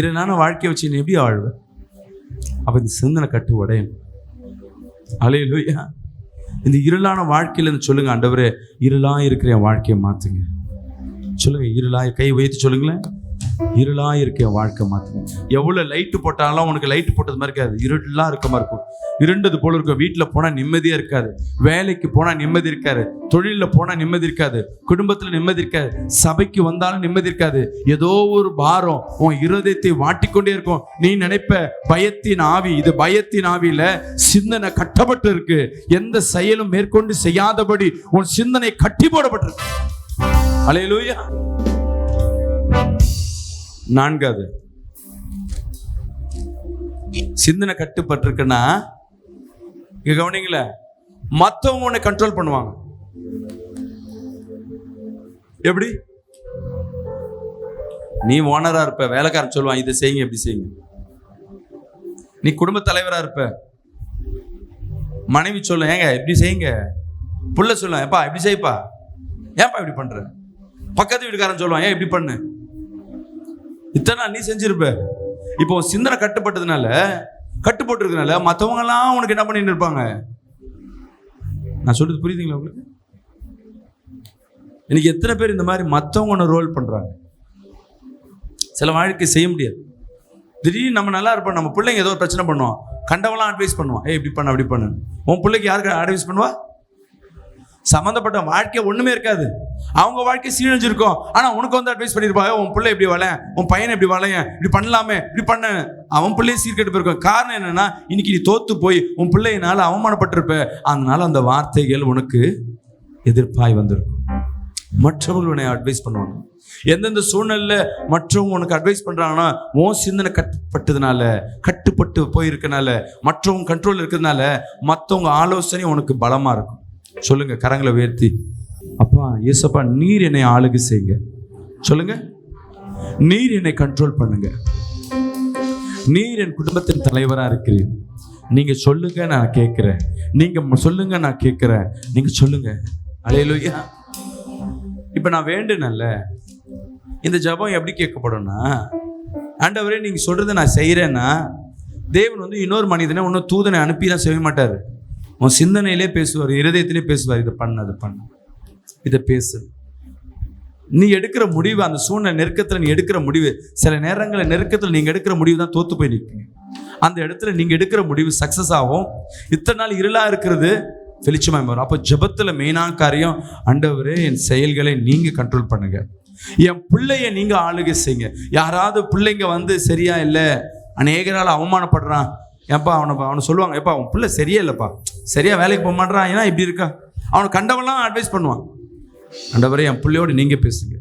இருளான வாழ்க்கையை வச்சு நீ எப்படி வாழ்வேன்? அப்போ இந்த சிந்தனை கட்டு உடையணும். அல்லேலூயா. இந்த இருளான வாழ்க்கையில சொல்லுங்க, ஆண்டவரே இருளாக இருக்கிற என் வாழ்க்கையை மாற்றுங்க. சொல்லுங்க, இருளாய் கை வைத்து சொல்லுங்களேன், இருளாக இருக்க வாழ்க்கை மாற்றுங்க. எவ்வளோ லைட்டு போட்டாலும் உனக்கு லைட்டு போட்டது மாதிரி இருக்காது, இருளாக இருக்க மாதிரி இருக்கும், இருண்டது போல இருக்கும். வீட்டில் போனால் நிம்மதியாக இருக்காது, வேலைக்கு போனால் நிம்மதி இருக்காது, தொழிலில் போனால் நிம்மதி இருக்காது, குடும்பத்தில் நிம்மதி இருக்காது, சபைக்கு வந்தாலும் நிம்மதி இருக்காது. ஏதோ ஒரு பாரம் உன் இருதயத்தை வாட்டிக்கொண்டே இருக்கும். நீ நினைப்ப பயத்தின் ஆவி, இது பயத்தின் ஆவியில சிந்தனை கட்டப்பட்டு இருக்கு. எந்த செயலும் மேற்கொண்டு செய்யாதபடி உன் சிந்தனை கட்டி போடப்பட்டிருக்கு. அல்லேலூயா. நான்காவது, சிந்தனை கட்டுப்பட்டிருக்குன்னா இங்க கவனிங்கள, மத்தவங்க உன்னை கண்ட்ரோல் பண்ணுவாங்க. எப்படி? நீ ஓனரா இருப்ப, வேலைக்காரன் சொல்லுவான் இதை செய்யுங்க, எப்படி செய்யுங்க. நீ குடும்ப தலைவரா இருப்ப, மனைவி சொல்ல ஏங்க எப்படி செய்யுங்க, புள்ள சொல்லுவேன் ஏப்பா எப்படி செய்ப்பா, ஏன்பா இப்படி பண்ற, பக்கத்து வீட்டுக்காரன் சொல்லுவான் ஏன் இப்படி பண்ணு. இத்தனை நீ செஞ்சிருப்ப. இப்போ சிந்தனை கட்டுப்பட்டதுனால, கட்டுப்பட்டு இருக்கனால மற்றவங்க எல்லாம் உனக்கு என்ன பண்ணிட்டு இருப்பாங்க. நான் சொல்றது புரியுதுங்களா உங்களுக்கு? இன்னைக்கு எத்தனை பேர் இந்த மாதிரி மற்றவங்க ரோல் பண்றாங்க. சில வாழ்க்கை செய்ய முடியாது. திடீர்னு நம்ம நல்லா இருப்போம், நம்ம பிள்ளைங்க ஏதோ ஒரு பிரச்சனை பண்ணுவோம், கண்டவெல்லாம் அட்வைஸ் பண்ணுவோம், இப்படி பண்ண அப்படி பண்ணு. உன் பிள்ளைக்கு யாருக்கு அட்வைஸ் பண்ணுவா? சம்மந்தப்பட்ட வாழ்க்கை ஒண்ணுமே இருக்காது, அவங்க வாழ்க்கை சீரழிஞ்சிருக்கும். ஆனா உனக்கு வந்து அட்வைஸ் பண்ணிருப்பா, உன் பிள்ளை இப்படி வள, உன் பையனை இப்படி வளைய, இப்படி பண்ணலாமே, இப்படி பண்ண. அவன் பிள்ளையை சீர்கெட்டு போயிருக்கும். காரணம் என்னன்னா, இன்னைக்கு நீ தோத்து போய் உன் பிள்ளையினால அவமானப்பட்டிருப்ப. அதனால அந்த வார்த்தைகள் உனக்கு எதிர்ப்பாய் வந்திருக்கும். மற்றவங்க உன்னை அட்வைஸ் பண்ணுவாங்க. எந்தெந்த சூழ்நிலையில மற்றவங்க உனக்கு அட்வைஸ் பண்றாங்கன்னா, உன் சிந்தனை கட்டுப்பட்டு போயிருக்கனால, மற்றவங்க கண்ட்ரோல் இருக்கிறதுனால மற்றவங்க ஆலோசனை உனக்கு பலமா இருக்கும். சொல்லுங்க, கரங்களை உயர்த்தி, அப்பா இயேசப்பா, நீர் என்னை ஆளுகை செய்யுங்க. சொல்லுங்க, நீர் என்னை கண்ட்ரோல் பண்ணுங்க. நீர் என் குடும்பத்தின் தலைவரா இருக்கிறீர். நீங்க சொல்லுங்க, நான் கேட்கிறேன். நீங்க சொல்லுங்க, நான் கேட்கிறேன். நீங்க சொல்லுங்க. அல்லேலூயா. இப்ப நான் வேண்டுனல்ல, இந்த ஜெபம் எப்படி கேட்கப்படும்னா, ஆண்டவரே நீங்க சொல்றதை நான் செய்யறேன்னா, தேவன் இன்னொரு மனிதனை இன்னொரு தூதனை அனுப்பி தான் செய்ய மாட்டாரு. உன் சிந்தனையிலே பேசுவார், இருதயத்திலே பேசுவார். இதை பண்ண, அதை பண்ண, இதை பேசு. நீ எடுக்கிற முடிவு, அந்த சூழ்நிலை நெருக்கத்தில் நீ எடுக்கிற முடிவு, சில நேரங்களில் நெருக்கத்தில் நீங்க எடுக்கிற முடிவு தான் தோத்து போய் நிற்பீங்க. அந்த இடத்துல நீங்க எடுக்கிற முடிவு சக்சஸ் ஆகும். இத்தனை நாள் இருளா இருக்கிறது வெளிச்சமாய் வரும். அப்போ ஜெபத்துல மெயினான காரியம், ஆண்டவரே என் செயல்களை நீங்க கண்ட்ரோல் பண்ணுங்க, என் பிள்ளைய நீங்க ஆளுகை செய்யுங்க. யாராவது பிள்ளைங்க சரியா இல்லை, அநேகரால் அவமானப்படுறான், ஏப்பா அவனை சொல்லுவாங்க, ஏப்பா அவன் பிள்ளை சரியா இல்லைப்பா, சரியா வேலைக்கு போக மாட்டான், ஏன்னா இப்படி இருக்கா, அவனை கண்டவெல்லாம் அட்வைஸ் பண்ணுவான். ஆண்டவரே என் பிள்ளையோடு நீங்க பேசுங்க,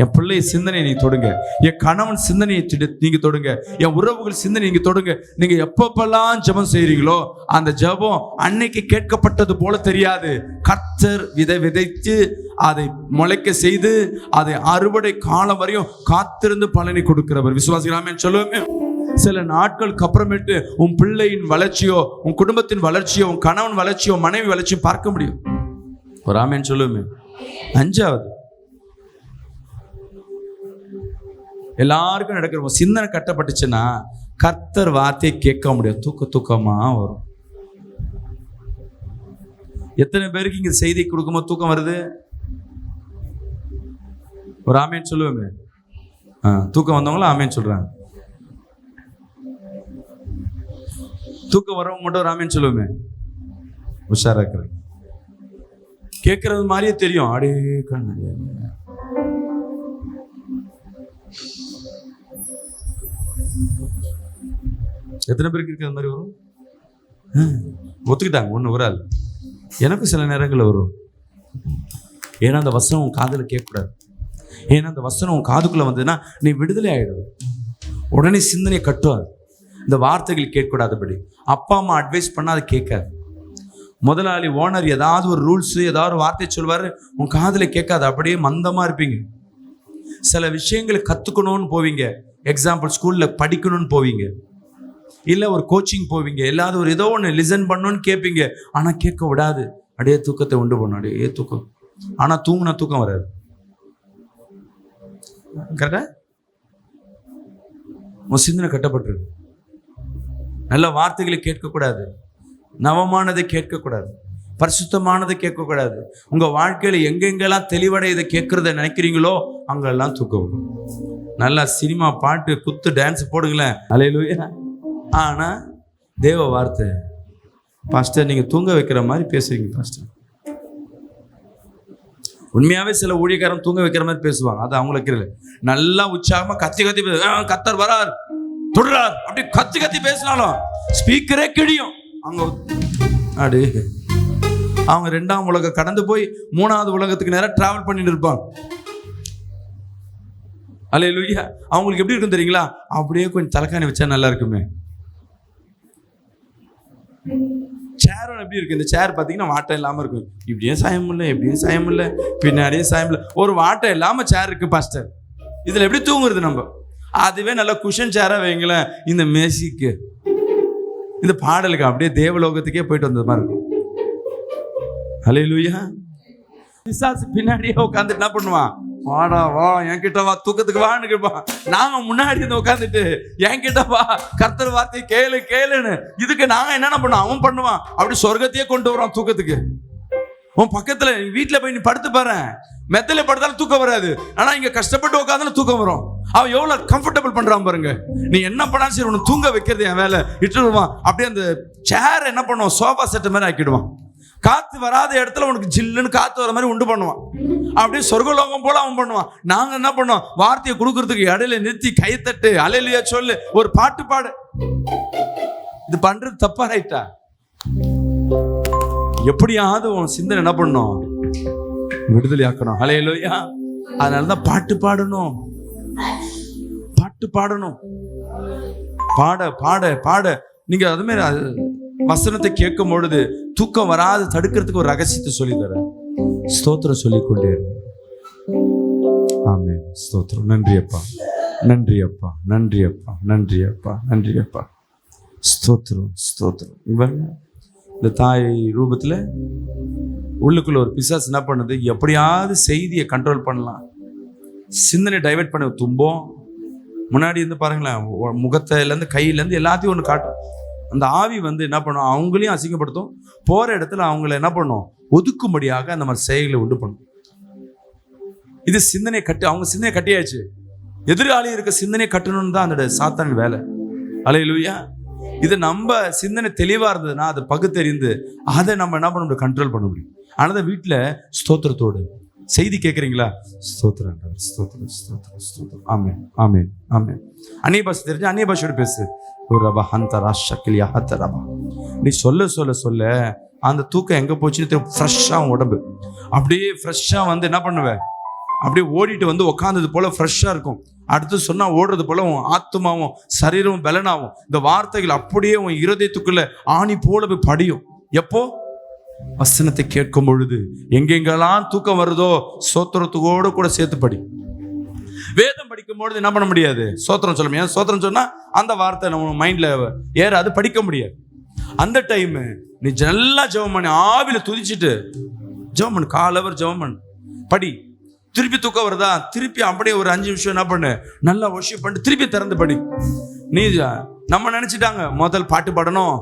என் பிள்ளை சிந்தனையை நீங்க தொடுங்க, என் கணவன் சிந்தனையை நீங்க தொடுங்க, என் உறவுகள் சிந்தனை நீங்க தொடுங்க. நீங்க எப்பப்பெல்லாம் ஜெபம் செய்றீங்களோ அந்த ஜெபம் அன்னைக்கு கேட்கப்பட்டது போல தெரியாது. கர்த்தர் விதைத்து அதை முளைக்க செய்து அதை அறுவடை காலம் வரையும் காத்திருந்து பலனை கொடுக்கிறவர். விசுவாசிகளாமே சொல்லுவோமே. சில நாட்களுக்கு அப்புறமேட்டு உன் பிள்ளையின் வளர்ச்சியோ, உன் குடும்பத்தின் வளர்ச்சியோ, உன் கணவன் வளர்ச்சியோ, மனைவி வளர்ச்சியோ பார்க்க முடியும். ஒரு ஆமேன் சொல்லுவோமே. 5வது, எல்லாருக்கும் நடக்கிற சிந்தனை கட்டப்பட்டுச்சுன்னா கர்த்தர் வார்த்தையை கேட்க முடியாது. தூக்கமா வரும். எத்தனை பேருக்கு இங்க செய்தி கொடுக்கும்போது தூக்கம் வருது? ஒரு ஆமேன் சொல்லுவோமே. தூக்கம் வந்தவங்களும் ஆமேன் சொல்றாங்க. தூக்கம் வரவங்க மட்டும் ஒரு ஆமேன் சொல்லுவோமே. உஷாரா இருக்கிறேன். கேட்கறது மாதிரியே தெரியும். அடே கண்ணு, எத்தனை பேருக்கு இருக்கிற மாதிரி வரும்? ஒத்துக்கிட்டாங்க, ஒண்ணு வராது. எனக்கும் சில நேரங்களில் வரும். ஏன்னா அந்த வசனம் உன் காதுல கேட்கக்கூடாது. ஏன்னா அந்த வசனம் உன் காதுக்குள்ள வந்ததுன்னா நீ விடுதலை ஆயிடுது. உடனே சிந்தனை கட்டுவாது. இந்த வார்த்தைகள் கேட்கக்கூடாதபடி அப்பா அம்மா அட்வைஸ் பண்ணா அது கேட்காது. முதலாளி ஓனர் ஏதாவது ஒரு ரூல்ஸ், ஏதாவது ஒரு வார்த்தை சொல்வாரு, உன் காதுல கேட்காது. அப்படியே மந்தமா இருப்பீங்க. சில விஷயங்களை கத்துக்கணும்னு போவீங்க. எக்ஸாம்பிள், ஸ்கூல்ல படிக்கணும்னு போவீங்க, இல்ல ஒரு கோச்சிங் போவீங்க, எல்லாரும் ஒரு ஏதோ ஒன்று லிசன் பண்ணணும்னு கேட்பீங்க. ஆனா கேட்க விடாது. அப்படியே தூக்கத்தை உண்டு பண்ணும். அப்படியே தூக்கம். ஆனா தூங்குனா தூக்கம் வராது. கரெக்டா? உன் சிந்தனை கட்டப்பட்டிருக்கு. நல்ல வார்த்தைகளை கேட்கக்கூடாது, நவமானதை கேட்கக்கூடாது, பரிசுத்தமானதை கேட்கக்கூடாது. உங்க வாழ்க்கையில எங்கெங்கெல்லாம் தெளிவடை இதை கேட்கறத நினைக்கிறீங்களோ அங்கெல்லாம் தூக்கம். நல்லா சினிமா பாட்டு குத்து டான்ஸ் போடுங்களேன், அல்லேலூயா. ஆனா தேவ வார்த்தை, பாஸ்டர் நீங்க தூங்க வைக்கிற மாதிரி பேசுறீங்க பாஸ்டர். உண்மையாவே சில ஊழியக்காரன் தூங்க வைக்கிற மாதிரி பேசுவாங்க. அது அவங்களுக்கு நல்லா உற்சாகமா கத்தி கத்தர் வரார், தொடுறார், அப்படி கத்தி கத்தி பேசினாலும் ஸ்பீக்கரே கிழியும். அவங்க 2ஆம் உலகம் கடந்து போய் 3வது உலகத்துக்கு நேரம் டிராவல் பண்ணிட்டு இருப்பாங்க. அல்லேலூயா. அவங்களுக்கு எப்படி இருக்கும் தெரியுங்களா? அப்படியே கொஞ்சம் தலைக்காணி வச்சா நல்லா இருக்குமே. சேரும் எப்படி இருக்கு? இந்த சேர் பார்த்தீங்கன்னா வாட்டை இல்லாமல் இருக்கும். இப்படியும் சாயம் இல்லை, எப்படியும் சாயம் இல்லை, பின்னாடியே சாயம் இல்லை. ஒரு வாட்டை இல்லாமல் சேர் இருக்கு பாஸ்டர். இதில் எப்படி தூங்குறது நம்ம? அதுவே நல்ல குஷன் சேராக வைங்களேன். இந்த மேசிக்கு, இந்த பாடலுக்கு அப்படியே தேவலோகத்துக்கே போயிட்டு வந்தது மாதிரி இருக்கும். அல்லேலூயா. பிசாசு பின்னாடியே உட்காந்துட்டு என்ன பண்ணுவான்? வாடா வா, என்கிட்ட வா, தூக்கத்துக்கு வான்னு கேட்பான். நாங்க முன்னாடி இருந்து உட்காந்துட்டு என்கிட்ட வா, கர்த்தர் வார்த்தை கேளு கேளுன்னு. இதுக்கு நாங்க என்னென்ன பண்ணுவோம்? அவன் பண்ணுவான். அப்படி சொர்க்கத்தையே கொண்டு வரான் தூக்கத்துக்கு. உன் பக்கத்துல வீட்டுல போய் நீ படுத்து பாரு, மெத்தல படுத்தாலும் தூக்கம் வராது. ஆனா இங்க கஷ்டப்பட்டு உட்காந்தாலும் தூக்கம் வரும். அவன் எவ்வளவு கம்ஃபர்டபுள் பண்றான் பாருங்க. நீ என்ன பண்ணாலும் சரி, உனக்கு தூங்க வைக்கிறது என் வேலை இட்டுருவான். அப்படியே அந்த சேர் என்ன பண்ணுவான்? சோஃபா செட் மாதிரி ஆக்கிடுவான். காத்து வராத இடத்துல உனக்கு ஜில்லுன்னு காத்து வர மாதிரி உண்டு பண்ணுவான். அப்படியே சொர்க்கலோகம் போல அவன் பண்ணுவான். நாங்க என்ன பண்ணோம்? வார்த்தையை கொடுக்கறதுக்கு இடையில நிறுத்தி கைத்தட்டு அல்லேலூயா சொல்லு, ஒரு பாட்டு பாடு. இது பண்றது தப்பா ரைட்டா? எப்படியாவது உன் சிந்தனை என்ன பண்ணும்? விடுதலையாக்கணும். ஹல்லேலூயா. அதனாலதான் பாட்டு பாடணும், பாட்டு பாடணும். பாட பாட பாட நீங்க அது மாதிரி வசனத்தை கேட்கும் பொழுது தூக்கம் வராது தடுக்கிறதுக்கு ஒரு ரகசியத்தை சொல்லி தர. ஸ்தோத்திரம் சொல்லிக்கொண்டே இரு. ஆமென். ஸ்தோத்திரம். நன்றி அப்பா, நன்றி அப்பா, நன்றி அப்பா, நன்றி அப்பா, நன்றி அப்பா. ஸ்தோத்திரம், ஸ்தோத்திரம். இந்த தாய் ரூபத்தில் உள்ளுக்குள்ள ஒரு பிசாசு என்ன பண்ணுது, எப்படியாவது செய்தியை கண்ட்ரோல் பண்ணலாம், சிந்தனை டைவெர்ட் பண்ண தும்போம். முன்னாடி இருந்து பாருங்களேன், முகத்திலேருந்து கையிலேருந்து எல்லாத்தையும் ஒன்று காட்டும். அந்த ஆவி என்ன பண்ணும், அவங்களையும் அசிங்கப்படுத்தும். போகிற இடத்துல அவங்கள என்ன பண்ணும், ஒதுக்கும்படியாக அந்த மாதிரி செயல்களை உண்டு பண்ணும். இது சிந்தனை கட்டு, அவங்க சிந்தனை கட்டியாச்சு. எதிராளி இருக்க சிந்தனை கட்டணும்னு தான் அந்த சாத்தான் வேலை. அல்லேலூயா. இது நம்ம சிந்தனை தெளிவாக இருந்ததுன்னா அதை பகுத்தறிந்து அதை நம்ம என்ன பண்ண முடியும், கண்ட்ரோல் பண்ண முடியும். ஆனால் வீட்டில் ஸ்தோத்திரத்தோடு செய்தி கேட்குறீங்களா, ஸ்தோத்திரம் ஸ்தோத்திரம் ஸ்தோத்திரம் ஸ்தோத்திரம். ஆமென் ஆமென் ஆமென். அந்நிய பாஷை தெரிஞ்சு அந்நிய பாஷையோடு பேசு. ரபா ஹந்தரா ஷக்கிலியா ஹத்தரபா. நீ சொல்ல சொல்ல சொல்ல அந்த தூக்கம் எங்கே போச்சுன்னு ஃப்ரெஷ்ஷாக உடம்பு அப்படியே ஃப்ரெஷ்ஷாக என்ன பண்ணுவேன், அப்படியே ஓடிட்டு உட்காந்தது போல ஃப்ரெஷ்ஷாக இருக்கும். அடுத்து சொன்னா ஓடுறது போல உன் ஆத்மாவும் சரீரமும் பலனாகும். இந்த வார்த்தைகள் அப்படியே உன் இருதயத்துக்குள்ள ஆணி போல போய் படியும். எப்போ வசனத்தை கேட்கும் பொழுது எங்கெங்கெல்லாம் தூக்கம் வருதோ சோத்திரத்தோடு கூட சேர்த்து படி. வேதம் படிக்கும் பொழுது என்ன பண்ண முடியாது, சோத்திரம் சொல்ல முடியாது. சோத்திரம் சொன்னா அந்த வார்த்தை நம்ம மைண்ட்ல அது படிக்க முடியாது. அந்த டைம் நீ நல்லா ஜெபம் பண்ணி ஆவில துதிச்சுட்டு ஜெபம் பண்ணு, காலவர் ஜெபம் பண்ணு, படி. திருப்பி தூக்கம் வருதா, திருப்பி அப்படியே ஒரு 5 நிமிஷம் என்ன பண்ணு, நல்லா வொர்ஷிப் பண்ணிட்டு திருப்பி திறந்து படி. நீ நம்ம நினைச்சிட்டாங்க முதல் பாட்டு பாடணும்,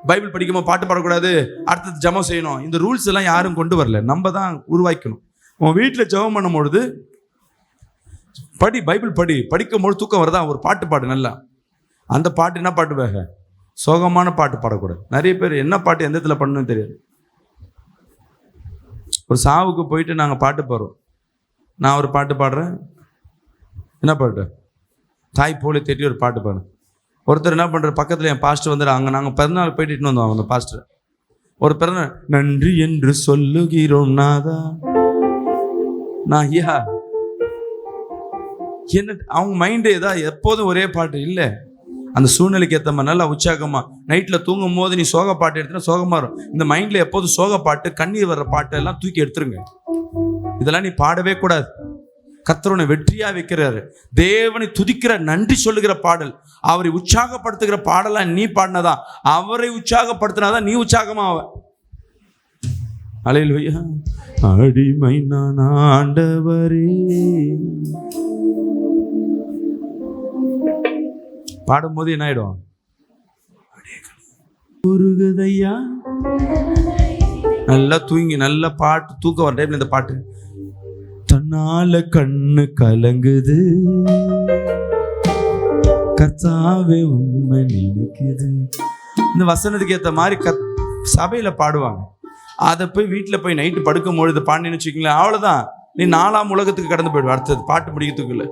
பைபிள் படிக்கும்போது பாட்டு பாடக்கூடாது, அடுத்தது ஜெபம் செய்யணும். இந்த ரூல்ஸ் எல்லாம் யாரும் கொண்டு வரல, நம்ம தான் உருவாக்கணும். உன் வீட்டில் ஜெபம் பண்ணும்பொழுது படி, பைபிள் படி. படிக்கும்போது தூக்கம் வருதா, ஒரு பாட்டு பாடு நல்லா. அந்த பாட்டு என்ன பாட்டு வேக, சோகமான பாட்டு பாடக்கூடாது. நிறைய பேர் என்ன பாட்டு எந்த இடத்துல பண்ணணும்னு தெரியாது. ஒரு சாவுக்கு போயிட்டு நாங்கள் பாட்டு பாடுறோம். நான் ஒரு பாட்டு பாடுறேன். என்ன பாட்டு, தாய் போல தேட்டி ஒரு பாட்டு பாடு. ஒருத்தர் என்ன பண்ணுற, பக்கத்தில் என் பாஸ்டர் அங்கே நாங்கள் பிறந்தநாள் போயிட்டு வந்தோம். அந்த பாஸ்டர் ஒரு பிறந்தநாள், நன்றி என்று சொல்லுகிறோம் நாதா. நான் ஐயா என்ன, அவங்க மைண்டு ஏதாவது எப்போதும் ஒரே பாட்டு இல்லை. அந்த சூழ்நிலைக்கு ஏற்ற மாதிரி நல்லா உற்சாகமா நைட்டில் தூங்கும் போது நீ சோக பாட்டு எடுத்துனா சோகமாக இருக்கும். இந்த மைண்டில் எப்போதும் சோக பாட்டு, கண்ணீர் வர்ற பாட்டு எல்லாம் தூக்கி எடுத்துருங்க. இதெல்லாம் நீ பாடவே கூடாது. கர்த்தர் உன்னை வெற்றியா வைக்கிறாரு. தேவனை துதிக்கிற நன்றி சொல்லுகிற பாடல், அவரை உற்சாகப்படுத்துகிற பாடலாம் நீ பாடினதா. அவரை உற்சாகப்படுத்தினாதான் நீ உற்சாகமாவ. அல்லேலூயா. அடிமை நான் ஆண்டவரே. பாடும்போது என்ன ஆயிடும், உருகுதையா. நல்லா தூங்கி நல்லா பாட்டு தூக்கம் வர டைம்ல இந்த பாட்டு, தன்னால கண்ணு கலங்குது கர்த்தாவே உண்மை நினைக்குது. இந்த வசனத்துக்கு ஏற்ற மாதிரி சபையில பாடுவாங்க. அதை போய் வீட்டில் போய் நைட்டு படுக்கும் பொழுது பாண்டின்னு வச்சுக்கீங்களேன், அவ்வளோதான், நீ 4ஆம் உலகத்துக்கு கடந்து போயிடுவ. அடுத்தது பாட்டு முடிக்கிறதுக்குள்ள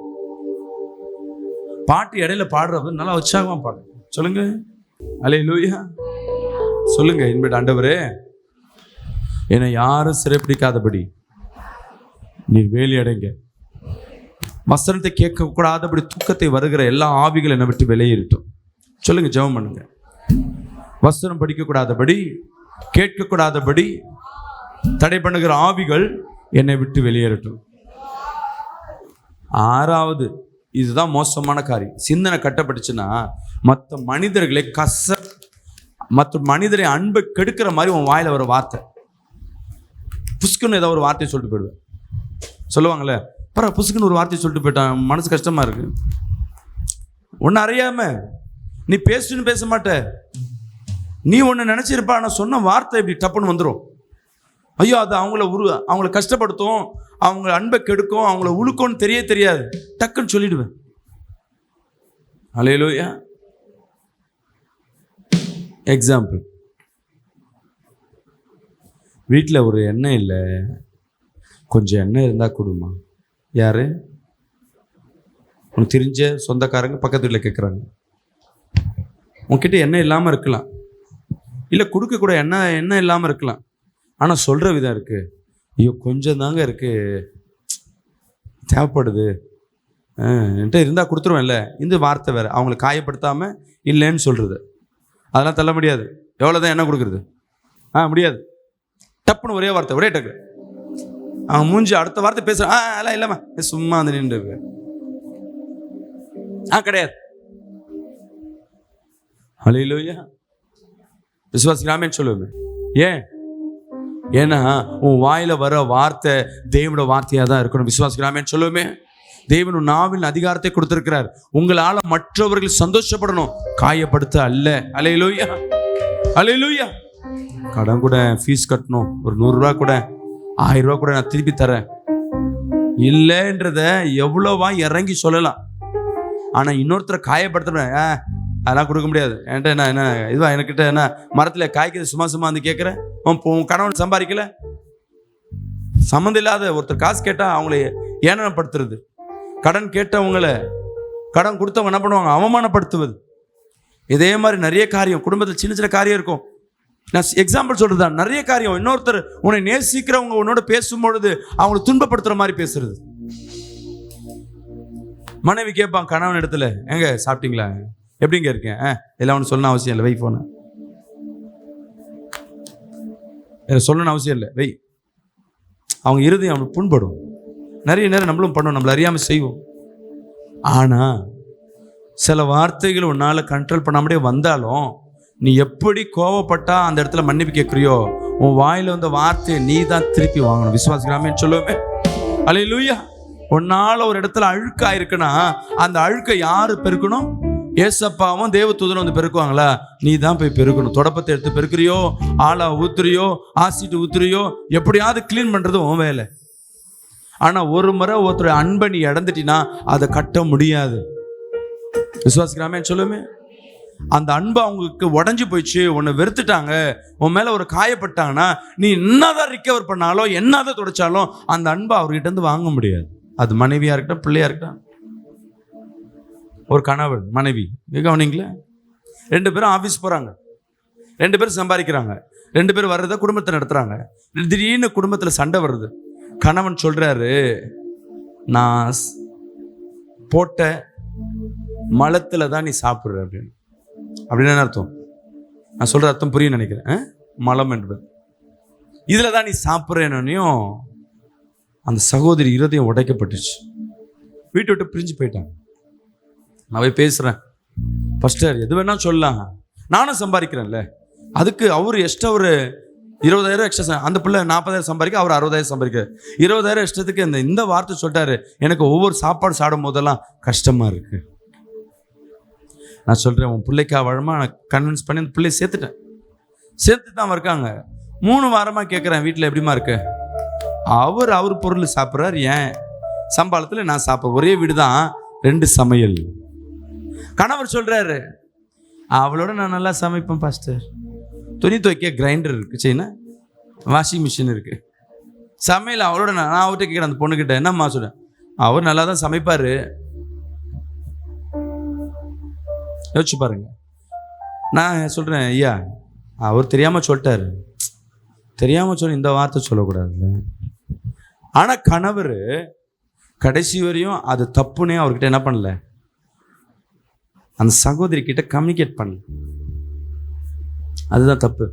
பாட்டு இடையில பாடுறது நல்லா உற்சாகமா பாடு. சொல்லுங்க அல்லேலூயா. சொல்லுங்க, இனிமேட்டு ஆண்டவரே என்னை யாரும் சிறைப்பிடிக்காதபடி நீர் வேலி அடைங்க. வசனத்தை கேட்க கூடாதபடி தூக்கத்தை வருகிற எல்லா ஆவிகள் என்னை விட்டு வெளியேறட்டும். சொல்லுங்க, ஜெபம் பண்ணுங்க. வசனம் படிக்கக்கூடாதபடி, கேட்கக்கூடாதபடி தடை பண்ணுகிற ஆவிகள் என்னை விட்டு வெளியேறட்டும். 6வது, இதுதான் மோசமான காரியம். சிந்தனை கட்டப்பட்டுச்சுன்னா மற்ற மனிதர்களை மற்ற மனிதரை அன்பை கெடுக்கிற மாதிரி உன் வாயில வர வார்த்தை, புஷ்குன்னு ஏதாவது ஒரு வார்த்தையை சொல்லிட்டு போயிடுவேன். சொல்லுவாங்களே, புஷ்குன்னு ஒரு வார்த்தையை சொல்லிட்டு போயிட்டான், மனசு கஷ்டமா இருக்கு. ஒன்னு அறியாம நீ பேசுன்னு பேச மாட்ட, நீ ஒன்று நினச்சிருப்பா, நான் சொன்ன வார்த்தை இப்படி டப்புன்னு வந்துடும். ஐயோ, அது அவங்கள கஷ்டப்படுத்தும், அவங்க அன்பை கெடுக்கும், அவங்கள உழுக்கும்னு தெரியாது, டக்குன்னு சொல்லிடுவேன். அல்லேலூயா. எக்ஸாம்பிள், வீட்டில் ஒரு எண்ணெய் இல்லை, கொஞ்சம் எண்ணெய் இருந்தால் கொடுமா. யாரு? உனக்கு தெரிஞ்ச சொந்தக்காரங்க பக்கத்து வீட்டில் கேட்குறாங்க. உன்கிட்ட எண்ணெய் இல்லாமல் இருக்கலாம், இல்லை கொடுக்கக்கூட எண்ணெய் இல்லாமல் இருக்கலாம். ஆனால் சொல்கிற விதம் இருக்குது. ஐயோ கொஞ்சம் தாங்க இருக்கு, தேவைப்படுது, என்கிட்ட இருந்தால் கொடுத்துருவேன்ல, இந்த வார்த்தை வேறு. அவங்களை காயப்படுத்தாமல் இல்லைன்னு சொல்கிறது, அதெல்லாம் தள்ள முடியாது. எவ்வளோ தான் என்ன கொடுக்குறது? முடியாது. டப்புன்னு ஒரே வார்த்தை, ஒரே டக்கு. அவன் மூஞ்சி அடுத்த வார்த்தை பேசுகிறான், அதெல்லாம் இல்லைம்மா, சும்மா வந்து நின்று இருக்கு, கிடையாது. ஹல்லேலூயா. விசுவாசிக்கலாமேன்னு சொல்லுவேன். ஏன்னா உன் வாயில வர வார்த்தை தேவனோட வார்த்தையாக தான் இருக்கணும். விசுவாசிக்கலாமேன்னு சொல்லுவோமே. தேவன் உன் நாவில் அதிகாரத்தை கொடுத்திருக்கிறார். உங்களால் மற்றவர்கள் சந்தோஷப்படணும், காயப்படுத்த அல்ல. ஹல்லேலூயா, ஹல்லேலூயா. கடன் கூட, ஃபீஸ் கட்டணும், ஒரு 100 ரூபா கூட, 1000 ரூபா கூட நான் திருப்பி தரேன் இல்லைன்றத எவ்வளோவா இறங்கி சொல்லலாம். ஆனால் இன்னொருத்தரை காயப்படுத்துறேன், அதெல்லாம் கொடுக்க முடியாது, என்கிட்ட என்ன இதுவா, என்கிட்ட என்ன மரத்தில் காய்க்கிறது, சும்மா சும்மா வந்து கேட்குறேன். உன் கணவன் சம்பாதிக்கல, சம்மந்தம் இல்லாத ஒருத்தர் காசு கேட்டால் அவங்கள ஏளனப்படுத்துறது, கடன் கேட்டவங்களை, கடன் கொடுத்தவங்க என்ன பண்ணுவாங்க, அவமானப்படுத்துவது. இதே மாதிரி நிறைய காரியம் குடும்பத்தில் சின்ன சின்ன காரியம் இருக்கும். நான் எக்ஸாம்பிள் சொல்கிறது தான், நிறைய காரியம். இன்னொருத்தர் உன்னை நேசிக்கிறவங்க உன்னோட பேசும்பொழுது அவங்களை துன்பப்படுத்துகிற மாதிரி பேசுறது. மனைவி கேட்பான் கணவன் இடத்துல, எங்க சாப்பிட்டீங்களா, எப்படிங்க இருக்கேன், எல்லாம் ஒன்று சொல்லணும் அவசியம் இல்லை, வை போன சொல்லணும் அவசியம் இல்லை, வை. அவங்க இருதயம் அவனுக்கு புண்படும். நிறைய நேரம் நம்மளும் பண்ணுவோம், நம்மளை அறியாமல் செய்வோம். ஆனால் சில வார்த்தைகள் உன்னால் கண்ட்ரோல் பண்ணாமலே வந்தாலும், நீ எப்படி கோவப்பட்டா அந்த இடத்துல மன்னிப்பு கேட்குறியோ, உன் வாயில் வந்த வார்த்தையை நீ தான் திருப்பி வாங்கணும். விசுவாசிக்கலாமேன்னு சொல்லுவேன். ஹல்லேலூயா. உன்னால் ஒரு இடத்துல அழுக்கா இருக்குன்னா அந்த அழுக்கை யாரு பெருக்கணும்? ஏசப்பாவும் தேவதூதனும் வந்து பெருக்குவாங்களா? நீ தான் போய் பெருக்கணும். தொடப்பத்தை எடுத்து பெருக்கிறியோ, ஆளா ஊத்துறியோ, ஆசிட்டு ஊத்துறியோ, எப்படியாவது கிளீன் பண்ணுறது உன் வேலை. ஆனால் ஒரு முறை ஒருத்தர் அன்பை நீ இழந்துட்டினா அதை கட்ட முடியாது. விசுவாசிக்கலாமேன்னு சொல்லுமே. அந்த அன்பு அவங்களுக்கு உடஞ்சி போயிடுச்சு, உன்னை வெறுத்துட்டாங்க, உன் மேலே ஒரு காயப்பட்டாங்கன்னா நீ என்னதான் ரிக்கவர் பண்ணாலும் என்னதான் துடைச்சாலும் அந்த அன்பை அவர்கிட்ட இருந்து வாங்க முடியாது. அது மனைவியாக இருக்கட்டும், பிள்ளையாக இருக்கட்டும், ஒரு கணவன் மனைவி, கவனிங்களே, 2 பேரும் ஆஃபீஸ் போகிறாங்க, 2 பேரும் சம்பாதிக்கிறாங்க, 2 பேரும் வர்றதை குடும்பத்தை நடத்துகிறாங்க. திடீர்னு குடும்பத்தில் சண்டை வருது. கணவன் சொல்கிறாரு, நான் போட்ட மலத்தில் தான் நீ சாப்பிட்ற அப்படின்னு. அப்படின்னு என்ன அர்த்தம்? நான் சொல்கிற அர்த்தம் புரியும் நினைக்கிறேன். மலம் என்பது இதில் தான் நீ சாப்பிட்றேன்னையும் அந்த சகோதரி இருதயம் உடைக்கப்பட்டுச்சு. வீட்டை விட்டு பிரிஞ்சு போயிட்டாங்க. நான் போய் பேசுகிறேன், ஃபஸ்டர் எது வேணால் சொல்லலாம், நானும் சம்பாதிக்கிறேன்ல, அதுக்கு அவர் எக்ஸ்ட்ரா ஒரு 20,000 எக்ஸ்ட்ரா, அந்த பிள்ளை 40,000 சம்பாதிக்க, அவர் 60,000 சம்பாதிக்க, 20,000 இஷ்டத்துக்கு இந்த வார்த்தை சொல்லிட்டாரு. எனக்கு ஒவ்வொரு சாப்பாடு சாப்பிடும் போதெல்லாம் கஷ்டமாக இருக்குது. நான் சொல்கிறேன், உன் பிள்ளைக்கா வழமா நான் கன்வின்ஸ் பண்ணி அந்த பிள்ளையை சேர்த்து தான் இருக்காங்க. 3 வாரமாக கேட்குறேன், வீட்டில் எப்படிமா இருக்கு? அவர் பொருள் சாப்பிட்றாரு, ஏன் சம்பளத்தில் நான் சாப்பிட்றேன், ஒரே வீடு தான், 2 சமையல். கணவர் சொல்கிறாரு, அவளோட நான் நல்லா சமைப்பேன் பாஸ்டர், துணி துவைக்க கிரைண்டர் இருக்குது, சரிண்ணா வாஷிங் மிஷின் இருக்குது, சமையல் அவளோட நான் அவர்கிட்ட கேட்குறேன், அந்த பொண்ணுக்கிட்ட, என்னம்மா சொல்கிறேன், அவர் நல்லா தான் சமைப்பார். யோசிச்சு பாருங்க. நான் சொல்கிறேன், ஐயா அவர் தெரியாமல் சொல்லிட்டாரு, தெரியாமல் சொல்ல இந்த வார்த்தை சொல்லக்கூடாது. ஆனால் கணவர் கடைசி வரையும் அது தப்புன்னே அவர்கிட்ட என்ன பண்ணல, அந்த சகோதரி கிட்ட கம்யூனிகேட் பண்ணல. அதுதான் தப்பு.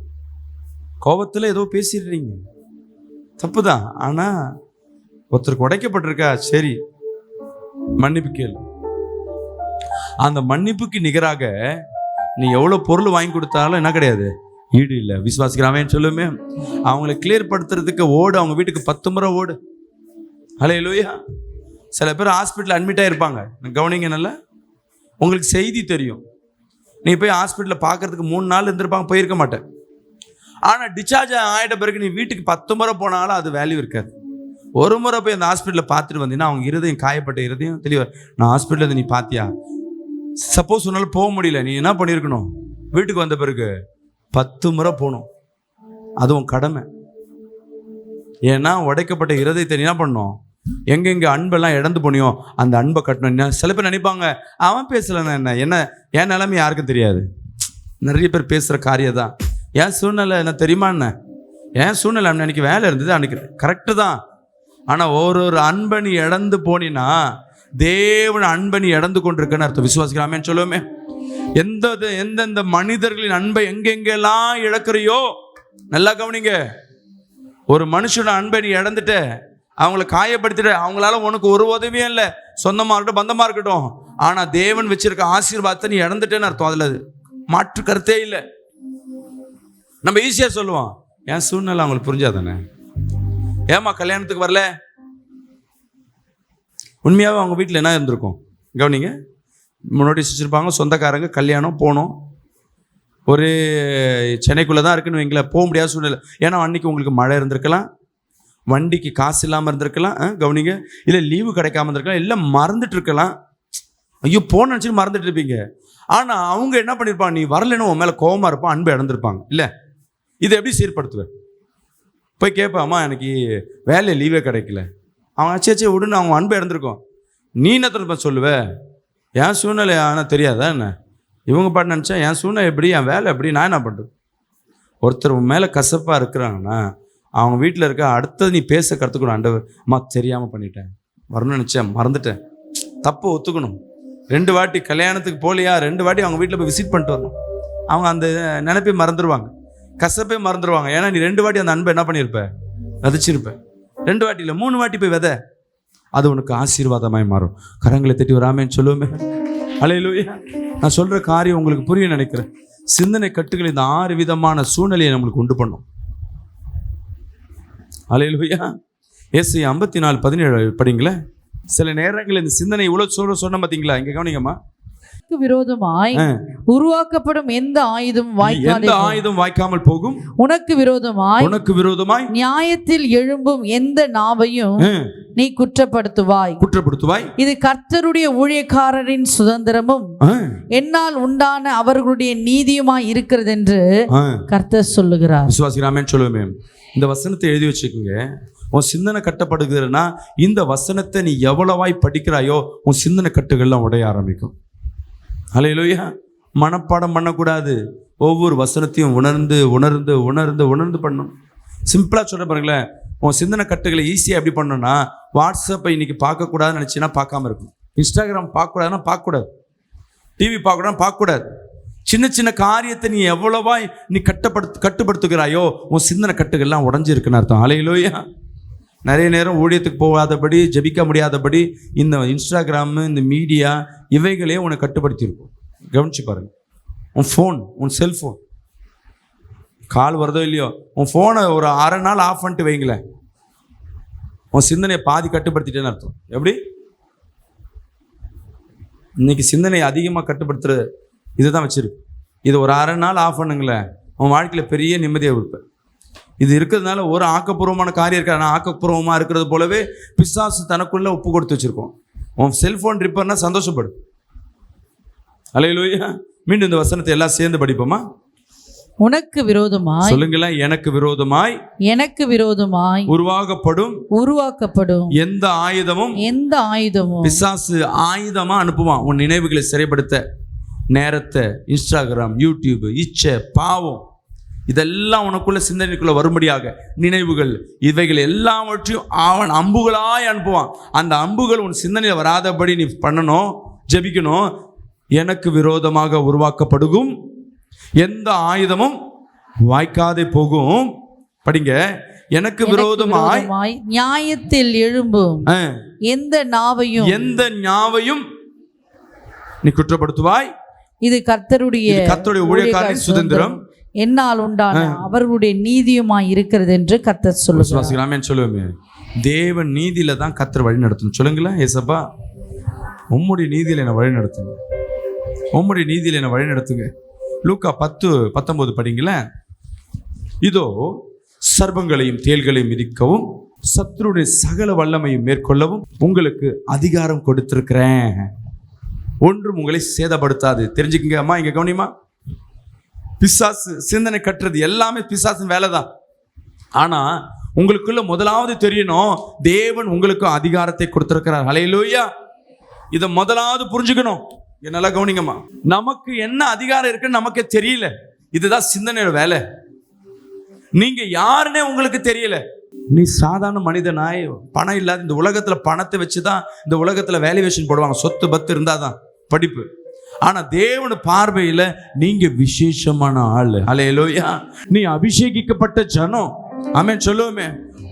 கோபத்தில் ஏதோ பேசிடுறீங்க, தப்பு தான். ஆனால் ஒருத்தருக்கு உடைக்கப்பட்டிருக்கா, சரி மன்னிப்பு கேளு. அந்த மன்னிப்புக்கு நிகராக நீ எவ்வளோ பொருள் வாங்கி கொடுத்தாலும் என்ன கிடையாது, ஈடு இல்லை. விசுவாசிக்கிறாமேன்னு சொல்லுமே. அவங்களை கிளியர் படுத்துறதுக்கு ஓடு, அவங்க வீட்டுக்கு 10 முறை ஓடு. ஹல்லேலூயா. சில பேர் ஹாஸ்பிட்டலில் அட்மிட் ஆகிருப்பாங்க, கவனிங்க நல்லா, உங்களுக்கு செய்தி தெரியும். நீ போய் ஹாஸ்பிட்டலில் பார்க்கறதுக்கு 3 நாள் இருந்திருப்பாங்க, போயிருக்க மாட்டேன். ஆனால் டிஸ்சார்ஜ் ஆகிட்ட பிறகு நீ வீட்டுக்கு 10 முறை போனாலும் அது வேல்யூ இருக்காது. ஒரு முறை போய் அந்த ஹாஸ்பிட்டலில் பார்த்துட்டு வந்தீங்கன்னா அவங்க இருதயம், காயப்பட்ட இருதயம் தெளிவாக, நான் ஹாஸ்பிட்டலில் இருந்து நீ பார்த்தியா, சப்போஸ் உன்னால் போக முடியல, நீ என்ன பண்ணியிருக்கணும், வீட்டுக்கு வந்த பிறகு 10 முறை போகணும். அதுவும் கடமை. ஏன்னா உடைக்கப்பட்ட இருதயத்தை என்ன பண்ணணும், எங்கெங்கே அன்பெல்லாம் இழந்து போனியோ அந்த அன்பை கட்டணும். சில பேர் நினைப்பாங்க, அவன் பேசலைன்னா என்ன என் நிலைமை யாருக்கும் தெரியாது. நிறைய பேர் பேசுகிற காரியம் தான், என் சூழ்நிலை என்ன தெரியுமா, என்ன ஏன் சூழ்நிலை அன்னைக்கு வேலை இருந்தது, அன்னைக்கு கரெக்டு தான். ஆனால் ஒரு அன்பை நீ இழந்து போனீன்னா தேவன் அன்பை நீ இழந்து கொண்டிருக்கன்னு அர்த்தம். விசுவாசிக்கலாமேன்னு சொல்லுவோமே. எந்தெந்த மனிதர்களின் அன்பை எங்கெங்கெல்லாம் இழக்கிறையோ, நல்லா கவனிங்க. ஒரு மனுஷனோட அன்பை நீ இழந்துட்ட, அவங்கள காயப்படுத்திட்ட, அவங்களால உனக்கு ஒரு உதவியும் இல்லை, சொந்தமாக இருக்கட்டும் பந்தமாக இருக்கட்டும். ஆனால் தேவன் வச்சிருக்க ஆசீர்வாதத்தை நீ இழந்துட்டேன்னு அர்த்தம். அதில் மாற்று கருத்தே இல்லை. நம்ம ஈஸியாக சொல்லுவோம், என் சூழ்நிலை அவங்களுக்கு புரிஞ்சாதானே, ஏமா கல்யாணத்துக்கு வரல. உண்மையாகவே அவங்க வீட்டில் என்ன இருந்திருக்கும் கவனிங்க. நோட்டீஸ் வச்சுருப்பாங்க, சொந்தக்காரங்க கல்யாணம் போனோம், ஒரு சென்னைக்குள்ளே தான் இருக்குன்னு வைங்களேன், போக முடியாத சூழ்நிலை. ஏன்னா அன்றைக்கி உங்களுக்கு மழை இருந்திருக்கலாம், வண்டிக்கு காசு இல்லாமல் இருந்திருக்கலாம், கவனிங்க, இல்லை லீவு கிடைக்காம இருந்திருக்கலாம், இல்லை மறந்துட்டு இருக்கலாம். ஐயோ போன நினச்சிட்டு மறந்துட்டு இருப்பீங்க. ஆனால் அவங்க என்ன பண்ணியிருப்பாங்க, நீ வரலன்னு உன் மேலே கோவமாக இருப்பான், அன்பு இழந்திருப்பாங்க. இல்லை, இதை எப்படி சீர்படுத்துவேன்? போய் கேட்பேன், அம்மா எனக்கு வேலை லீவே கிடைக்கல. அவன் அச்சே விடுன்னு அவங்க அன்பு இழந்திருக்கோம். நீ என்ன திரும்ப சொல்லுவேன், என் சூழ்நிலை ஆனால் தெரியாதா என்ன? இவங்க பாட்டு நினச்சா என் சூழ்நிலை எப்படி, என் வேலை எப்படி, நான் என்ன பண்ணுறது? ஒருத்தர் உன் மேலே கசப்பாக இருக்கிறாங்கன்னா அவங்க வீட்டில் இருக்க அடுத்தது நீ பேச கற்றுக்கணும். ஆண்டவர், அம்மா தெரியாமல் பண்ணிட்டேன், வரணும்னு நினச்சேன், மறந்துட்டேன், தப்பு ஒத்துக்கணும். 2 வாட்டி கல்யாணத்துக்கு போகலையா, 2 வாட்டி அவங்க வீட்டில் போய் விசிட் பண்ணிட்டு வரணும். அவங்க அந்த நினைப்பை மறந்துடுவாங்க, கசப்பே மறந்துடுவாங்க. ஏன்னா நீ 2 வாட்டி அந்த அன்பை என்ன பண்ணியிருப்ப, விதைச்சிருப்ப. 2 வாட்டி இல்லை 3 வாட்டி போய் விதை, அது உனக்கு ஆசீர்வாதமாய் மாறும். கரங்களை தட்டி வராமேன்னு சொல்லுவோமே. அல்லேலூயா. நான் சொல்கிற காரியம் உங்களுக்கு புரிய நினைக்கிறேன். சிந்தனை கட்டுகள் இந்த 6 விதமான சூழ்நிலையை நம்மளுக்கு உண்டு பண்ணும். அல்லேலூயா. ஏசாயா 54:17 படிங்களேன். சில நேரங்களில் இந்த சிந்தனை இவ்வளோ சொன்ன பார்த்தீங்களா? இங்கே கவனிங்கம்மா. விரோதமாய் உருவாக்கப்படும் எந்த ஆயுதம் வாய்க்காமல் போகும். உனக்கு விரோதமாய் நியாயத்தில் எழும்பும் எந்த நாவையும் நீ குற்றப்படுத்துவாய். இது கர்த்தருடைய ஊழியக்காரரின் சுதந்திரமும் என்னால் உண்டான அவர்களுடைய நீதியுமாய் இருக்கிறது என்று கர்த்தர் சொல்லுகிறார். விசுவாசிராமேன்னு சொல்லுவேன். இந்த வசனத்தை எழுதி வச்சுக்கோங்க. உன் சிந்தனை கட்டப்படுகிறதுனா இந்த வசனத்தை நீ எவ்வளவாய் படிக்கிறாயோ உன் சிந்தனை கட்டுகள்லாம் உடைய ஆரம்பிக்கும். அல்லேலூயா. மனப்பாடம் பண்ணக்கூடாது. ஒவ்வொரு வசனத்தையும் உணர்ந்து உணர்ந்து உணர்ந்து உணர்ந்து பண்ணணும். சிம்பிளாக சொல்ல பாருங்களேன், உன் சிந்தனை கட்டுகளை ஈஸியாக எப்படி பண்ணணும்னா, வாட்ஸ்அப்பை இன்னைக்கு பார்க்கக்கூடாதுன்னு நினச்சின்னா பார்க்காம இருக்கணும். இன்ஸ்டாகிராம் பார்க்கக்கூடாதுன்னா பார்க்கக்கூடாது. டிவி பார்க்கக்கூடாதுன்னா பார்க்கக்கூடாது. சின்ன சின்ன காரியத்தை நீ எவ்வளவா நீ கட்டுப்படுத்துகிறாயோ உன் சிந்தனை கட்டுகள்லாம் உடஞ்சிருக்குன்னு அர்த்தம். அல்லேலூயா. நிறைய நேரம் ஊழியத்துக்கு போகாதபடி, ஜெபிக்க முடியாதபடி இந்த இன்ஸ்டாகிராமு, இந்த மீடியா இவைகளே உன்னை கட்டுப்படுத்தியிருக்கும். கவனிச்சு பாருங்க. உன் ஃபோன், உன் செல்ஃபோன் கால் வருதோ இல்லையோ, உன் ஃபோனை ஒரு அரை நாள் ஆஃப் பண்ணிட்டு வைங்களேன், உன் சிந்தனையை பாதி கட்டுப்படுத்திட்டேன்னு அர்த்தம். எப்படி? இன்னைக்கு சிந்தனையை அதிகமாக கட்டுப்படுத்துற இதுதான் வச்சிருக்கு. இது ஒரு அரை நாள் ஆஃப் பண்ணுங்களேன், உன் வாழ்க்கையில் பெரிய நிம்மதியை கொடுப்பேன். இது இருக்கிறதுனால ஒரு ஆக்கப்பூர்வமான காரியம் இருக்கு. ஆனால் ஆக்கப்பூர்வமாக இருக்கிறது போலவே பிசாசு தனக்குள்ள ஒப்பு கொடுத்து வச்சிருக்கோம். உன் செல்ஃபோன் ரிப்பர்னா சந்தோஷப்படு. அல்லேலூயா. மீண்டும் இந்த வசனத்தை எல்லாம் சேர்ந்து படிப்போமா? உனக்கு விரோதமாய் சொல்லுங்களேன். எனக்கு விரோதமாய் உருவாக்கப்படும் எந்த ஆயுதமும் பிசாசு ஆயுதமா அனுப்புவான் உன் நினைவுகளை சிறைப்படுத்த. நேரத்தை, இன்ஸ்டாகிராம், யூடியூப், இச்சை, பாவம் இதெல்லாம் உனக்குள்ள சிந்தனைக்குள்ள வரும்படியாக நினைவுகள் இவைகள் எல்லாவற்றையும் அவன் அம்புகளாய் அனுப்புவான். அந்த அம்புகள் உன் சிந்தனையில் வராதபடி நீ பண்ணணும், ஜெபிக்கணும். எனக்கு விரோதமாக உருவாக்கப்படுகும் எந்த ஆயுதமும் வாய்க்காதே போகும். படிங்க. எனக்கு விரோதமாய் நியாயத்தில் எழும்பும் எந்த நாவையும் நீ குற்றப்படுத்துவாய். இது கர்த்தருடைய ஊழியக்காரரின் சுதந்திரம் என்னால் உண்டான அவர்களுடைய நீதியுமாய் இருக்கிறது என்று கர்த்தர் சொல்லுகிறார். சொல்லுவேன். தேவன் நீதியில தான் கர்த்தர் வழி நடத்தணும். சொல்லுங்களேன். ஏசப்பா, உம்முடைய நீதியில என்ன வழி நடத்துங்க, உம்முடைய நீதியில என்ன வழி நடத்துங்க. லூக்கா 10:19 படிங்களேன். இதோ சர்ப்பங்களையும் தேள்களையும் மிதிக்கவும் சத்துருடைய சகல வல்லமையும் மேற்கொள்ளவும் உங்களுக்கு அதிகாரம் கொடுத்திருக்கிறேன், ஒன்றும் உங்களை சேதப்படுத்தாது. தெரிஞ்சுக்கங்க அம்மா, இங்க கவனிமா. பிசாசு சிந்தனை கட்டுறது எல்லாமே பிசாசின் வேலை தான். ஆனா உங்களுக்குள்ள முதலாவது தெரியணும், தேவன் உங்களுக்கு அதிகாரத்தை கொடுத்திருக்கிறார். ஹல்லேலூயா. இதை முதலாவது புரிஞ்சுக்கணும். நல்லா கவனிங்கம்மா. நமக்கு என்ன அதிகாரம் இருக்குன்னு நமக்கே தெரியல. இதுதான் சிந்தனையோட வேலை. நீங்க யாருன்னே உங்களுக்கு தெரியல. நீ சாதாரண மனிதனாய் பணம் இல்லாத இந்த உலகத்துல பணத்தை வச்சுதான் இந்த உலகத்துல வேல்யூவேஷன் போடுவாங்க. சொத்து பத்து இருந்தாதான் படிப்பு. ஆனா தேவன் பார்வையில நீங்க விசேஷமான ஆளு. அல்லேலூயா. நீ அபிஷேகிக்கப்பட்ட ஜனம். ஆமென் சொல்லுவோமே.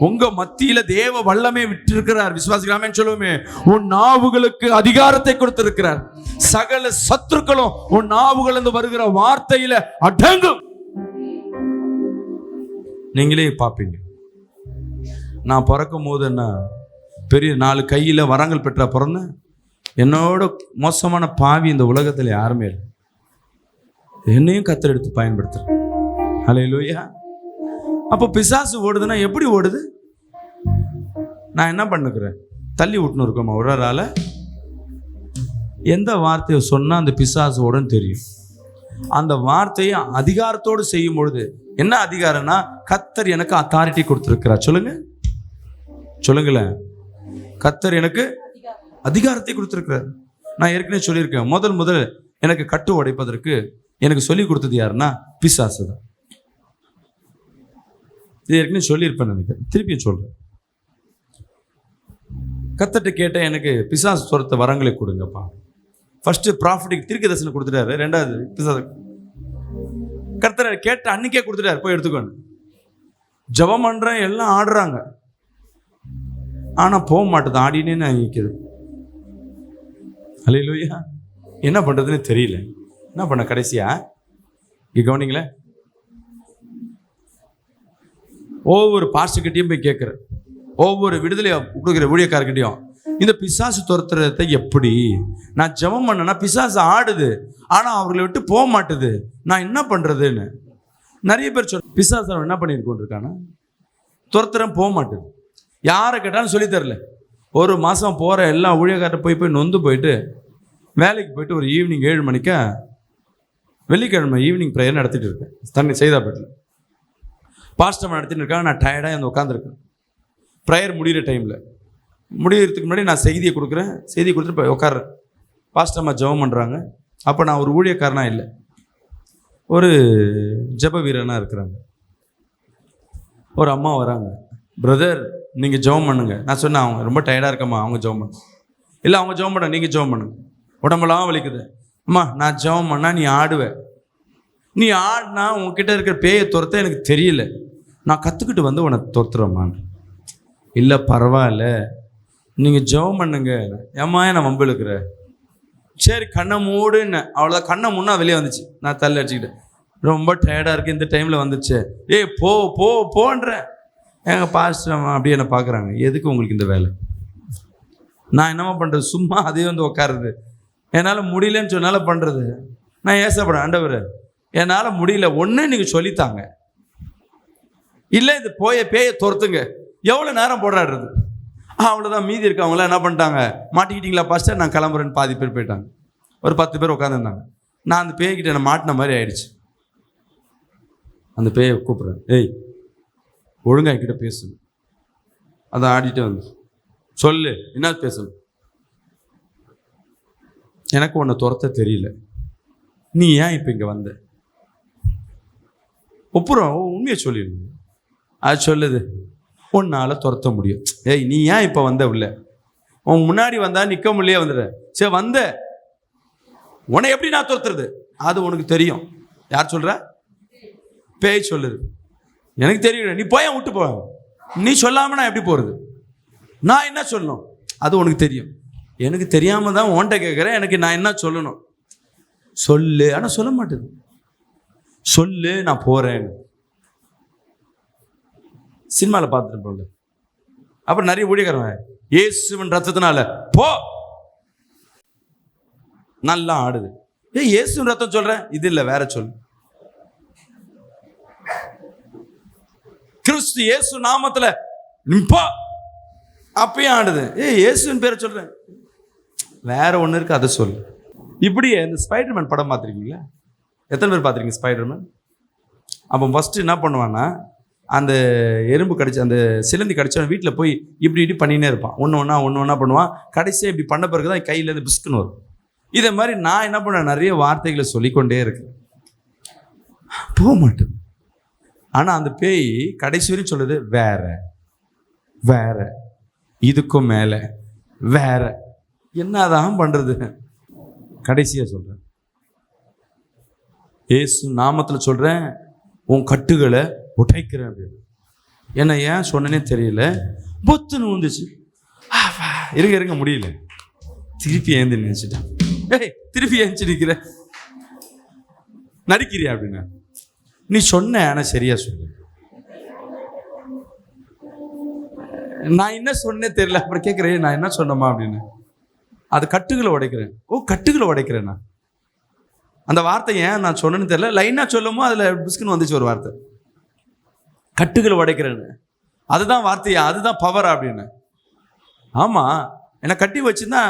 உங்க மத்தியில தேவ வல்லமை விட்டிருக்கிறார். விசுவாசிகள் ஆமென் சொல்லுவோமே. உன் நாவுகளுக்கு அதிகாரத்தை கொடுத்திருக்கிறார். சகல சத்துருக்களும் உன் நாவுகளிலிருந்து வருகிற வார்த்தையில அடங்கும். நீங்களே பார்ப்பீங்க. நான் பிறக்கும் போது என்ன பெரிய 4 கையில வரங்கள் பெற்ற பிறந்தேன். என்னோட மோசமான பாவி இந்த உலகத்தில் யாருமே இல்லை. என்னையும் கர்த்தர் எடுத்து பயன்படுத்துறேன். அல்லேலூயா. அப்போ பிசாசு ஓடுதுன்னா எப்படி ஓடுது? நான் என்ன பண்ணுக்கிறேன்? தள்ளி விட்டுன்னு இருக்கோமா ஒரு ஆள? எந்த வார்த்தையை சொன்னா அந்த பிசாசு ஓடுன்னு தெரியும். அந்த வார்த்தையை அதிகாரத்தோடு செய்யும் பொழுது என்ன அதிகாரம்னா, கர்த்தர் எனக்கு அத்தாரிட்டி கொடுத்திருக்கிறார். சொல்லுங்க, சொல்லுங்களேன். கர்த்தர் எனக்கு அதிகாரத்தை கொடுத்திருக்கிறார். நான் ஏற்கனவே சொல்லியிருக்கேன். முதல் எனக்கு கட்டு உடைப்பதற்கு எனக்கு சொல்லி கொடுத்தது யாருன்னா பிசாசு தான். இது ஏற்கனவே சொல்லியிருப்பேன் நினைக்கிறேன். திருப்பியும் சொல்றேன். கர்த்தர்ட்ட கேட்டேன், எனக்கு பிசாசு துரத்த வரங்களை கொடுங்கப்பா. ஃபர்ஸ்ட் ப்ராஃபிட்டுக்கு தீர்க்க தரிசனம் கொடுத்துட்டாரு. 2வது பிசாசு. கர்த்தரை கேட்ட அன்னைக்கே கொடுத்துட்டாரு, போய் எடுத்துக்கோன்னு. ஜெபம் பண்றேன், எல்லாம் ஆடுறாங்க. ஆனா போக மாட்டேது, ஆடினே நான் நிற்குது. அல்லேலூயா. என்ன பண்றதுன்னு தெரியல. என்ன பண்ண கடைசியா இங்க கவனிங்களேன். ஒவ்வொரு பாஸ்டர்கிட்டையும் போய் கேட்கிறேன். ஒவ்வொரு விடுதலை கொடுக்குற ஊழியக்காரர்கிட்டையும் இந்த பிசாசு துரத்துறதை எப்படி? நான் ஜெபம் பண்ணேன்னா பிசாசு ஆடுது, ஆனா அவர்களை விட்டு போக மாட்டுது. நான் என்ன பண்றதுன்னு நிறைய பேர் சொல்ல. பிசாசு என்ன பண்ணிட்டு கொண்டிருக்கானா, துரத்துறேன், போக மாட்டுது. யாரை கேட்டாலும் சொல்லி தரல. ஒரு மாதம் போகிற எல்லா ஊழியக்கார்ட்ட போய் நொந்து போயிட்டு வேலைக்கு போயிட்டு ஒரு ஈவினிங் 7 மணிக்கா வெள்ளிக்கிழமை ஈவினிங் ப்ரேயர் நடத்திட்டு இருக்கேன். தண்ணி செய்தாப்பட்டில் பாஸ்டர் நடத்திட்டு இருக்காங்க. நான் டயர்டாக வந்து உட்காந்துருக்கேன். ப்ரேயர் முடிகிற டைமில், முடிகிறதுக்கு முன்னாடி நான் செய்தியை கொடுக்குறேன். செய்தியை கொடுத்துட்டு போய் உட்காடுறேன். பாஸ்டர்மா ஜெபம் பண்ணுறாங்க. அப்போ நான் ஒரு ஊழியக்காரனா இல்லை, ஒரு ஜெப வீரனாக இருக்கிறாங்க. ஒரு அம்மா வராங்க. பிரதர் நீங்கள் ஜெபம் பண்ணுங்க. நான் சொன்னேன், அவங்க ரொம்ப டயர்டாக இருக்கம்மா, அவங்க ஜெபம் பண்ணு. இல்லை அவங்க ஜெபம் பண்ண, நீங்கள் ஜெபம் பண்ணுங்க. உடம்பெல்லாம் வலிக்குது. அம்மா நான் ஜெபம் பண்ணால் நீ ஆடுவ. நீ ஆடினா உங்ககிட்ட இருக்கிற பேயை துரத்த எனக்கு தெரியல. நான் கற்றுக்கிட்டு வந்து உன்னை துரத்துறேம்மான். இல்லை பரவாயில்ல, நீங்கள் ஜெபம் பண்ணுங்க. ஏம்மா நான் வம்பு இழுக்கிற? சரி கண்ணை மூடுன்னு. அவ்வளோதான். கண்ணை முன்னா வெளியே வந்துச்சு. நான் தள்ளி அடிச்சுக்கிட்டேன். ரொம்ப டயர்டாக இருக்குது, இந்த டைமில் வந்துச்சு. ஏய் போ போ போன்ற. எங்கள் பாஸ்டர் அப்படியே என்னை பார்க்குறாங்க. எதுக்கு உங்களுக்கு இந்த வேலை? நான் என்னம்மா பண்ணுறது? சும்மா அதே வந்து உட்காருது. என்னால் முடியலன்னு சொன்னால பண்ணுறது. நான் ஏசப்படுறேன், ஆண்டவர் என்னால் முடியல, ஒன்று நீங்கள் சொல்லித்தாங்க, இல்லை இது பேயை துரத்துங்க. எவ்வளோ நேரம் போராடுறது? அவ்வளோதான். மீதி இருக்கவங்களாம் என்ன பண்ணிட்டாங்க, மாட்டிக்கிட்டீங்களா பாஸ்டர், நான் கிளம்புறேன்னு பாதி பேர் போயிட்டாங்க. ஒரு 10 பேர் உட்காந்துருந்தாங்க. நான் அந்த பேய்கிட்ட என்னை மாட்டின மாதிரி ஆயிடுச்சு. அந்த பேயை கூப்பிட்றேன். ஏய் ஒழுங்கா கிட்ட பேசு. அதை ஆடிட்டு வந்து சொல்லு, என்ன பேசணும்? எனக்கு உன்னை துரத்த தெரியல, நீ ஏன் இப்போ இங்கே வந்த? ஒப்புறம் உண்மையை சொல்லிடணும். அது சொல்லுது, உன்னால் துரத்த முடியும். ஏய் நீ ஏன் இப்போ வந்த? உள்ள உன் முன்னாடி வந்தா நிற்க முடியே வந்துடுற. சரி வந்த உன்னை எப்படி நான் துரத்துறது? அது உனக்கு தெரியும். யார் சொல்ற? பேய் சொல்லுது. எனக்கு தெரியல, நீ போய் விட்டு போ. நீ சொல்லாம நான் எப்படி போறது? நான் என்ன சொல்லணும்? அது உனக்கு தெரியும். எனக்கு தெரியாம தான் உன்கிட்ட கேட்குறேன். எனக்கு நான் என்ன சொல்லணும்? சொல்லு. ஆனால் சொல்ல மாட்டேது. சொல்லு நான் போறேன். சினிமாவில் பார்த்துட்டு போல. அப்புறம் நிறைய ஊழியக்காரங்க இயேசுவின் ரத்தத்தினால போ, நல்லா ஆடுது. இயேசுவின் ரத்தம் சொல்றேன், இது இல்லை வேற சொல்லு. கிறிஸ்து இயேசு நாமத்துல போ, அப்பயும் ஆடுது. இயேசுவின் பேரை சொல்றேன், வேற ஒன்று இருக்கு, அதை சொல்லு. இப்படியே இந்த ஸ்பைடர்மேன் படம் பார்த்துருக்கீங்களா? எத்தனை பேர் பார்த்துருக்கீங்க ஸ்பைடர்மேன்? அப்போ ஃபஸ்ட்டு என்ன பண்ணுவான்னா, அந்த எறும்பு கடிச்சு, அந்த சிலந்தி கடிச்சவன் வீட்டில் போய் இப்படி இப்படி பண்ணினே இருப்பான். ஒன்று ஒன்றா பண்ணுவான். கடைசியாக இப்படி பண்ண பிறகு தான் கையிலேருந்து பிஸ்குன்னு வரும். இதே மாதிரி நான் என்ன பண்ணேன், நிறைய வார்த்தைகளை சொல்லிக்கொண்டே இருக்கேன். போக மாட்டேன். ஆனால் அந்த பேய் கடைசி வரையும் சொல்லுது வேற வேற, இதுக்கும் மேலே வேற. என்னதான் பண்ணுறது? கடைசியாக சொல்கிறேன், ஏசு நாமத்தில் சொல்கிறேன், உன் கட்டுகளை உடைக்கிறேன் அப்படின்னு. என்ன ஏன் சொன்னனே தெரியல, பொத்துன்னு வந்துச்சு. இருங்க முடியல, திருப்பி ஏந்து நினைச்சிட்டேன். ஏய் திருப்பி ஏஞ்சி நிற்கிற, நடிக்கிறியா அப்படின்னா? நீ சொன்ன ஆனால் சரியா சொல்லு. நான் என்ன சொன்னே தெரியல. அப்புறம் கேட்குறேன், நான் என்ன சொன்னமா அப்படின்னு. அது கட்டுகளை உடைக்கிறேன். ஓ கட்டுகளை உடைக்கிறேன்னா? அந்த வார்த்தை ஏன் நான் சொன்னேன்னு தெரியல. லைனாக சொல்லுமோ அதில் பிஸ்குன்னு வந்துச்சு ஒரு வார்த்தை, கட்டுகளை உடைக்கிறேன்னு. அதுதான் வார்த்தையா? அதுதான் பவரா அப்படின்னு. ஆமாம், என்னை கட்டி வச்சுன்னா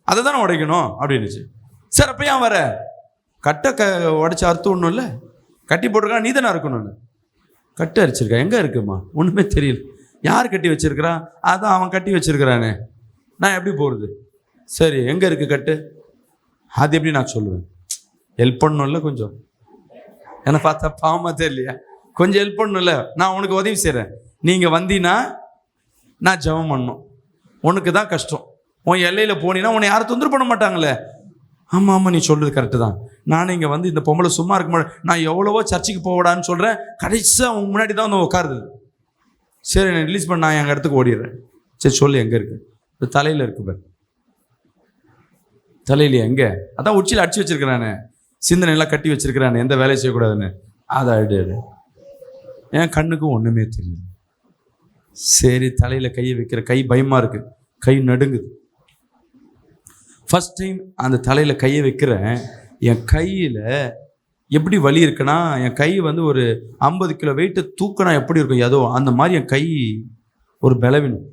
அதை தானே உடைக்கணும் அப்படின்னுச்சு. சார் அப்போ ஏன் வர? கட்டை உடைச்ச அர்த்தம் ஒன்றும் இல்லை, கட்டி போட்டிருக்கா, நீ தானே இருக்கணும்னு. கட்டு அரிச்சிருக்கா, எங்கே இருக்குமா? ஒன்றுமே தெரியல. யார் கட்டி வச்சிருக்கிறான்? அதான் அவன் கட்டி வச்சிருக்கிறானே, நான் எப்படி போகிறது? சரி எங்கே இருக்கு கட்டு? அது எப்படி நான் சொல்லுவேன்? ஹெல்ப் பண்ணணும்ல கொஞ்சம், என்னை பார்த்தா பாவமாக தெரியலையா? கொஞ்சம் ஹெல்ப் பண்ணணும்ல, நான் உனக்கு உதவி செய்கிறேன். நீங்கள் வந்தீங்கன்னா நான் ஜெபம் பண்ணணும். உனக்கு தான் கஷ்டம், உன் எல்லையில் போனீங்கன்னா உன்னை யாரும் தொந்தரவு பண்ண மாட்டாங்களே. ஆமாம் நீ சொல்கிறது கரெக்டு தான். நானும் இங்கே வந்து இந்த பொம்பளை சும்மா இருக்க மாட்டேன், நான் எவ்வளவோ சர்ச்சுக்கு போகடான்னு சொல்கிறேன், கடைசியாக உங்க முன்னாடி தான் வந்து உட்காருது. சரி நான் ரிலீஸ் பண்ண, நான் எங்கள் இடத்துக்கு ஓடிடுறேன். சரி சொல்லு எங்கே இருக்கு? இந்த தலையில் இருக்கு பாரு. தலையிலையா? எங்கே? அதான் உச்சியில் அடிச்சு வச்சிருக்கிறானே, சிந்தனை எல்லாம் கட்டி வச்சிருக்கிறானே, எந்த வேலையை செய்யக்கூடாதுன்னு. அதை அடு. என் கண்ணுக்கும் ஒன்றுமே தெரியல. சரி தலையில் கையை வைக்கிற, கை பயமாக இருக்குது, கை நடுங்குது. ஃபஸ்ட் டைம் அந்த தலையில் கையை வைக்கிறேன். என் கையில் எப்படி வலி இருக்குன்னா, என் கை வந்து ஒரு 50 கிலோ வெயிட்டு தூக்கினா எப்படி இருக்கும் ஏதோ அந்த மாதிரி என் கை ஒரு பலவீனம்.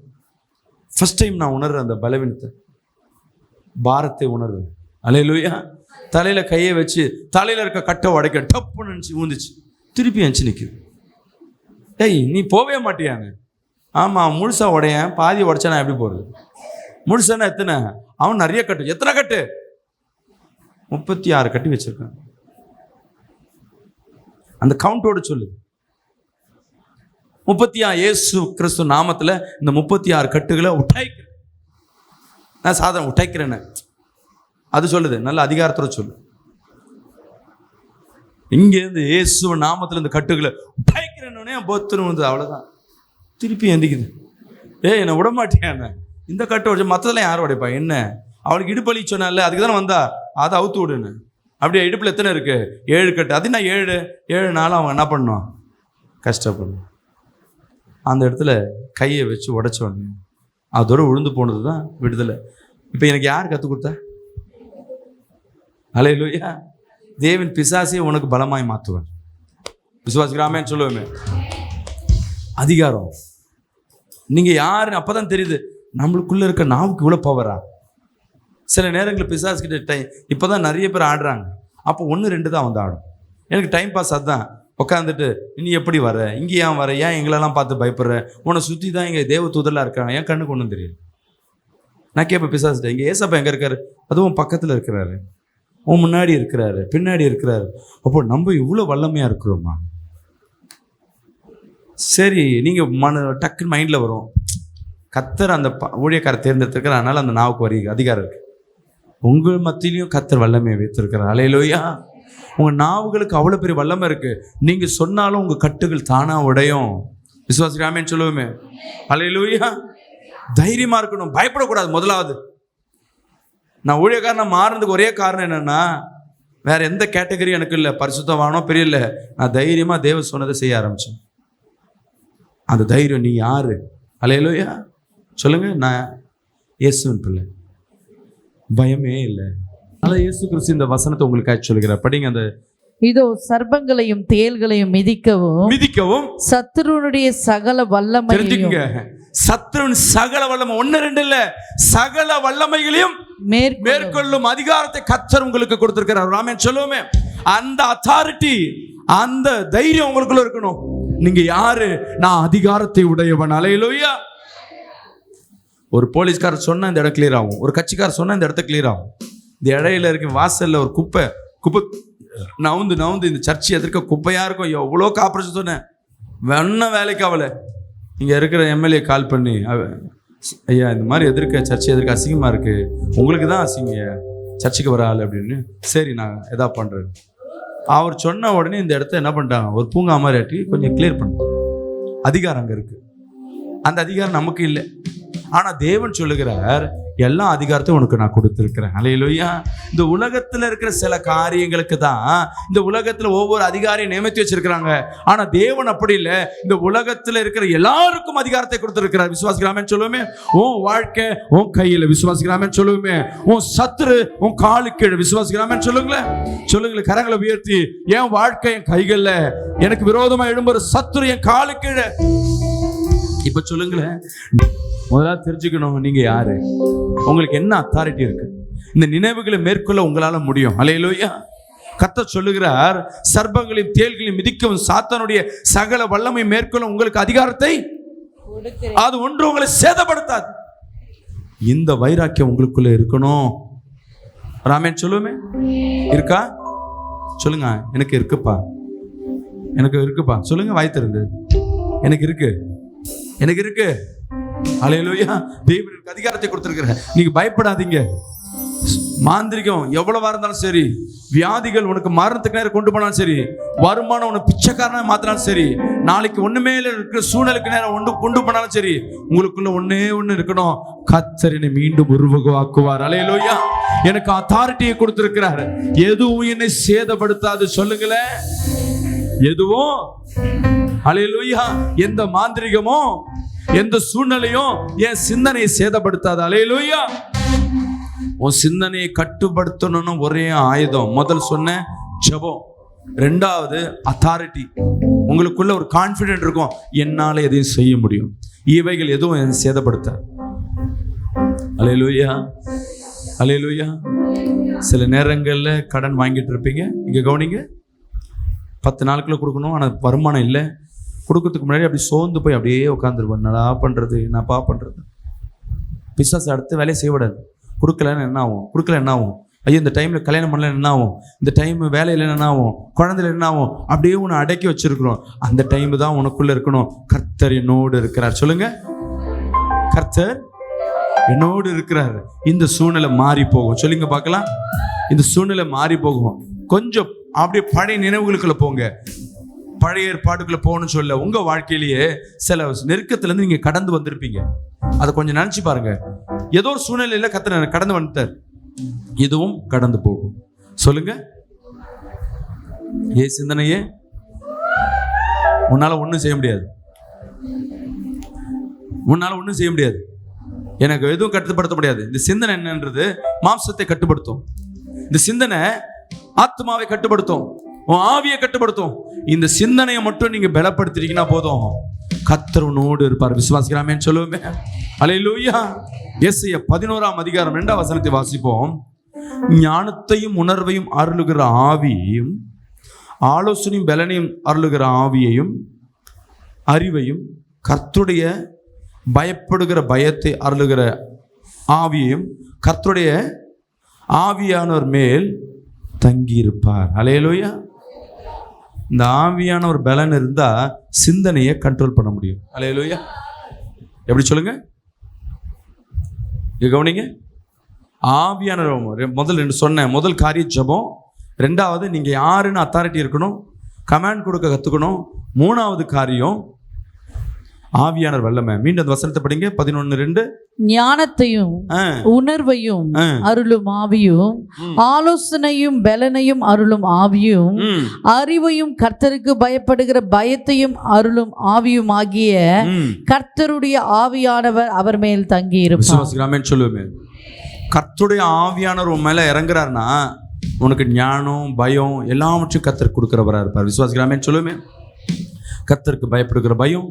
ஃபஸ்ட் டைம் நான் உணர்றேன் அந்த பலவீனத்தை, பாரத்தை உணர்றேன். அல்லேலூயா. தலையில் கையை வச்சு தலையில் இருக்க கட்டை உடைக்க டப்புன்னு நினச்சி ஊந்துச்சு, திருப்பி நினச்சி நிற்குது. ஏய் நீ போவே மாட்டியான்னு. ஆமாம் முழுசாக உடையன், பாதி உடைச்சா நான் எப்படி போகிறது? முழுசானா எத்தனை? அவன் நிறைய கட்டு. எத்தனை கட்டு? 36 கட்டி வச்சிருக்கான். அந்த கவுண்டோடு சொல்லு. 36 இயேசு கிறிஸ்து நாமத்தில் இந்த 36 கட்டுகளை உடைக்கிறேன். நான் சாதாரண உடைக்கிறேன்னு அது சொல்லுது, நல்ல அதிகாரத்தோட சொல்லு. இங்கேருந்து இயேசு நாமத்தில் இந்த கட்டுகளை உடைக்கிறேன்னே பொத்துன்னு வந்து அவ்வளோதான், திருப்பி எந்திக்குது. என்னை விட மாட்டேன். இந்த கட்டு உடைச்சு மற்றதெல்லாம் யாரும் உடைப்பா? என்ன அவளுக்கு இடுப்பலி சொன்னால, அதுக்கு தானே வந்தா, அதை அவுத்து விடுன்னு. அப்படியே இடுப்பில் எத்தனை இருக்கு? 7 கட்டு. அது நான் 7 நாள் அவன் என்ன பண்ணுவான்? கஷ்டப்படணும். அந்த இடத்துல கையை வச்சு உடைச்ச உடனே அதோட விழுந்து போனது தான் விடுதலை. இப்போ எனக்கு யார் கற்றுக் கொடுத்தா? அல்லேலூயா. தேவன் பிசாசையை உனக்கு பலமாய் மாற்றுவார். விசுவாசிக்கிறாமேன்னு சொல்லுவேமே. அதிகாரம் நீங்கள் யாருன்னு அப்போ தான் தெரியுது, நம்மளுக்குள்ளே இருக்க நாவுக்கு இவ்வளோ பவரா. சில நேரங்களில் பிசாசுக்கிட்ட இப்போ தான் நிறைய பேர் ஆடுறாங்க. அப்போ 1-2 தான் வந்து ஆடும். எனக்கு டைம் பாஸ் அதுதான். உட்காந்துட்டு நீ எப்படி வர, இங்கே ஏன் வர, ஏன் எங்களெல்லாம் பார்த்து பயப்படுற, உன்னை சுற்றி தான் இங்கே தேவ தூதரெலாம் இருக்காங்க, என் கண்ணுக்கு ஒன்றும் தெரியாது. நான் கேட்பேன் பிசாசுட்ட, இங்கே ஏசப்பா எங்கே இருக்காரு? அதுவும் பக்கத்தில் இருக்கிறாரு, உன் முன்னாடி இருக்கிறாரு, பின்னாடி இருக்கிறாரு. அப்போ நம்ம இவ்வளோ வல்லமையாக இருக்கிறோமா? சரி நீங்கள் டக்குன்னு மைண்டில் வரும், கத்தர் அந்த ஊழியக்காரை தேர்ந்தெடுத்திருக்கிறார், அதனால் அந்த நாவுக்கு வரி அதிகாரம் இருக்குது. உங்கள் மத்தியிலையும் கத்தர் வல்லமையை வைத்திருக்கிறார். அல்லேலூயா. உங்கள் நாவுகளுக்கு அவ்வளோ பெரிய வல்லமை இருக்குது. நீங்கள் சொன்னாலும் உங்கள் கட்டுகள் தானாக உடையும். விசுவாசிக்காமேன்னு சொல்லுவோமே. அல்லேலூயா. தைரியமாக இருக்கணும், பயப்படக்கூடாது. முதலாவது நான் ஊழியக்காரனை மாறுறதுக்கு ஒரே காரணம் என்னென்னா, வேற எந்த கேட்டகரியும் எனக்கு இல்லை, பரிசுத்தவானோ பெரிய இல்லை. நான் தைரியமாக தேவ சொன்னதை செய்ய ஆரம்பித்தேன். அந்த தைரியம் நீ யாரு? அல்லேலூயா. சொல்லுங்க, நான் இயேசுவின் பிள்ளை, பயமே இல்லை. அதனால் இயேசு கிறிஸ்து இந்த வசனத்தை உங்களுக்காக சொல்கிறார், படிங்க. அந்த இதோ சர்ப்பங்களையும் தேள்களையும் மிதிக்கவும் சத்துருனுடைய சகல வல்லமையையும், சத்துருவின் சகல வல்லமை 1-2 இல்ல, சகல வல்லமைகளையும் மேற்கொள்ளும் அதிகாரத்தை கர்த்தர் உங்களுக்கு கொடுத்திருக்கிறார். ஆமென் சொல்லுவோமே. அந்த அத்தாரிட்டி, அந்த தைரியம் உங்களுக்குள்ள இருக்கணும். நீங்க யாரு? நான் அதிகாரத்தை உடையவன். அல்லேலூயா. ஒரு போலீஸ்காரர் சொன்னா இந்த இடம் கிளியர் ஆகும், ஒரு கட்சிக்காரர் சொன்னா இந்த இடத்த கிளியர் ஆகும். இந்த இடையில இருக்க வாசல்ல ஒரு குப்பை நவுந்து இந்த சர்ச்சை எதிர்க்க குப்பையா இருக்கும். எவ்வளோ காப்பரேஷன் சொன்னேன், வேணா வேலைக்கு ஆகலை, இங்கே இருக்கிற எம்எல்ஏ கால் பண்ணி, ஐயா இந்த மாதிரி சர்ச்சை எதிர்க்க அசிங்கமாக இருக்குது, உங்களுக்கு தான் அசிங்க, சர்ச்சுக்கு வர ஆள் அப்படின்னு. சரி நான் எதா பண்ணுறேன். அவர் சொன்ன உடனே இந்த இடத்த என்ன பண்ணிட்டாங்க, ஒரு பூங்கா மாதிரி ஆட்டி கொஞ்சம் கிளியர் பண்ண. அதிகாரம் அங்கே இருக்குது. அந்த அதிகாரம் நமக்கு இல்லை. ஆனால் தேவன் சொல்லுகிறார், எல்லா அதிகாரத்தையும் உனக்கு நான் கொடுத்துருக்கிறேன். அல்லேலூயா. இந்த உலகத்தில் இருக்கிற சில காரியங்களுக்கு தான் இந்த உலகத்தில் ஒவ்வொரு அதிகாரியும் நியமித்து வச்சிருக்கிறாங்க. ஆனால் தேவன் அப்படி இல்லை. இந்த உலகத்தில் இருக்கிற எல்லாருக்கும் அதிகாரத்தை கொடுத்துருக்கிறார். விசுவாசிக்கிறாமேன்னு சொல்லுவோமே. உன் வாழ்க்கை உன் கையில், விசுவாசிக்கிறாமேன்னு சொல்லுவோமே. உன் சத்துரு உன் காலு கீழே, விசுவாசிக்கிறாமேன்னு சொல்லுங்களேன். கரங்களை உயர்த்தி, என் வாழ்க்கை என் கைகளில், எனக்கு விரோதமாக எழும்புற சத்துரு என் காலு கீழே. இப்ப சொல்லுங்களேன், முதல்ல தெரிஞ்சுக்கணும் நீங்க யாரு, உங்களுக்கு என்ன அத்தாரிட்டி இருக்கு. இந்த நினைவுகளை மேற்கொள்ள உங்களால முடியும். அல்லேலூயா. கர்த்தர் சொல்லுகிறார், சர்ப்பங்களையும் தேள்களையும் மிதிக்கவும் சாத்தானுடைய சகல வல்லமை மேற்கொள்ள உங்களுக்கு அதிகாரத்தை, அது ஒன்று உங்களை சேதப்படுத்தாது. இந்த வைராக்கியம் உங்களுக்குள்ள இருக்கணும். ராமேன் சொல்லுமே, இருக்கா? சொல்லுங்க. எனக்கு இருக்குப்பா சொல்லுங்க. வாய் திறந்து, எனக்கு இருக்கு. அல்லேலூயா. தேவனுக்கு அதிகாரத்தை கொடுத்திருக்கிறார். நீங்க பயப்படாதீங்க. மாந்திரிகம் எவ்வளவா இருந்தாலும் சரி, வியாதிகள் உனக்கு மரணத்துக்கு நேரம் கொண்டு போனாலும் சரி, வருமானம் உனக்கு பிச்சைக்காரனா மாத்தினாலும் சரி, நாளைக்கு ஒண்ணுமே இருக்கிற சூழ்நிலைக்கு நேரம் கொண்டு போனாலும் சரி, உங்களுக்குள்ள ஒண்ணு இருக்கணும், கர்த்தர் என்னை மீண்டும் உருவகமாக்குவார். அல்லேலூயா. எனக்கு அத்தாரிட்டியை கொடுத்திருக்கிறார். எதுவும் என்னை சேதப்படுத்தாது. சொல்லுங்களேன், எதுவும். அல்லேலூயா. எந்த மாந்திரிகமோ எந்த சூழ்நிலையும் என் சிந்தனையை சேதப்படுத்தாது. அல்லேலூயா. உன் சிந்தனையை கட்டுப்படுத்தணும்னு ஒரே ஆயுதம், முதல் சொன்ன ஜெபம், ரெண்டாவது அத்தாரிட்டி. உங்களுக்குள்ள ஒரு கான்ஃபிடென்ட் இருக்கும், என்னால எதையும் செய்ய முடியும், இவைகள் எதுவும் என்னை சேதப்படுத்த. அல்லேலூயா. அல்லேலூயா. சில நேரங்கள்ல கடன் வாங்கிட்டு இருப்பீங்க. இங்க கவனிங்க, 10 நாளுக்குள்ள கொடுக்கணும், ஆனால் வருமானம் இல்லை. கொடுக்கறதுக்கு முன்னாடி அப்படி சோர்ந்து போய் அப்படியே உட்காந்துருவேன். என்னப்பா பண்றது. பிசாசு அடுத்த வேலையை செய்யக்கூடாது. கொடுக்கலன்னு என்ன ஆகும்? ஐயோ இந்த டைம்ல கல்யாணம் பண்ணல என்ன ஆகும், இந்த டைம் வேலையில் என்ன ஆகும், குழந்தைல என்ன ஆகும், அப்படியே உன்னை அடக்கி வச்சிருக்கிறோம். அந்த டைம் தான் உனக்குள்ள இருக்கணும். கர்த்தர் என்னோடு இருக்கிறார். சொல்லுங்க, கர்த்தர் என்னோடு இருக்கிறார். இந்த சூழ்நிலை மாறி போகும். சொல்லுங்க பார்க்கலாம். இந்த சூழ்நிலை மாறி போகும். கொஞ்சம் அப்படியே பழைய நினைவுகளுக்குள்ள போங்க. பழைய ஏற்பாடுக்குள்ள போகணும்னு சொல்ல, உங்க வாழ்க்கையிலேயே சில நெருக்கத்துல இருந்து நீங்க கடந்து வந்திருப்பீங்க. அதை கொஞ்சம் நினைச்சு பாருங்க. ஏதோ ஒரு சூழ்நிலையில கர்த்தர் கடந்து வந்துட்டார். இதுவும் கடந்து போகும். சொல்லுங்க, சிந்தனையே உன்னால ஒண்ணும் செய்ய முடியாது. எனக்கு எதுவும் கட்டுப்படுத்த முடியாது. இந்த சிந்தனை என்னன்றது மாம்சத்தை கட்டுப்படுத்தும். இந்த சிந்தனை ஆத்மாவை கட்டுப்படுத்தும், உன் ஆவியை கட்டுப்படுத்தும். இந்த சிந்தனையை மட்டும் நீங்க பலப்படுத்திட்டீங்கன்னா போதும், கர்த்தர் உன்னோடு இருப்பார். விசுவாசிக்கிறாமேன்னு சொல்லுவோமே. அல்லேலூயா. எஸ்ஐயா 11ஆம் அதிகாரம் 2ஆம் வசனத்தை வாசிப்போம். ஞானத்தையும் உணர்வையும் அருளுகிற ஆவியையும், ஆலோசனையும் பலனையும் அருளுகிற ஆவியையும், அறிவையும், கர்த்தருடைய பயப்படுகிற பயத்தை அருளுகிற ஆவியையும், கர்த்தருடைய ஆவியானவர் மேல் தங்கியிருப்பார். அல்லேலூயா. இந்த ஆவியான ஒரு பலன் இருந்தா சிந்தனையை கண்ட்ரோல் பண்ண முடியும். அல்லேலூயா. எப்படி சொல்லுங்க, கவனிங்க. ஆவியான முதல் காரியம் ஜெபம். ரெண்டாவது, நீங்க யாருன்னு அத்தாரிட்டி இருக்கணும், கமாண்ட் கொடுக்க கத்துக்கணும். மூணாவது காரியம் ஆவியானவர் வல்லமை. மீண்டும் அந்த வசனத்தை படிங்க. 11:2. ஞானத்தையும் உணர்வையும் அருளும் ஆவியும், ஆலோசனையும் பலனையும் அருளும் ஆவியும், அறிவையும் கர்த்தருக்கு பயப்படுகிற பயத்தையும் அருளும் ஆவியும் ஆகிய கர்த்தருடைய ஆவியானவர் அவர் மேல் தங்கி இருப்பார். சொல்லுவேன், கர்த்தருடைய ஆவியானவர் உன் மேல இறங்குறாருன்னா உனக்கு ஞானம் பயம் எல்லாவற்றையும் கர்த்தர் கொடுக்கிறவரா இருப்பார். விசுவாசிக்கிறாமே சொல்லுவேன். கர்த்தருக்கு பயப்படுகிற பயம்,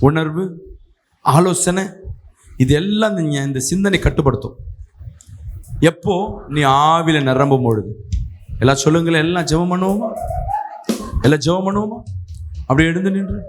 உணர்வு, ஆலோசனை, இது எல்லாம் இந்த சிந்தனை கட்டுப்படுத்தும். எப்போ நீ ஆவில நிரம்பும் பொழுது. எல்லாம் சொல்லுங்களேன், எல்லாம் ஜெபம் பண்ணுவோமா? அப்படி எழுந்து நின்று